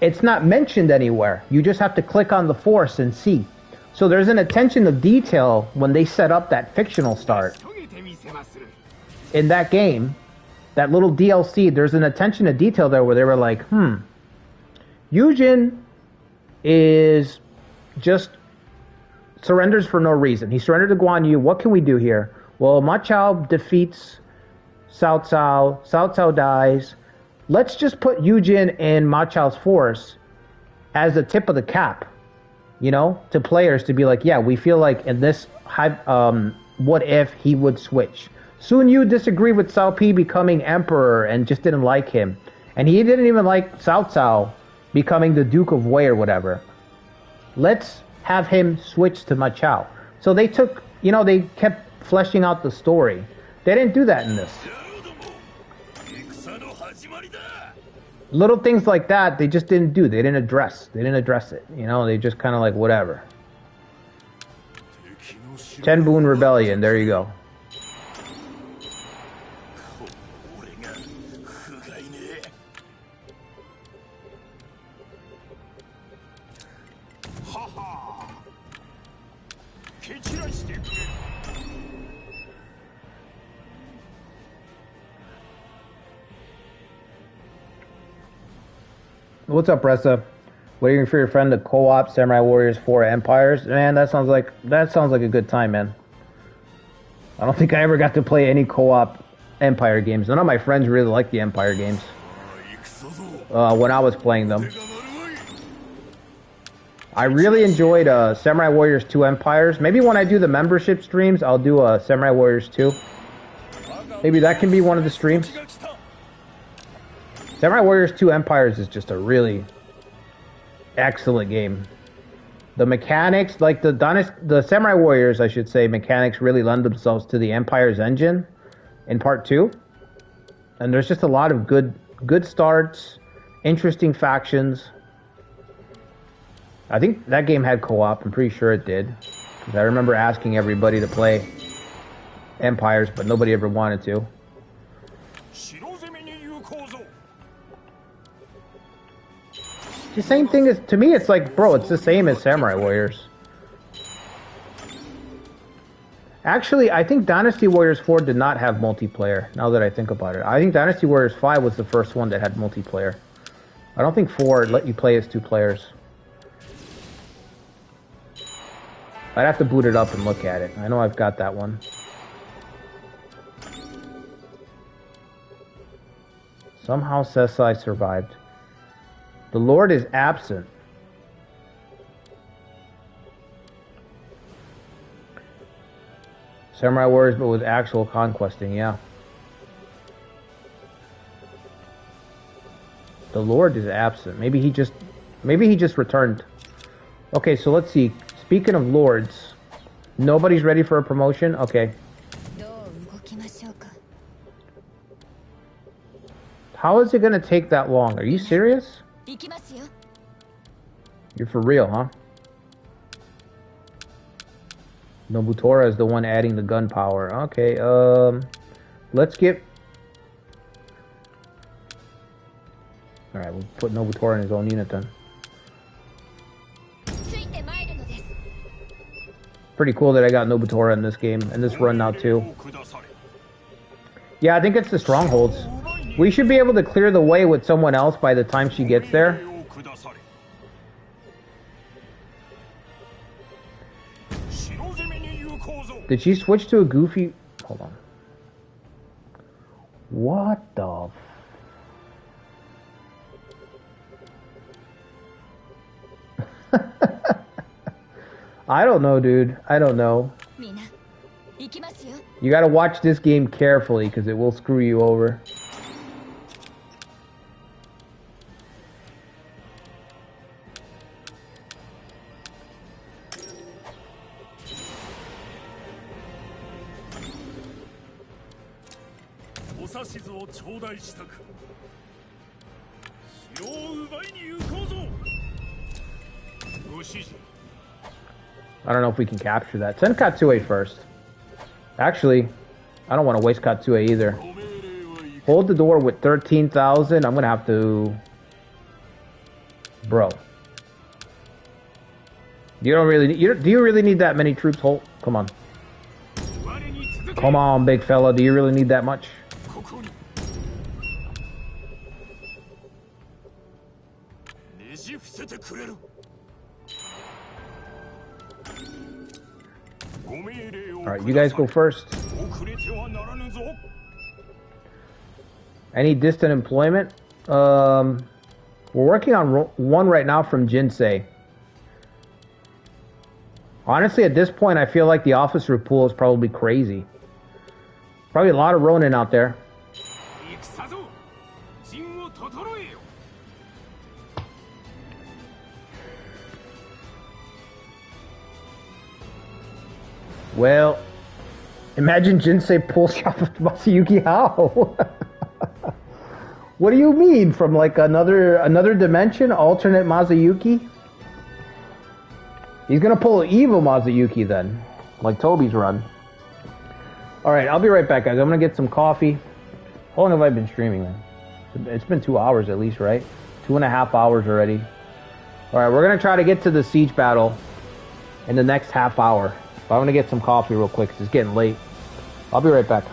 it's not mentioned anywhere. You just have to click on the force and see. So there's an attention to detail when they set up that fictional start. In that game, that little DLC, there's an attention to detail there where they were like, Yujin is just surrenders for no reason. He surrendered to Guan Yu. What can we do here? Well, Ma Chao defeats Cao Cao. Cao Cao dies. Let's just put Yujin in Ma Chao's force as the tip of the cap, you know, to players to be like, yeah, we feel like in this what if he would switch. Sun Yu disagreed with Cao Pi becoming emperor and just didn't like him. And he didn't even like Cao Cao becoming the Duke of Wei or whatever. Let's have him switch to Ma Chao. So they took, you know, they kept fleshing out the story. They didn't do that in this. Little things like that, they just didn't do. They didn't address it. You know, they just kind of like, whatever. Tenbun Rebellion, there you go. What's up, Ressa? Waiting for your friend to co-op Samurai Warriors 4 Empires? Man, that sounds like a good time, man. I don't think I ever got to play any co-op Empire games. None of my friends really liked the Empire games when I was playing them. I really enjoyed Samurai Warriors 2 Empires. Maybe when I do the membership streams, I'll do Samurai Warriors 2. Maybe that can be one of the streams. Samurai Warriors 2 Empires is just a really excellent game. The mechanics, like the Samurai Warriors, I should say, mechanics really lend themselves to the Empire's engine in Part 2. And there's just a lot of good starts, interesting factions. I think that game had co-op. I'm pretty sure it did. Because I remember asking everybody to play Empires, but nobody ever wanted to. The same thing as, to me, it's like, bro, it's the same as Samurai Warriors. Actually, I think Dynasty Warriors 4 did not have multiplayer, now that I think about it. I think Dynasty Warriors 5 was the first one that had multiplayer. I don't think 4 let you play as 2 players. I'd have to boot it up and look at it. I know I've got that one. Somehow Sesai survived. The Lord is absent. Samurai Warriors, but with actual conquesting, yeah. The Lord is absent. Maybe he just returned. Okay, so let's see. Speaking of lords, nobody's ready for a promotion? Okay. How is it gonna take that long? Are you serious? You're for real, huh? Nobutora is the one adding the gun power. Okay, let's get... Alright, we'll put Nobutora in his own unit then. Pretty cool that I got Nobutora in this game, and this run now too. Yeah, I think it's the strongholds. We should be able to clear the way with someone else by the time she gets there. Did she switch to a goofy... Hold on. What the... I don't know, dude. I don't know. You gotta watch this game carefully, because it will screw you over. I don't know if we can capture that. Send Katsue first. Actually, I don't want to waste Katsue either. Hold the door with 13,000. I'm gonna have to... Bro. You don't really... do you really need that many troops? Hold. Come on. Come on, big fella. Do you really need that much? Alright, you guys go first. Any distant employment? We're working on one right now from Jinsei. Honestly, at this point, I feel like the officer pool is probably crazy. Probably a lot of Ronin out there. Well, imagine Jinsei pulls shot with Masayuki. How? What do you mean? From like another dimension, alternate Masayuki? He's gonna pull evil Masayuki then, like Toby's run. All right, I'll be right back, guys. I'm gonna get some coffee. How long have I been streaming, man? It's been 2 hours at least, right? 2.5 hours already. All right, we're gonna try to get to the siege battle in the next half hour. But I'm gonna get some coffee real quick 'cause it's getting late. I'll be right back.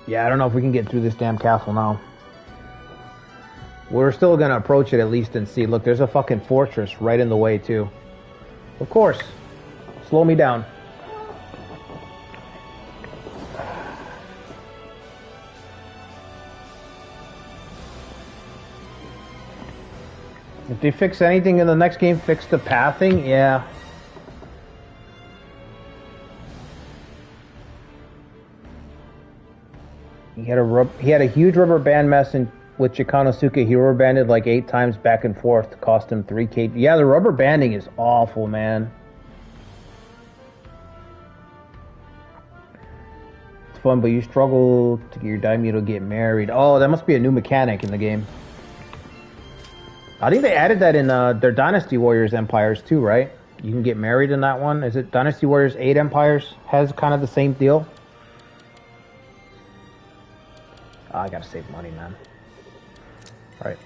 Yeah, I don't know if we can get through this damn castle now. We're still gonna approach it at least and see. Look, there's a fucking fortress right in the way too. Of course. Slow me down. If they fix anything in the next game, fix the pathing, yeah. He had a huge rubber band mess with Chikanosuke. He rubber banded like 8 times back and forth, cost him 3K. Yeah, the rubber banding is awful, man. It's fun, but you struggle to get your daimyo to get married. Oh, that must be a new mechanic in the game. I think they added that in their Dynasty Warriors Empires too, right? You can get married in that one. Is it Dynasty Warriors 8 Empires has kind of the same deal? Oh, I gotta save money, man. Alright.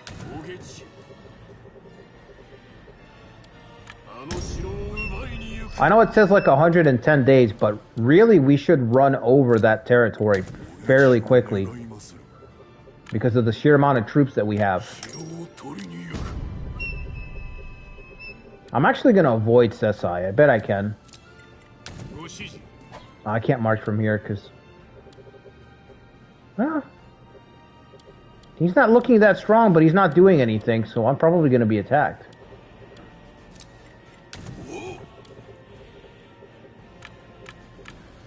I know it says like 110 days, but really we should run over that territory fairly quickly because of the sheer amount of troops that we have. I'm actually gonna avoid Sesai. I bet I can. I can't march from here because... He's not looking that strong, but he's not doing anything, so I'm probably going to be attacked.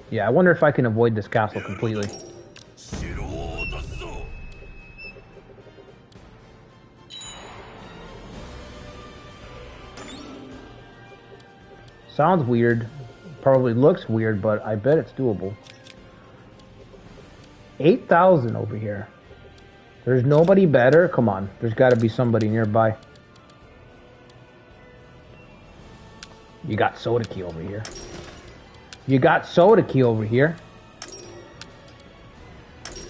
Yeah, I wonder if I can avoid this castle completely. Sounds weird. Probably looks weird, but I bet it's doable. 8,000 over here. There's nobody better? Come on. There's got to be somebody nearby. You got Sodaki over here. You got Sodaki over here.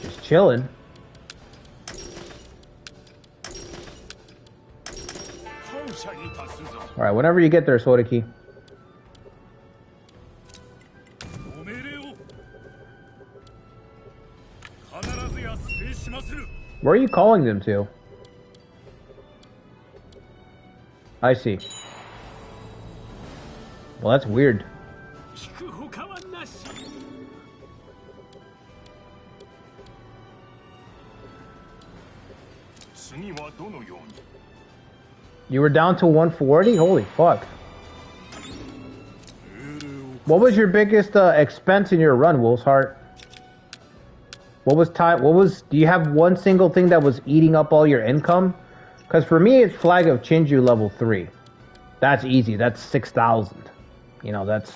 Just chilling. Alright, whenever you get there, Sodaki. Where are you calling them to? I see. Well, that's weird. You were down to 140? Holy fuck. What was your biggest expense in your run, Wolf's Heart? What was do you have one single thing that was eating up all your income? Because for me, it's Flag of Chinju level 3. That's easy. That's 6,000. You know, that's...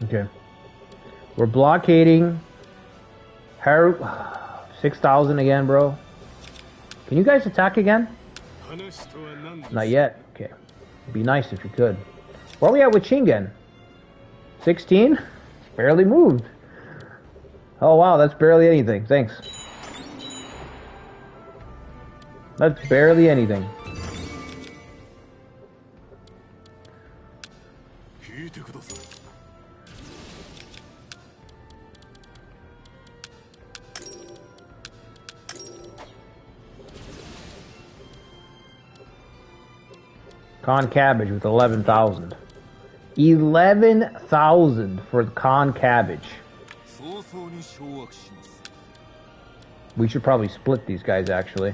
Okay. We're blockading. 6,000 again, bro. Can you guys attack again? Not yet. Okay. It'd be nice if you could. Where are we at with Shingen? 16? Barely moved. Oh wow, that's barely anything. Thanks. That's barely anything. Con Cabbage with 11,000. 11,000 for Con Cabbage. We should probably split these guys, actually.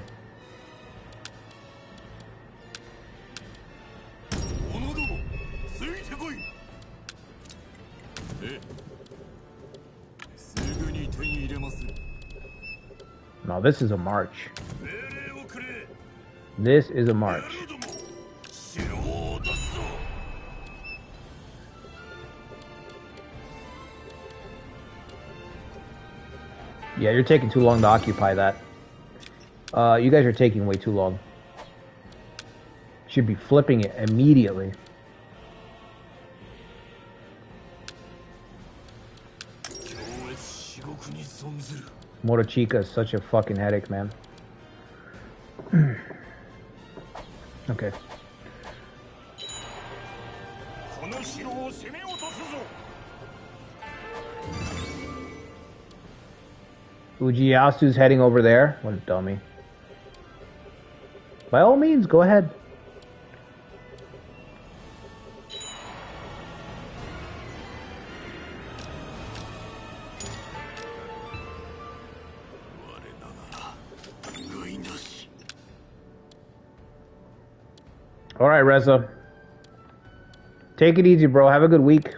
No, this is a march. This is a march. Yeah, you're taking too long to occupy that. You guys are taking way too long. Should be flipping it immediately. Morochika is such a fucking headache, man. Okay. Ujiyasu's heading over there. What a dummy. By all means, go ahead. Alright, Reza. Take it easy, bro. Have a good week.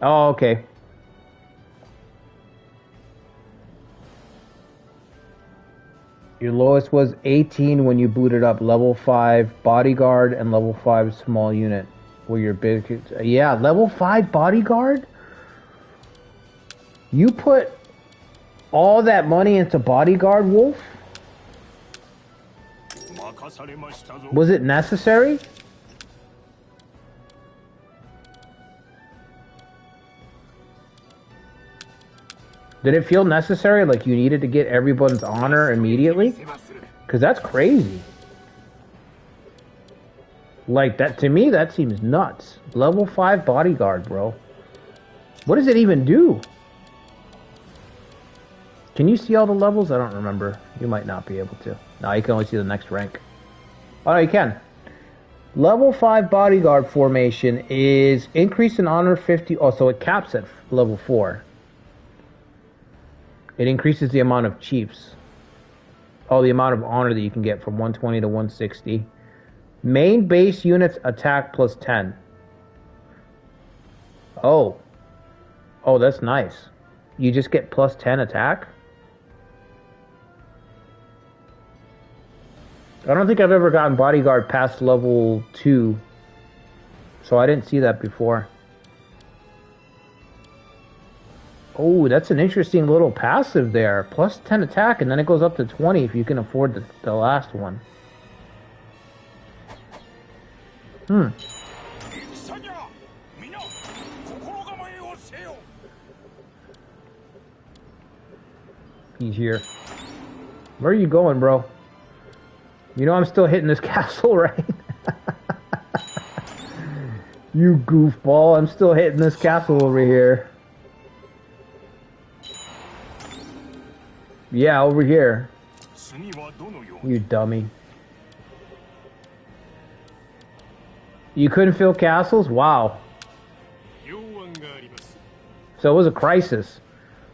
Oh, okay. Your lowest was 18 when you booted up. Level 5 bodyguard and level 5 small unit were your big... Yeah, level 5 bodyguard? You put all that money into bodyguard, Wolf? Was it necessary? Did it feel necessary? Like you needed to get everyone's honor immediately? Because that's crazy. Like that, to me, that seems nuts. Level 5 bodyguard, bro. What does it even do? Can you see all the levels? I don't remember. You might not be able to. No, you can only see the next rank. Oh, no, you can. Level 5 bodyguard formation is increase in honor 50. Oh, so it caps at level 4. It increases the amount of chiefs. Oh, the amount of honor that you can get from 120 to 160. Main base units attack plus 10. Oh. Oh, that's nice. You just get plus 10 attack? I don't think I've ever gotten bodyguard past level 2. So I didn't see that before. Oh, that's an interesting little passive there. Plus 10 attack, and then it goes up to 20 if you can afford the last one. Hmm. He's here. Where are you going, bro? You know I'm still hitting this castle, right? You goofball. I'm still hitting this castle over here. Yeah, over here. You dummy. You couldn't fill castles? Wow. So it was a crisis.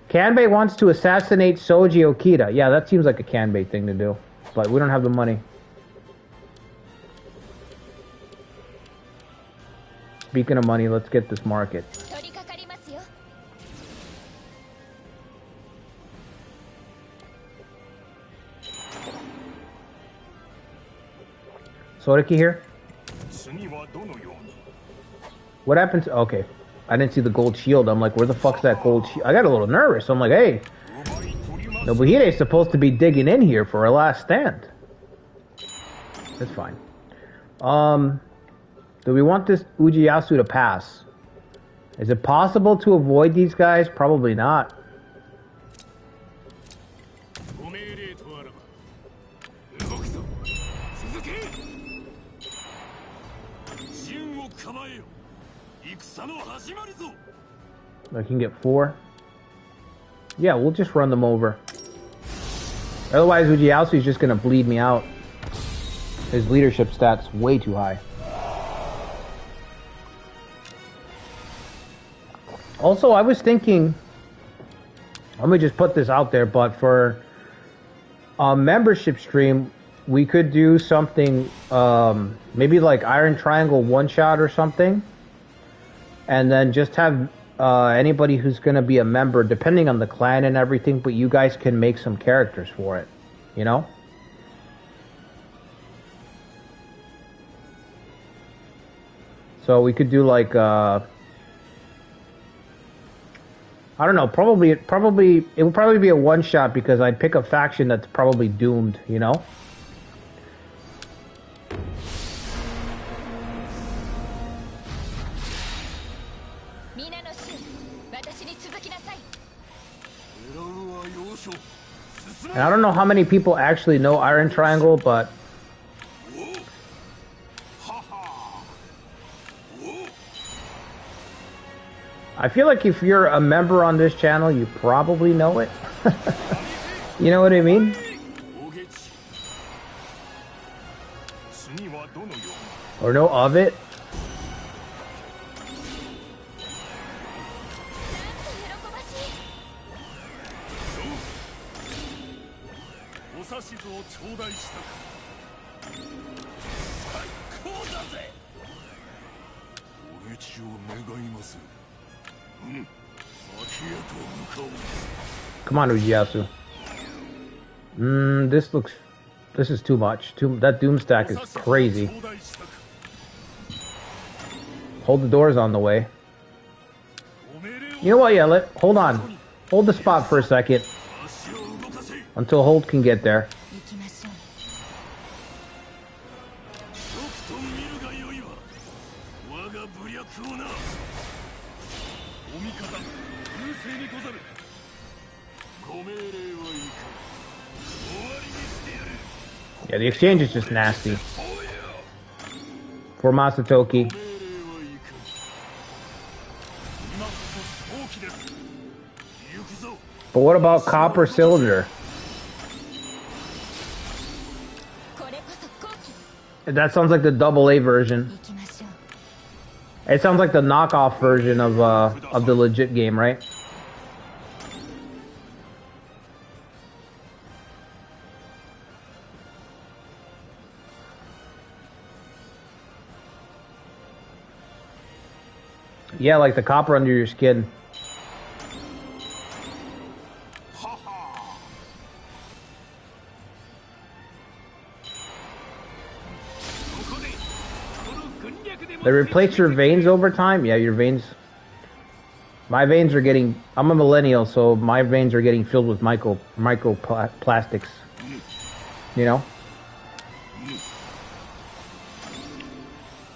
Kanbei wants to assassinate Soji Okita. Yeah, that seems like a Kanbei thing to do. But we don't have the money. Speaking of money, let's get this market. Soriki here? What happens? Okay. I didn't see the gold shield. I'm like, where the fuck's that gold shield? I got a little nervous. I'm like, hey, Nobuhide's supposed to be digging in here for our last stand. That's fine. Do we want this Ujiyasu to pass? Is it possible to avoid these guys? Probably not. I can get 4. Yeah, we'll just run them over. Otherwise, Ujiyasu is just going to bleed me out. His leadership stats way too high. Also, I was thinking, let me just put this out there, but for a membership stream, we could do something, maybe like Iron Triangle one-shot or something, and then just have anybody who's going to be a member, depending on the clan and everything, but you guys can make some characters for it, you know? So we could do like, I don't know, probably it would probably be a one-shot because I'd pick a faction that's probably doomed, you know? And I don't know how many people actually know Iron Triangle, but I feel like if you're a member on this channel, you probably know it. You know what I mean? Or know of it. Come on, Ujiyasu. This is too much. That doom stack is crazy. Hold the doors on the way. You know what? Yeah, hold on. Hold the spot for a second until Holt can get there. Yeah, the exchange is just nasty. For Masatoki. But what about Copper Cylinder? That sounds like the AA version. It sounds like the knockoff version of the legit game, right? Yeah, like the copper under your skin. They replace your veins over time? Yeah, your veins... My veins are getting... I'm a millennial, so my veins are getting filled with microplastics. You know?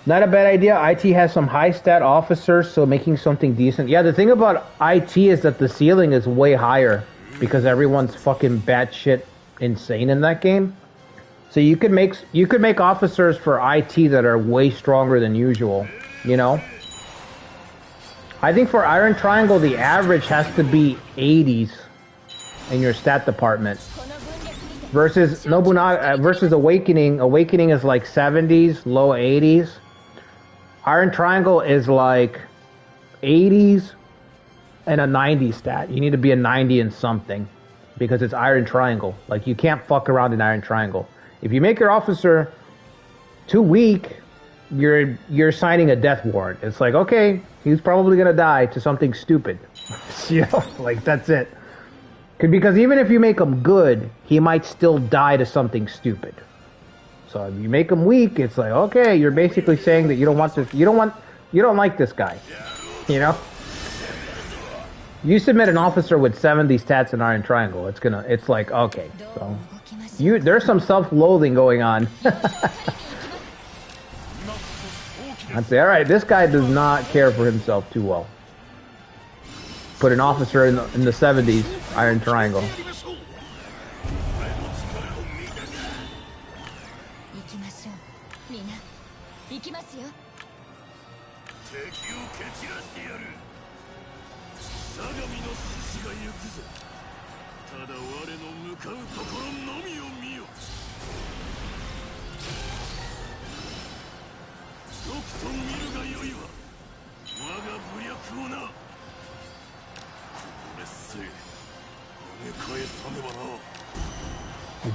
Not a bad idea. IT has some high stat officers, so making something decent. Yeah, the thing about IT is that the ceiling is way higher because everyone's fucking batshit insane in that game. So you could make officers for IT that are way stronger than usual, you know? I think for Iron Triangle the average has to be 80s in your stat department. Versus Nobunaga versus Awakening. Awakening is like 70s, low 80s. Iron Triangle is like 80s and a 90 stat. You need to be a 90 and something because it's Iron Triangle. Like you can't fuck around in Iron Triangle. If you make your officer too weak, you're signing a death warrant. It's like, okay, he's probably gonna die to something stupid. You know, like that's it. Because even if you make him good, he might still die to something stupid. So if you make him weak, it's like, okay, you're basically saying that you don't want this, you don't like this guy. You know? You submit an officer with 70 stats in Iron Triangle, it's like, okay, so there's some self-loathing going on. I'd say, all right, this guy does not care for himself too well. Put an officer in the 70s, Iron Triangle.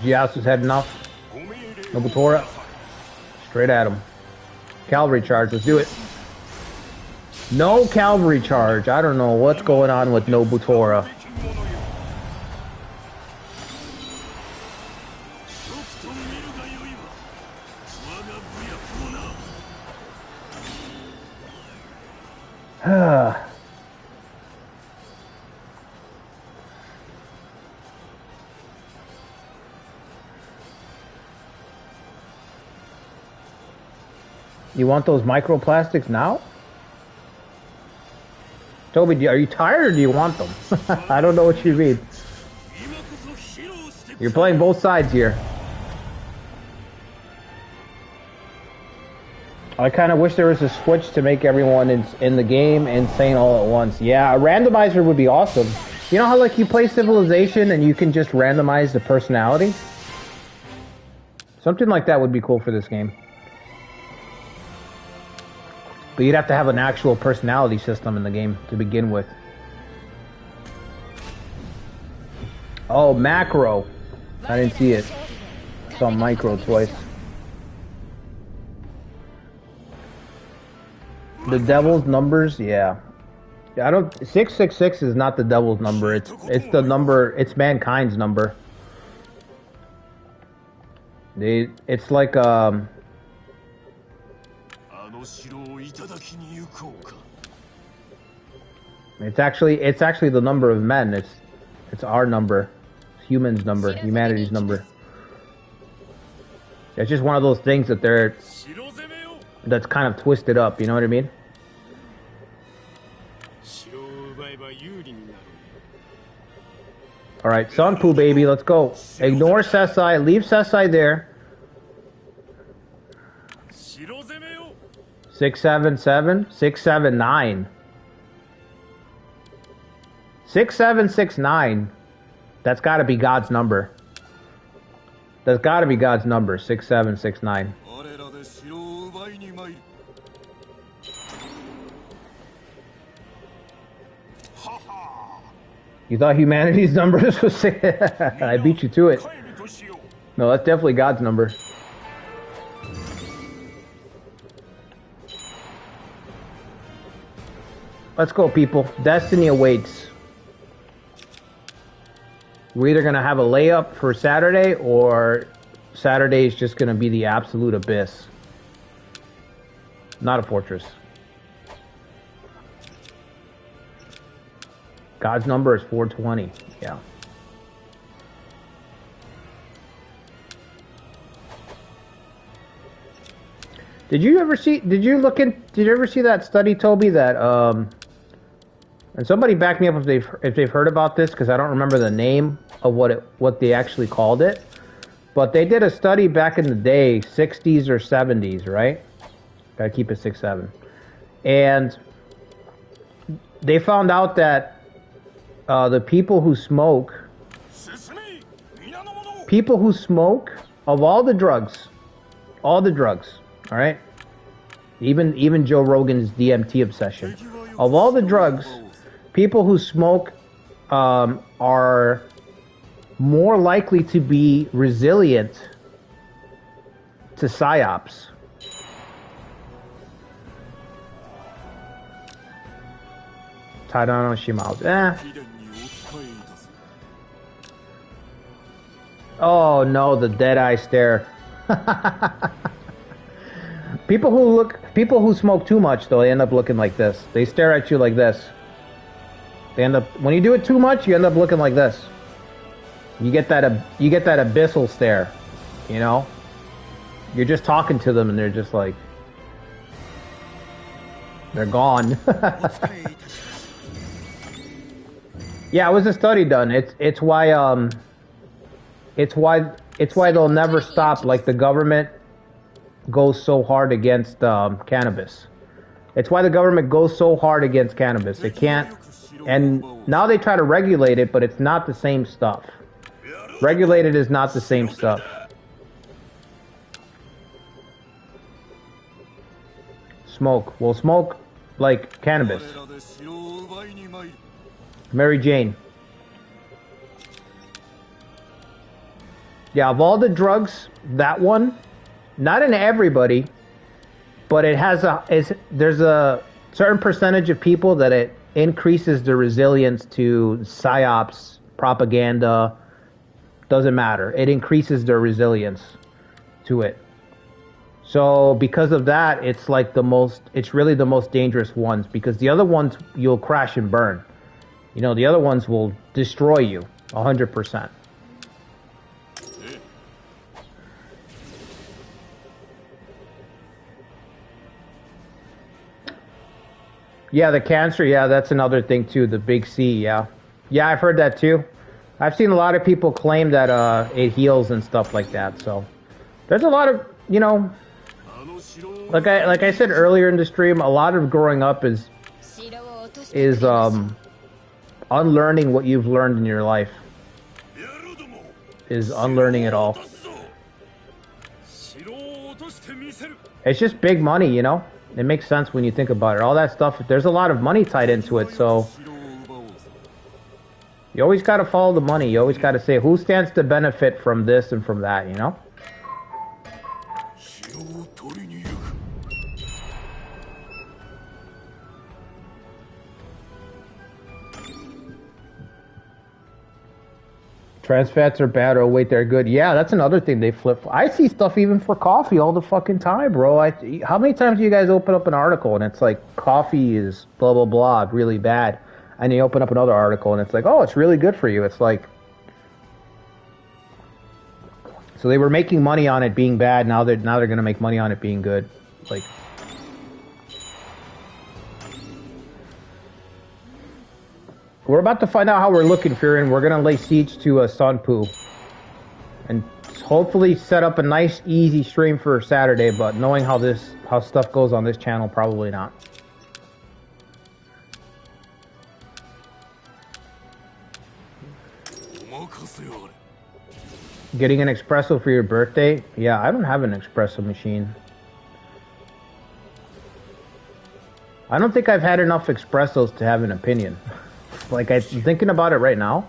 Giasu's heading off. Nobutora. Straight at him. Cavalry charge, let's do it. No cavalry charge. I don't know what's going on with Nobutora. You want those microplastics now? Toby, are you tired or do you want them? I don't know what you mean. You're playing both sides here. I kind of wish there was a switch to make everyone in the game insane all at once. Yeah, a randomizer would be awesome. You know how like you play Civilization and you can just randomize the personality? Something like that would be cool for this game. But you'd have to have an actual personality system in the game to begin with. Oh, macro. I didn't see it. I saw micro twice. The devil's numbers, yeah. I don't. 666 is not the devil's number. It's the number. It's mankind's number. It's like It's actually the number of men. It's our number. It's humans' number. Humanity's number. It's just one of those things that's kind of twisted up, you know what I mean? Alright, Sanpu baby, let's go. Ignore Sesai, leave Sesai there. 677, 679. 6769. That's gotta be God's number. That's gotta be God's number, 6769. You thought humanity's number was 6? I beat you to it. No, that's definitely God's number. Let's go, people. Destiny awaits. We're either going to have a layup for Saturday, or Saturday is just going to be the absolute abyss. Not a fortress. God's number is 420. Yeah. Did you ever see that study, Toby, that and somebody back me up if they've heard about this, because I don't remember the name of what they actually called it. But they did a study back in the day, 60s or 70s, right? Gotta keep it 6-7. And they found out that the people who smoke, of all the drugs, all right? Even Joe Rogan's DMT obsession. Of all the drugs, people who smoke are more likely to be resilient to psyops. Tadano Shimao. Oh no, the dead eye stare. People who smoke too much, though, they end up looking like this. They stare at you like this. They end up, when you do it too much, you end up looking like this. You get that abyssal stare, you know? You're just talking to them and they're just like, they're gone. Yeah, it was a study done. It's why they'll never stop. Like, the government goes so hard against cannabis. It's why the government goes so hard against cannabis. They can't, and now they try to regulate it, but it's not the same stuff. Regulated is not the same stuff. Smoke. Well, smoke like cannabis. Mary Jane. Yeah, of all the drugs, that one, not in everybody, but it has there's a certain percentage of people that it increases the resilience to psyops, propaganda, doesn't matter. It increases their resilience to it. So because of that, it's like it's really the most dangerous ones, because the other ones you'll crash and burn. You know, the other ones will destroy you 100%. Yeah, the cancer, yeah, that's another thing too, the big C, yeah. Yeah, I've heard that too. I've seen a lot of people claim that it heals and stuff like that, so. There's a lot of, you know, like I said earlier in the stream, a lot of growing up is unlearning what you've learned in your life. Is unlearning it all. It's just big money, you know? It makes sense when you think about it. All that stuff, there's a lot of money tied into it, so you always got to follow the money. You always got to say who stands to benefit from this and from that, you know? Trans fats are bad. Oh wait, they're good. Yeah, that's another thing they flip. I see stuff even for coffee all the fucking time, bro. How many times do you guys open up an article and it's like coffee is blah blah blah really bad, and you open up another article and it's like, oh, it's really good for you. It's like, so they were making money on it being bad. Now they're gonna make money on it being good. Like, we're about to find out how we're looking, Furin. We're gonna lay siege to Sunpoo and hopefully set up a nice, easy stream for Saturday. But knowing how stuff goes on this channel, probably not. Getting an espresso for your birthday? Yeah, I don't have an espresso machine. I don't think I've had enough espressos to have an opinion. Like, I'm thinking about it right now.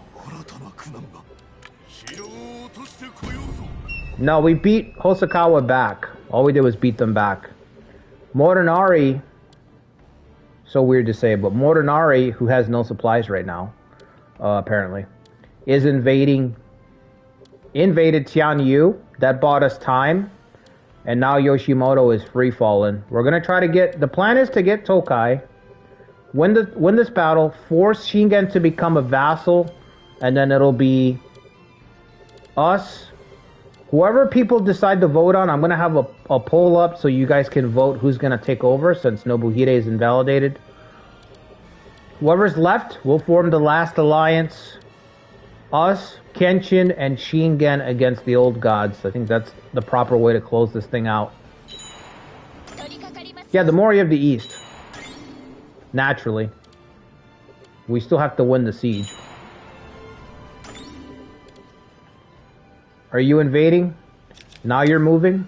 No, we beat Hosokawa back. All we did was beat them back. Morinari, so weird to say, but Morinari, who has no supplies right now, apparently, is invaded Tianyu. That bought us time. And now Yoshimoto is free falling. We're gonna try to get, the plan is to get Tokai, win this battle, force Shingen to become a vassal, and then it'll be us. Whoever people decide to vote on, I'm gonna have a poll up so you guys can vote who's gonna take over since Nobuhide is invalidated. Whoever's left, we'll form the last alliance. Us, Kenshin, and Shingen against the old gods. I think that's the proper way to close this thing out. Yeah, the Mori of the East. Naturally. We still have to win the siege. Are you invading? Now you're moving?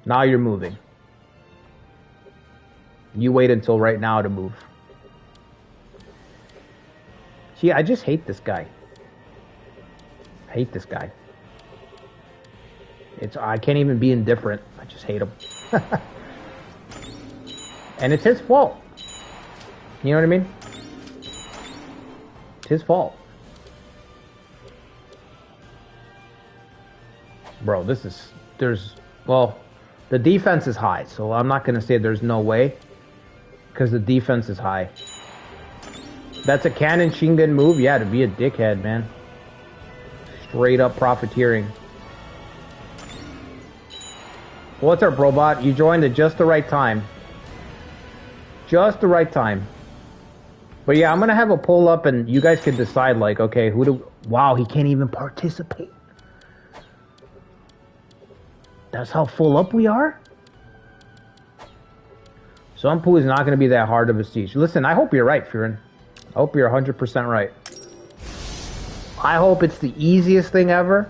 Now you're moving. You wait until right now to move. Gee, I just hate this guy. I hate this guy. I can't even be indifferent. I just hate him. And it's his fault. You know what I mean? It's his fault. Bro, well, the defense is high, so I'm not going to say there's no way. Because the defense is high. That's a canon Shingen move? Yeah, to be a dickhead, man. Straight up profiteering. What's up, Robot? You joined at just the right time. Just the right time. But yeah, I'm going to have a poll up and you guys can decide, like, okay, wow, he can't even participate. That's how full up we are? Sunpu is not going to be that hard of a siege. Listen, I hope you're right, Furin. I hope you're 100% right. I hope it's the easiest thing ever.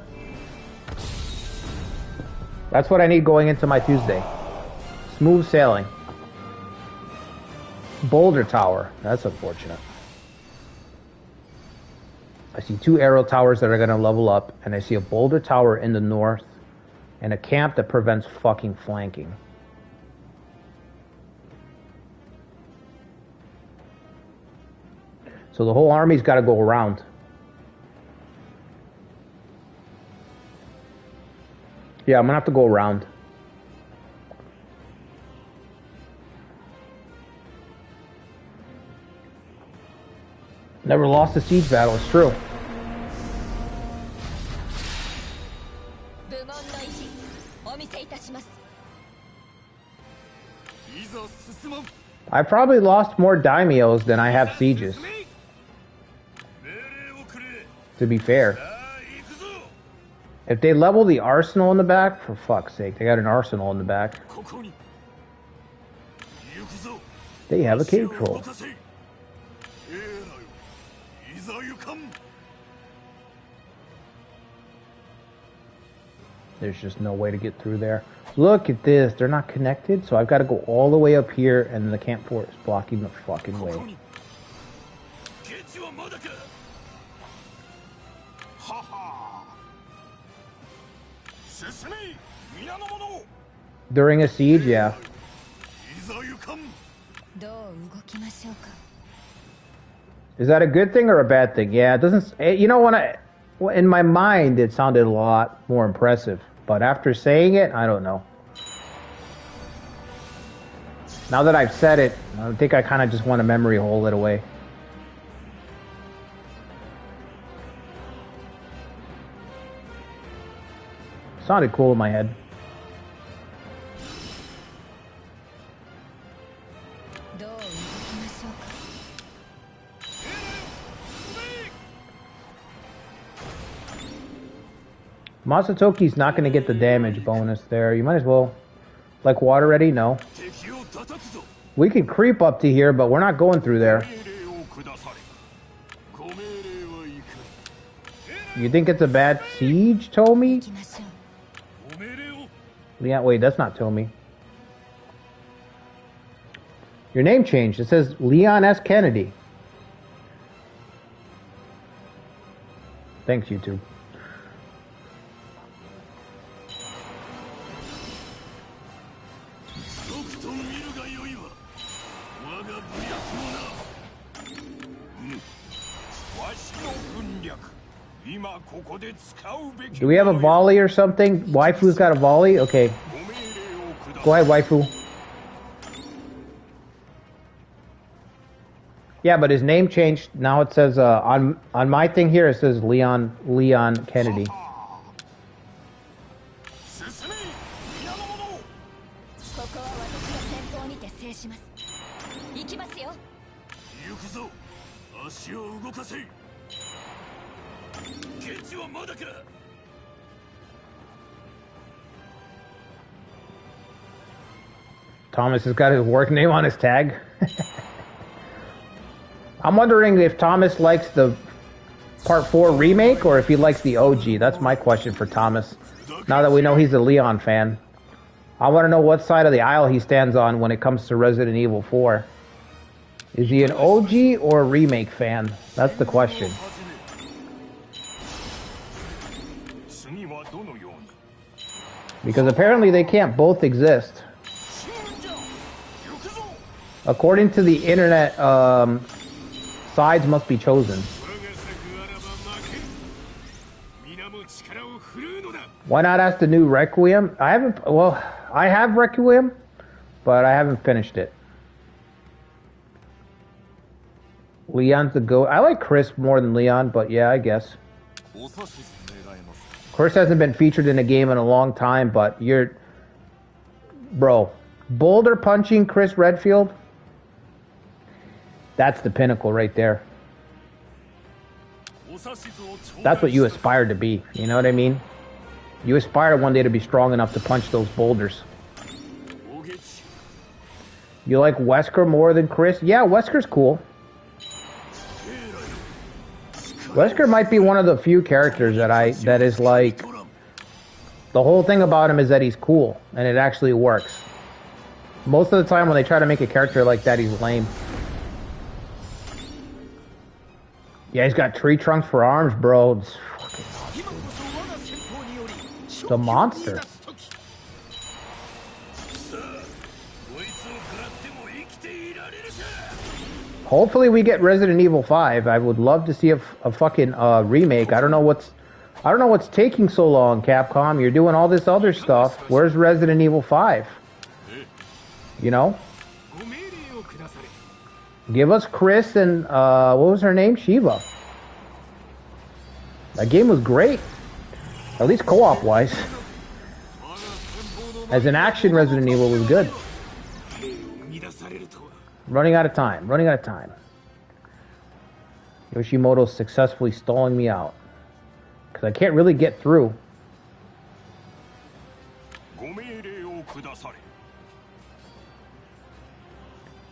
That's what I need going into my Tuesday. Smooth sailing. Boulder Tower. That's unfortunate. I see 2 arrow towers that are going to level up, and I see a boulder tower in the north, and a camp that prevents fucking flanking. So the whole army's got to go around. Yeah, I'm going to have to go around. Never lost a siege battle, it's true. I probably lost more daimyos than I have sieges. To be fair. If they level the arsenal in the back, for fuck's sake, they got an arsenal in the back. They have a cave troll. There's just no way to get through there. Look at this, they're not connected, so I've got to go all the way up here, and the camp fort is blocking the fucking way. During a siege, yeah. Is that a good thing or a bad thing? Yeah, it doesn't... You know, in my mind, it sounded a lot more impressive. But after saying it, I don't know. Now that I've said it, I think I kind of just want to memory hole it away. Sounded cool in my head. Masatoki's not going to get the damage bonus there. You might as well... Like water ready? No. We can creep up to here, but we're not going through there. You think it's a bad siege, Tomi? Yeah, wait, that's not Tomi. Your name changed. It says Leon S. Kennedy. Thanks, YouTube. Do we have a volley or something? Waifu's got a volley? Okay. Go ahead, waifu. Yeah, but his name changed. Now it says on my thing here it says Leon Kennedy. Thomas has got his work name on his tag. I'm wondering if Thomas likes the Part 4 remake or if he likes the OG. That's my question for Thomas. Now that we know he's a Leon fan. I want to know what side of the aisle he stands on when it comes to Resident Evil 4. Is he an OG or a remake fan? That's the question. Because apparently they can't both exist. According to the internet, sides must be chosen. Why not ask the new Requiem? I have Requiem, but I haven't finished it. Leon's the GOAT. I like Chris more than Leon, but yeah, I guess. Chris hasn't been featured in a game in a long time, but bro, boulder punching Chris Redfield? That's the pinnacle right there. That's what you aspire to be, you know what I mean? You aspire one day to be strong enough to punch those boulders. You like Wesker more than Chris? Yeah, Wesker's cool. Wesker might be one of the few characters that is like, the whole thing about him is that he's cool, and it actually works. Most of the time when they try to make a character like that, he's lame. Yeah, he's got tree trunks for arms, bro. It's fucking awesome. The monster. Hopefully we get Resident Evil 5. I would love to see a fucking remake. I don't know what's taking so long, Capcom. You're doing all this other stuff. Where's Resident Evil 5? You know? Give us Chris and, what was her name? Shiva. That game was great. At least co-op wise. As an action, Resident Evil was good. Running out of time. Running out of time. Yoshimoto's successfully stalling me out. Because I can't really get through.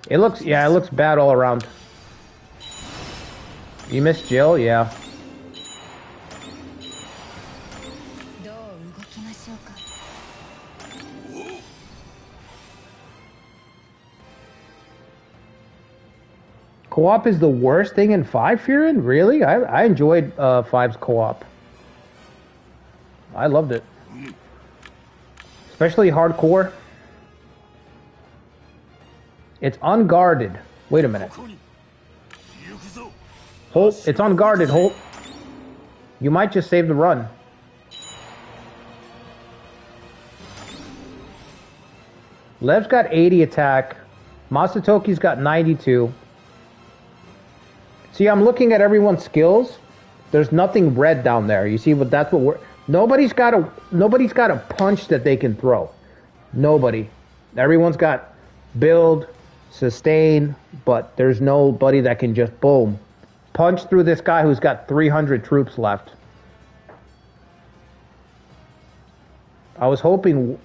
It looks bad all around. You missed Jill? Yeah. Co-op is the worst thing in 5, Fearin? Really? I enjoyed 5's co-op. I loved it. Especially hardcore. It's unguarded. Wait a minute. Holt, it's unguarded, Holt. You might just save the run. Lev's got 80 attack. Masatoki's got 92. See, I'm looking at everyone's skills. There's nothing red down there. You see, but that's what we're... Nobody's got a punch that they can throw. Nobody. Everyone's got build, sustain, but there's nobody that can just boom. Punch through this guy who's got 300 troops left. I was hoping...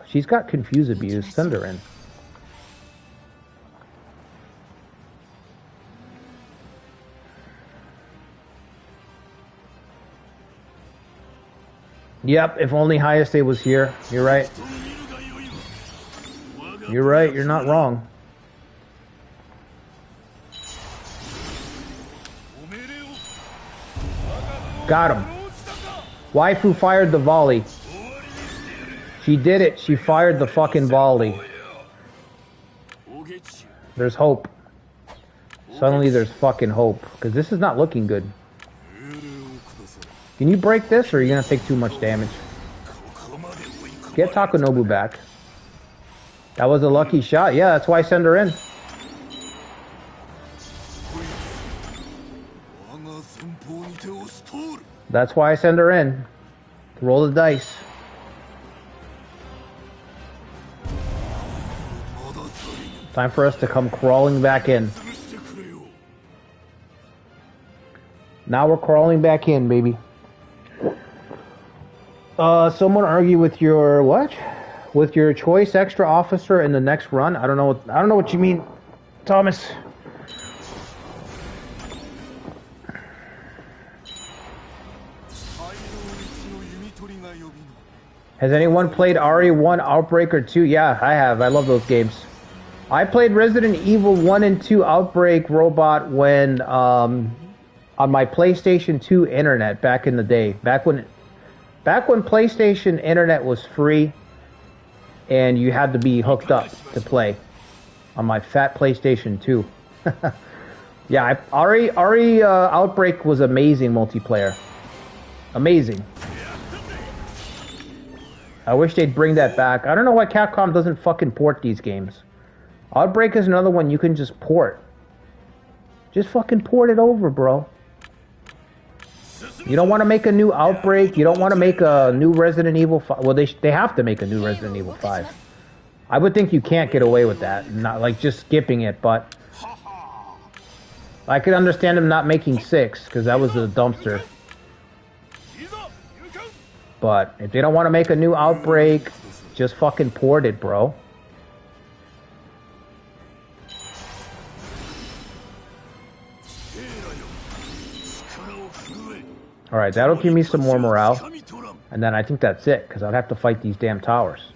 She's got Confuse Abuse. Send her in. Yep, if only Hayase was here. You're right. You're right, you're not wrong. Got him. Waifu fired the volley. She did it. She fired the fucking volley. There's hope. Suddenly there's fucking hope. Because this is not looking good. Can you break this, or are you gonna take too much damage? Get Takanobu back. That was a lucky shot. Yeah, that's why I send her in. That's why I send her in. Roll the dice. Time for us to come crawling back in. Now we're crawling back in, baby. Someone argue with your what? With your choice extra officer in the next run? I don't know what you mean, Thomas. Has anyone played RE1 Outbreak or 2? Yeah, I have. I love those games. I played Resident Evil 1 and 2 Outbreak Robot when on my PlayStation 2 internet back in the day. Back when PlayStation internet was free and you had to be hooked up to play on my fat PlayStation 2. Yeah, RE Outbreak was amazing multiplayer. Amazing. I wish they'd bring that back. I don't know why Capcom doesn't fucking port these games. Outbreak is another one you can just port. Just fucking port it over, bro. You don't want to make a new Outbreak. You don't want to make a new Resident Evil 5. Well, they have to make a new Resident Evil 5. I would think you can't get away with that. Not like just skipping it, but I could understand them not making 6 because that was a dumpster. But if they don't want to make a new Outbreak, just fucking port it, bro. Alright, that'll give me some more morale. And then I think that's it, because I'd have to fight these damn towers.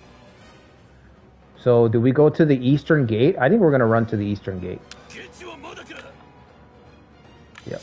So, do we go to the eastern gate? I think we're going to run to the eastern gate. Yep.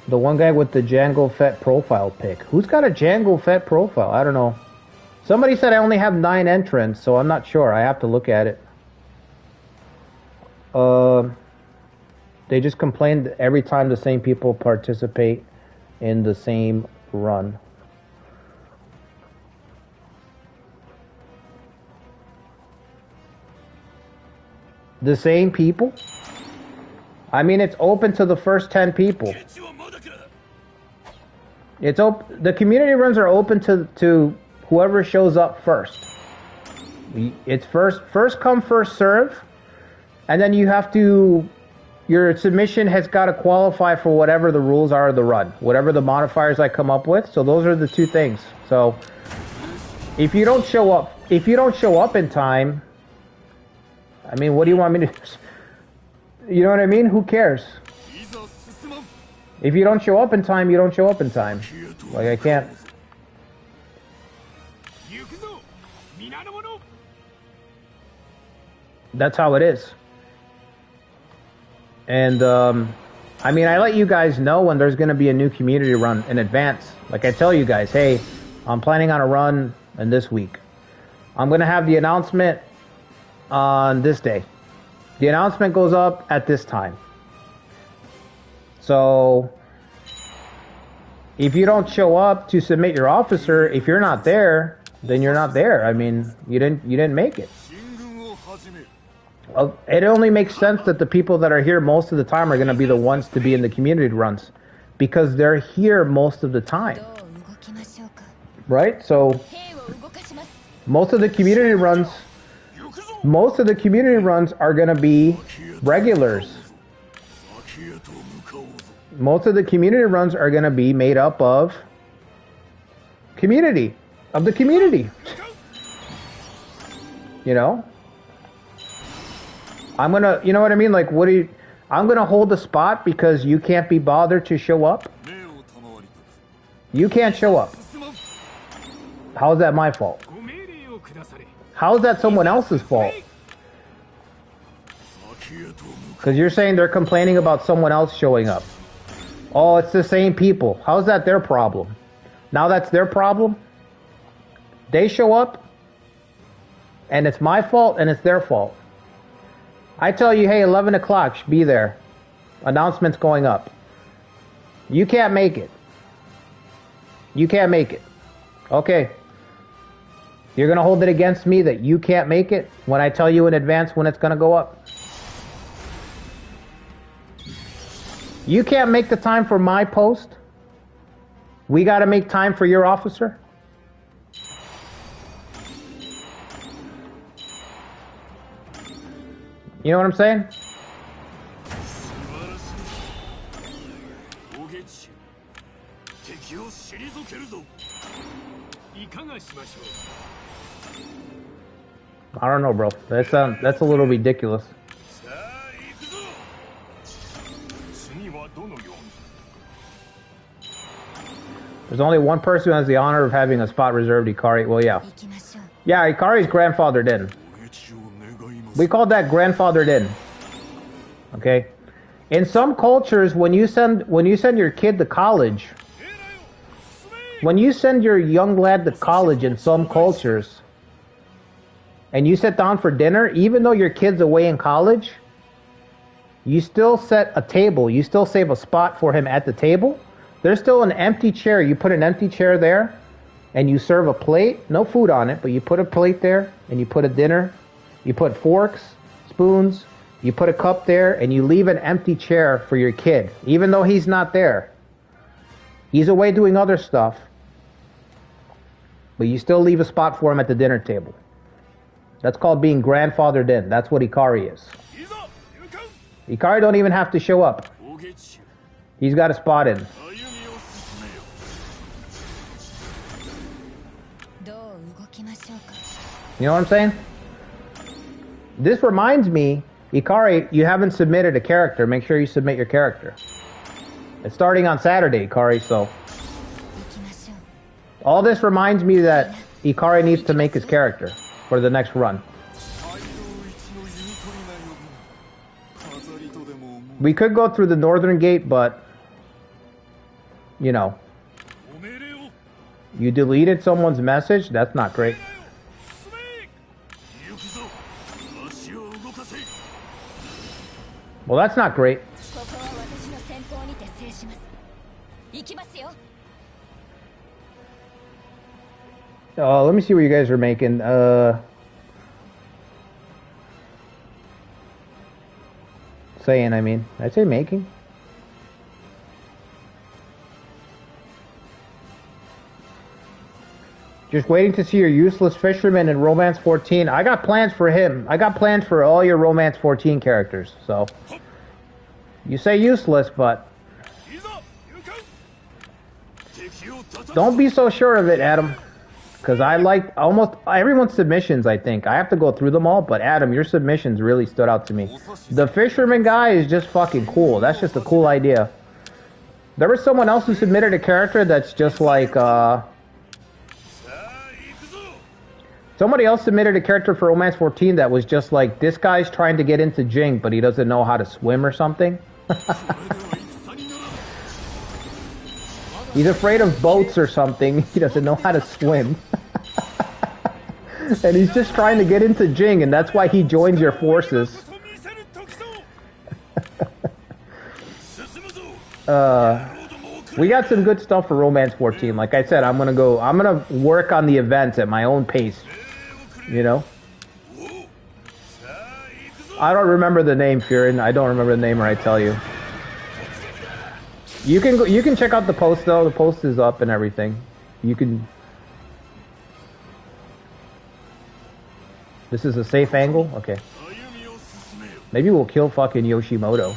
The one guy with the Jango Fett profile pic. Who's got a Jango Fett profile? I don't know. Somebody said I only have 9 entrants, so I'm not sure. I have to look at it. They just complained every time the same people participate in the same run. The same people? I mean, it's open to the first 10 people. It's open. The community runs are open to whoever shows up first. It's first come, first serve, and then you have to. Your submission has got to qualify for whatever the rules are of the run, whatever the modifiers I come up with. So those are the two things. So if you don't show up in time, I mean, what do you want me to? You know what I mean? Who cares? If you don't show up in time, you don't show up in time. Like, I can't. That's how it is. And, I mean, I let you guys know when there's going to be a new community run in advance. Like, I tell you guys, hey, I'm planning on a run in this week. I'm going to have the announcement on this day. The announcement goes up at this time. So, if you don't show up to submit your officer, if you're not there, then you're not there. I mean, you didn't make it. It only makes sense that the people that are here most of the time are going to be the ones to be in the community runs, because they're here most of the time. Right? So, most of the community runs are going to be regulars. Most of the community runs are going to be made up of the community. You know? I'm going to, you know what I mean? Like, I'm going to hold the spot because you can't be bothered to show up. You can't show up. How's that my fault? How is that someone else's fault? Because you're saying they're complaining about someone else showing up. Oh, it's the same people. How's that their problem? Now that's their problem? They show up, and it's my fault, and it's their fault. I tell you, hey, 11 o'clock, be there. Announcement's going up. You can't make it. You can't make it. Okay. You're going to hold it against me that you can't make it when I tell you in advance when it's going to go up? You can't make the time for my post? We got to make time for your officer? You know what I'm saying? I don't know, bro. That's a little ridiculous. There's only one person who has the honor of having a spot reserved, Ikari. Well, yeah. Yeah, Ikari's grandfathered in. We call that grandfathered in. Okay? In some cultures, when you send your kid to college, when you send your young lad to college in some cultures, and you sit down for dinner, even though your kid's away in college, you still set a table. You still save a spot for him at the table. There's still an empty chair. You put an empty chair there, and you serve a plate. No food on it, but you put a plate there, and you put a dinner. You put forks, spoons, you put a cup there, and you leave an empty chair for your kid, even though he's not there. He's away doing other stuff, but you still leave a spot for him at the dinner table. That's called being grandfathered in. That's what Ikari is. Ikari don't even have to show up. He's got a spot in. You know what I'm saying? This reminds me, Ikari, you haven't submitted a character. Make sure you submit your character. It's starting on Saturday, Ikari, so... All this reminds me that Ikari needs to make his character for the next run. We could go through the northern gate, but... You know. You deleted someone's message? That's not great. Well, that's not great. Let me see what you guys are making. Saying, I mean. Did I say making? Just waiting to see your useless fisherman in Romance 14. I got plans for him. I got plans for all your Romance 14 characters, so... You say useless, but... Don't be so sure of it, Adam. Because I like almost everyone's submissions, I think. I have to go through them all, but Adam, your submissions really stood out to me. The fisherman guy is just fucking cool. That's just a cool idea. There was someone else who submitted a character that's just like, Somebody else submitted a character for Romance 14 that was just like, this guy's trying to get into Jing, but he doesn't know how to swim or something. He's afraid of boats or something. He doesn't know how to swim. And he's just trying to get into Jing, and that's why he joins your forces. We got some good stuff for Romance 14. Like I said, I'm gonna work on the events at my own pace. You know? I don't remember the name, Furin. I don't remember the name, or I tell you. You can check out the post though. The post is up and everything. You can. This is a safe angle? Okay. Maybe we'll kill fucking Yoshimoto.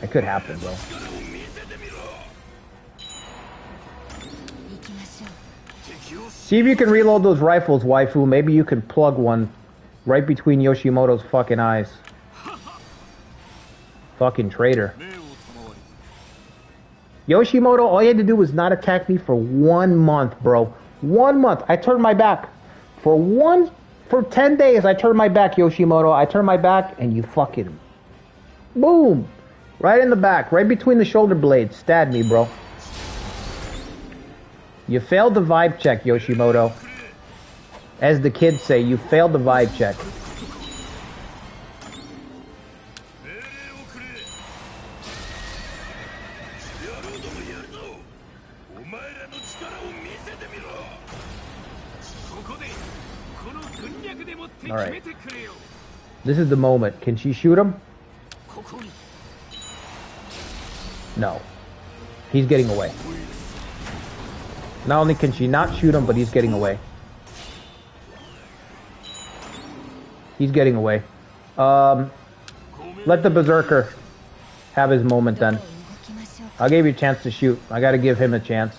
It could happen, bro. See if you can reload those rifles, waifu. Maybe you can plug one right between Yoshimoto's fucking eyes. Fucking traitor. Yoshimoto, all you had to do was not attack me for 1 month, bro. 1 month. I turned my back. For one For 10 days, I turned my back, Yoshimoto. I turned my back, and you fucking... Boom! Right in the back, right between the shoulder blades. Stabbed me, bro. You failed the vibe check, Yoshimoto. As the kids say, you failed the vibe check. Alright. This is the moment. Can she shoot him? No. He's getting away. Not only can she not shoot him, but he's getting away. He's getting away. Let the Berserker have his moment then. I gave you a chance to shoot. I gotta give him a chance.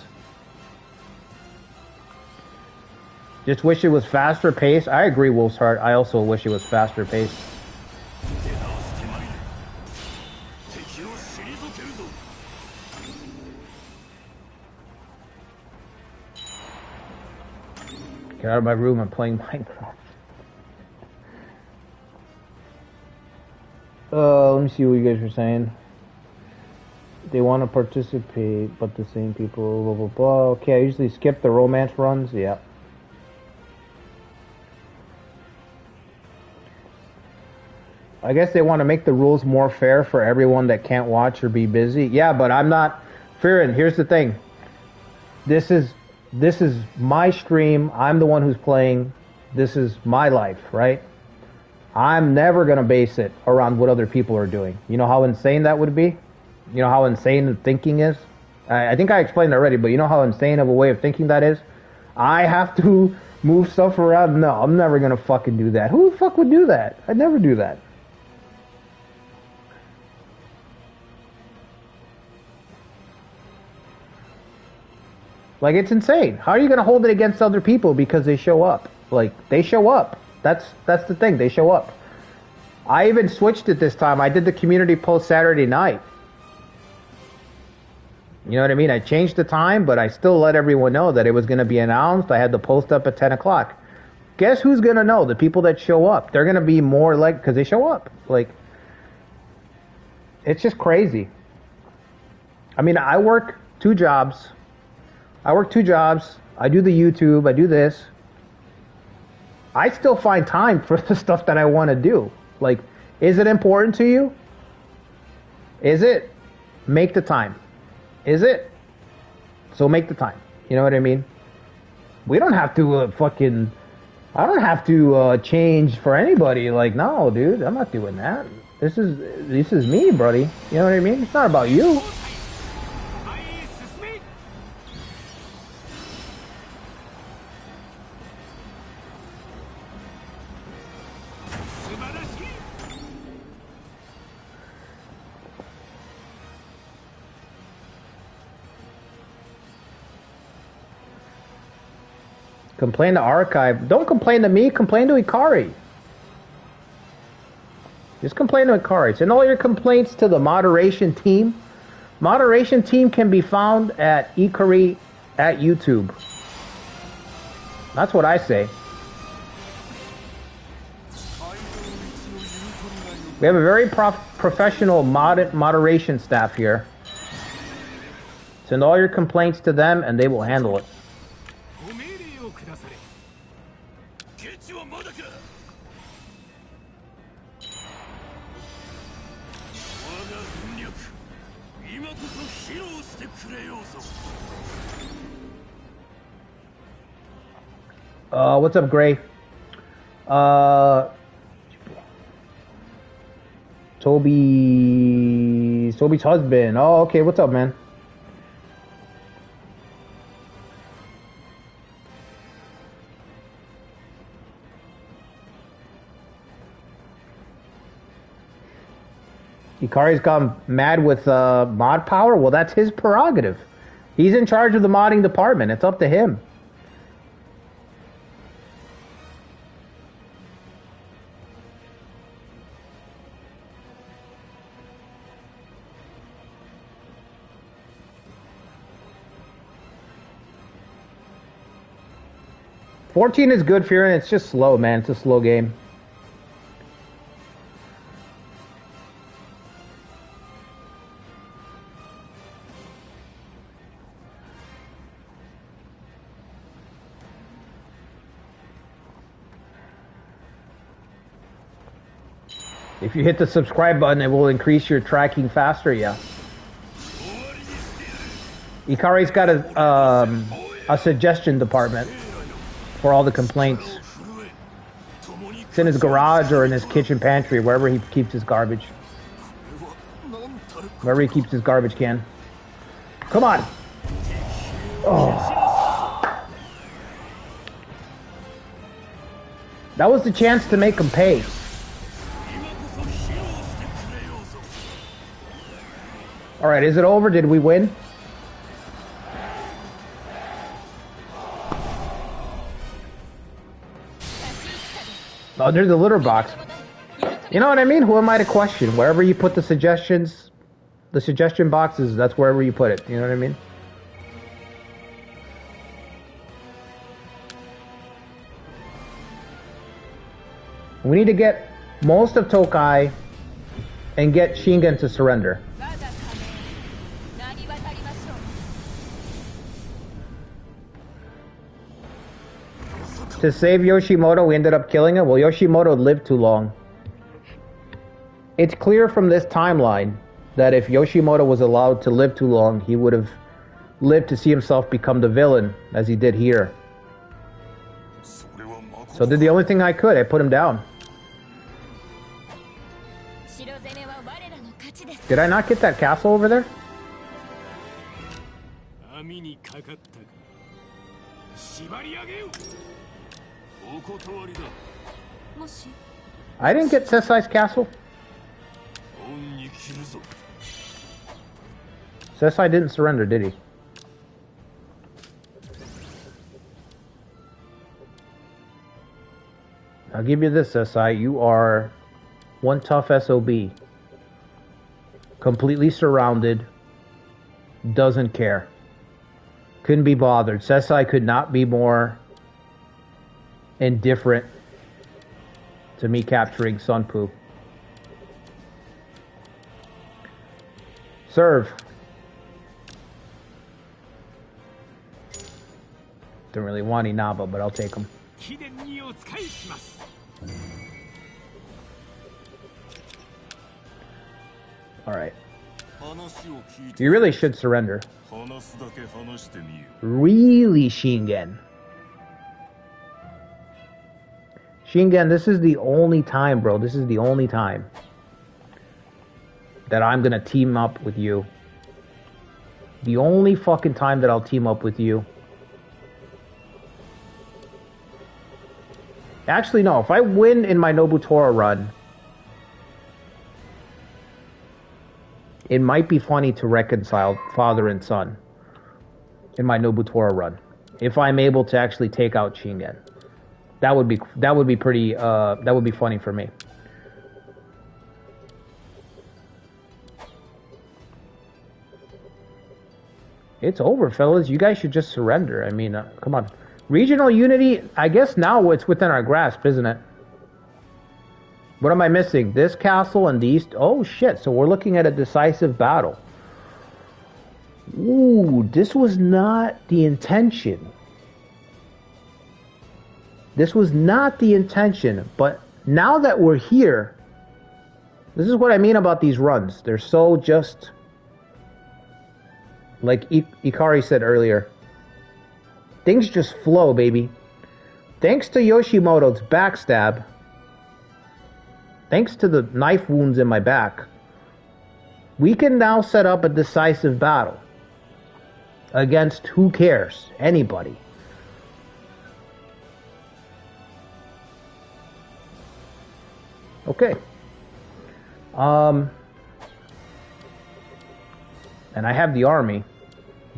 Just wish it was faster paced. I agree, Wolf's Heart. I also wish it was faster paced. Get out of my room, I'm playing Minecraft. Let me see what you guys were saying. They want to participate, but the same people, blah, blah, blah. Okay, I usually skip the romance runs, yeah. I guess they want to make the rules more fair for everyone that can't watch or be busy. Yeah, but I'm not... Firin, here's the thing. This is my stream. I'm the one who's playing. This is my life, right? I'm never going to base it around what other people are doing. You know how insane that would be? You know how insane the thinking is? I think I explained it already, but you know how insane of a way of thinking that is? I have to move stuff around? No, I'm never going to fucking do that. Who the fuck would do that? I'd never do that. Like, it's insane. How are you going to hold it against other people because they show up? Like, they show up. That's the thing. They show up. I even switched it this time. I did the community post Saturday night. You know what I mean? I changed the time, but I still let everyone know that it was going to be announced. I had the post up at 10 o'clock. Guess who's going to know? The people that show up. They're going to be more like, because they show up. Like, it's just crazy. I mean, I work 2 jobs. I do the YouTube. I do this. I still find time for the stuff that I want to do. Like, is it important to you? Is it? Make the time. Is it? So make the time. You know what I mean? We don't have to I don't have to change for anybody. Like, no, dude, I'm not doing that. This is me, buddy. You know what I mean? It's not about you. Complain to Archive. Don't complain to me. Complain to Ikari. Just complain to Ikari. Send all your complaints to the moderation team. Moderation team can be found at Ikari at YouTube. That's what I say. We have a very professional moderation staff here. Send all your complaints to them and they will handle it. What's up, Gray? Toby's husband. Oh, okay. What's up, man? Ikari's gone mad with mod power? Well, that's his prerogative. He's in charge of the modding department. It's up to him. 14 is good, Fearon. It's just slow, man. It's a slow game. If you hit the subscribe button, it will increase your tracking faster, yeah. Ikari's got a suggestion department for all the complaints. It's in his garage or in his kitchen pantry, wherever he keeps his garbage. Wherever he keeps his garbage can. Come on! Oh. That was the chance to make him pay. Alright, is it over? Did we win? Oh, there's a litter box. You know what I mean? Who am I to question? Wherever you put the suggestions, the suggestion boxes, that's wherever you put it. You know what I mean? We need to get most of Tokai and get Shingen to surrender. To save Yoshimoto, we ended up killing him. Well, Yoshimoto lived too long. It's clear from this timeline that if Yoshimoto was allowed to live too long, he would have lived to see himself become the villain, as he did here. So I did the only thing I could. I put him down. Did I not get that castle over there? I didn't get Sesai's castle. Sesai didn't surrender, did he? I'll give you this, Sesai. You are one tough SOB. Completely surrounded. Doesn't care. Couldn't be bothered. Sesai could not be more indifferent to me capturing Sunpoo. Serve. Don't really want Inaba, but I'll take him. Alright. You really should surrender. Really, Shingen. Shingen, this is the only time, bro. This is the only time that I'm gonna team up with you. The only fucking time that I'll team up with you. Actually, no. If I win in my Nobutora run, it might be funny to reconcile father and son in my Nobutora run. If I'm able to actually take out Shingen. That would be pretty that would be funny for me. It's over, fellas. You guys should just surrender. I mean, come on. Regional unity, I guess now it's within our grasp, isn't it? What am I missing? This castle and these... Oh, shit. So we're looking at a decisive battle. Ooh, this was not the intention. This was not the intention. But now that we're here... This is what I mean about these runs. They're so just... Like Ikari said earlier. Things just flow, baby. Thanks to Yoshimoto's backstab, thanks to the knife wounds in my back, we can now set up a decisive battle against who cares? Anybody. Okay. And I have the army.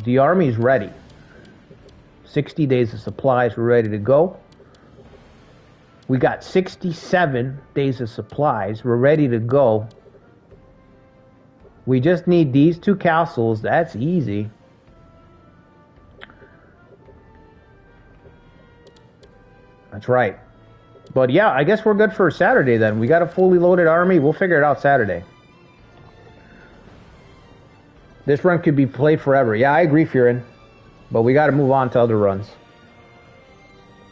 The army's ready. 60 days of supplies, we're ready to go. We got 67 days of supplies, we're ready to go. We just need these two castles, that's easy. That's right. But yeah, I guess we're good for Saturday then. We got a fully loaded army. We'll figure it out Saturday. This run could be played forever. Yeah, I agree, Furin. But we got to move on to other runs.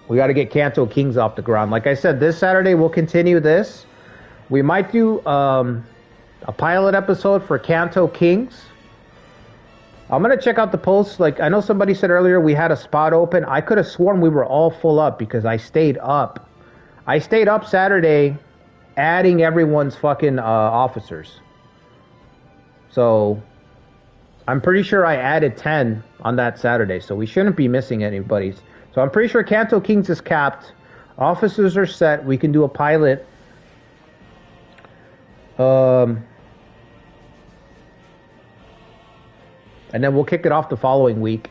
We got to get Kanto Kings off the ground. Like I said, this Saturday we'll continue this. We might do a pilot episode for Kanto Kings. I'm going to check out the posts. Like, I know somebody said earlier we had a spot open. I could have sworn we were all full up because I stayed up. I stayed up Saturday adding everyone's fucking officers. So I'm pretty sure I added 10 on that Saturday. So we shouldn't be missing anybody's. So I'm pretty sure Kanto Kings is capped. Officers are set. We can do a pilot. And then we'll kick it off the following week.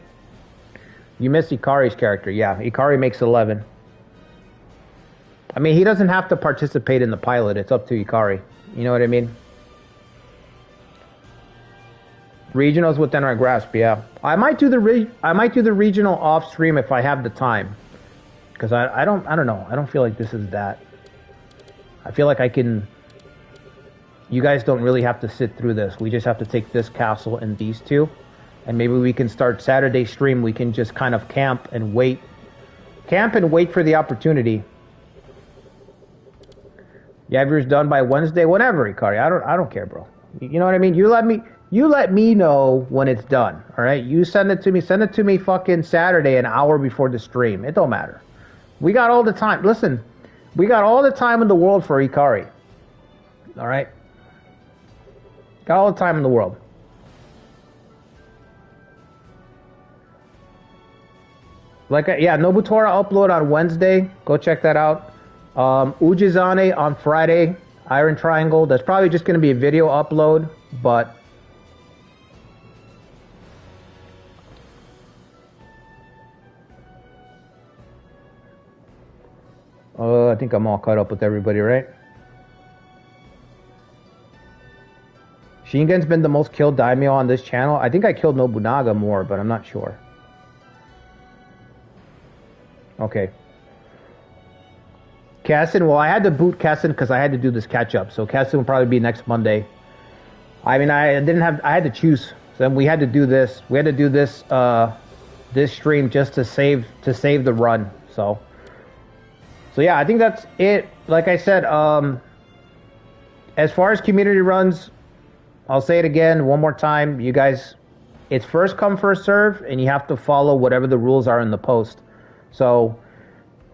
You missed Ikari's character. Yeah, Ikari makes 11. I mean, he doesn't have to participate in the pilot. It's up to Ikari. You know what I mean? Regionals within our grasp, yeah. I might do the regional off stream if I have the time, because I don't know. I don't feel like this is that. I feel like I can. You guys don't really have to sit through this. We just have to take this castle and these two, and maybe we can start Saturday stream. We can just kind of camp and wait for the opportunity. You have yours done by Wednesday, whatever, Ikari. I don't care, bro. You know what I mean? You let me know when it's done, all right? You send it to me. Send it to me fucking Saturday, an hour before the stream. It don't matter. We got all the time. Listen, we got all the time in the world for Ikari. All right? Got all the time in the world. Yeah, Nobutora upload on Wednesday. Go check that out. Ujizane on Friday. Iron Triangle. That's probably just going to be a video upload, but... I think I'm all caught up with everybody, right? Shingen's been the most killed daimyo on this channel. I think I killed Nobunaga more, but I'm not sure. Okay. Kassin, well, I had to boot Kassin because I had to do this catch-up. So Kassin will probably be next Monday. I mean, I had to choose. So then we had to do this. We had to do this this stream just to save the run. So yeah, I think that's it. Like I said, as far as community runs, I'll say it again one more time. You guys, it's first come, first serve, and you have to follow whatever the rules are in the post. So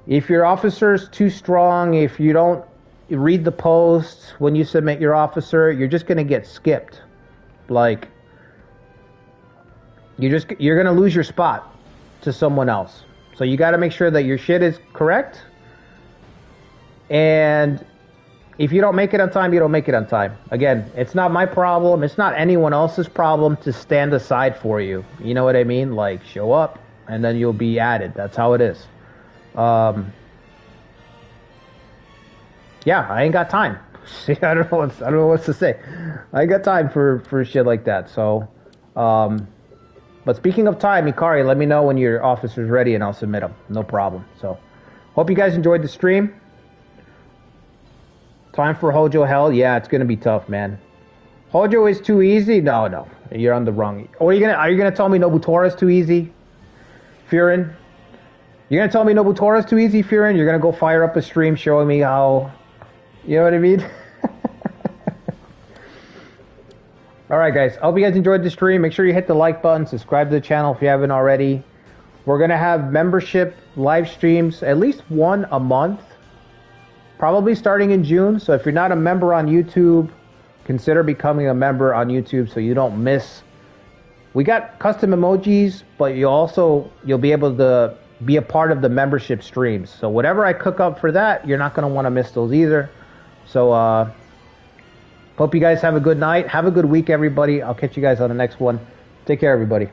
if your officer's too strong, if you don't read the posts when you submit your officer, you're just going to get skipped. Like, you're going to lose your spot to someone else. So you got to make sure that your shit is correct. And if you don't make it on time, you don't make it on time. Again, it's not my problem. It's not anyone else's problem to stand aside for you. You know what I mean? Like, show up, and then you'll be added. That's how it is. Yeah, I ain't got time. I don't know what to say. I ain't got time for shit like that. So, but speaking of time, Ikari, let me know when your officer's ready, and I'll submit them. No problem. So, hope you guys enjoyed the stream. Time for Hojo Hell? Yeah, it's gonna be tough, man. Hojo is too easy? No, you're on the wrong. Or are you gonna tell me Nobutora is too easy, Furin? You're gonna tell me Nobutora is too easy, Furin? You're gonna go fire up a stream showing me how, you know what I mean? All right, guys. I hope you guys enjoyed the stream. Make sure you hit the like button, subscribe to the channel if you haven't already. We're gonna have membership live streams, at least one a month. Probably starting in June, so if you're not a member on YouTube, consider becoming a member on YouTube so you don't miss. We got custom emojis, but you'll be able to be a part of the membership streams. So whatever I cook up for that, you're not going to want to miss those either. So hope you guys have a good night. Have a good week, everybody. I'll catch you guys on the next one. Take care, everybody.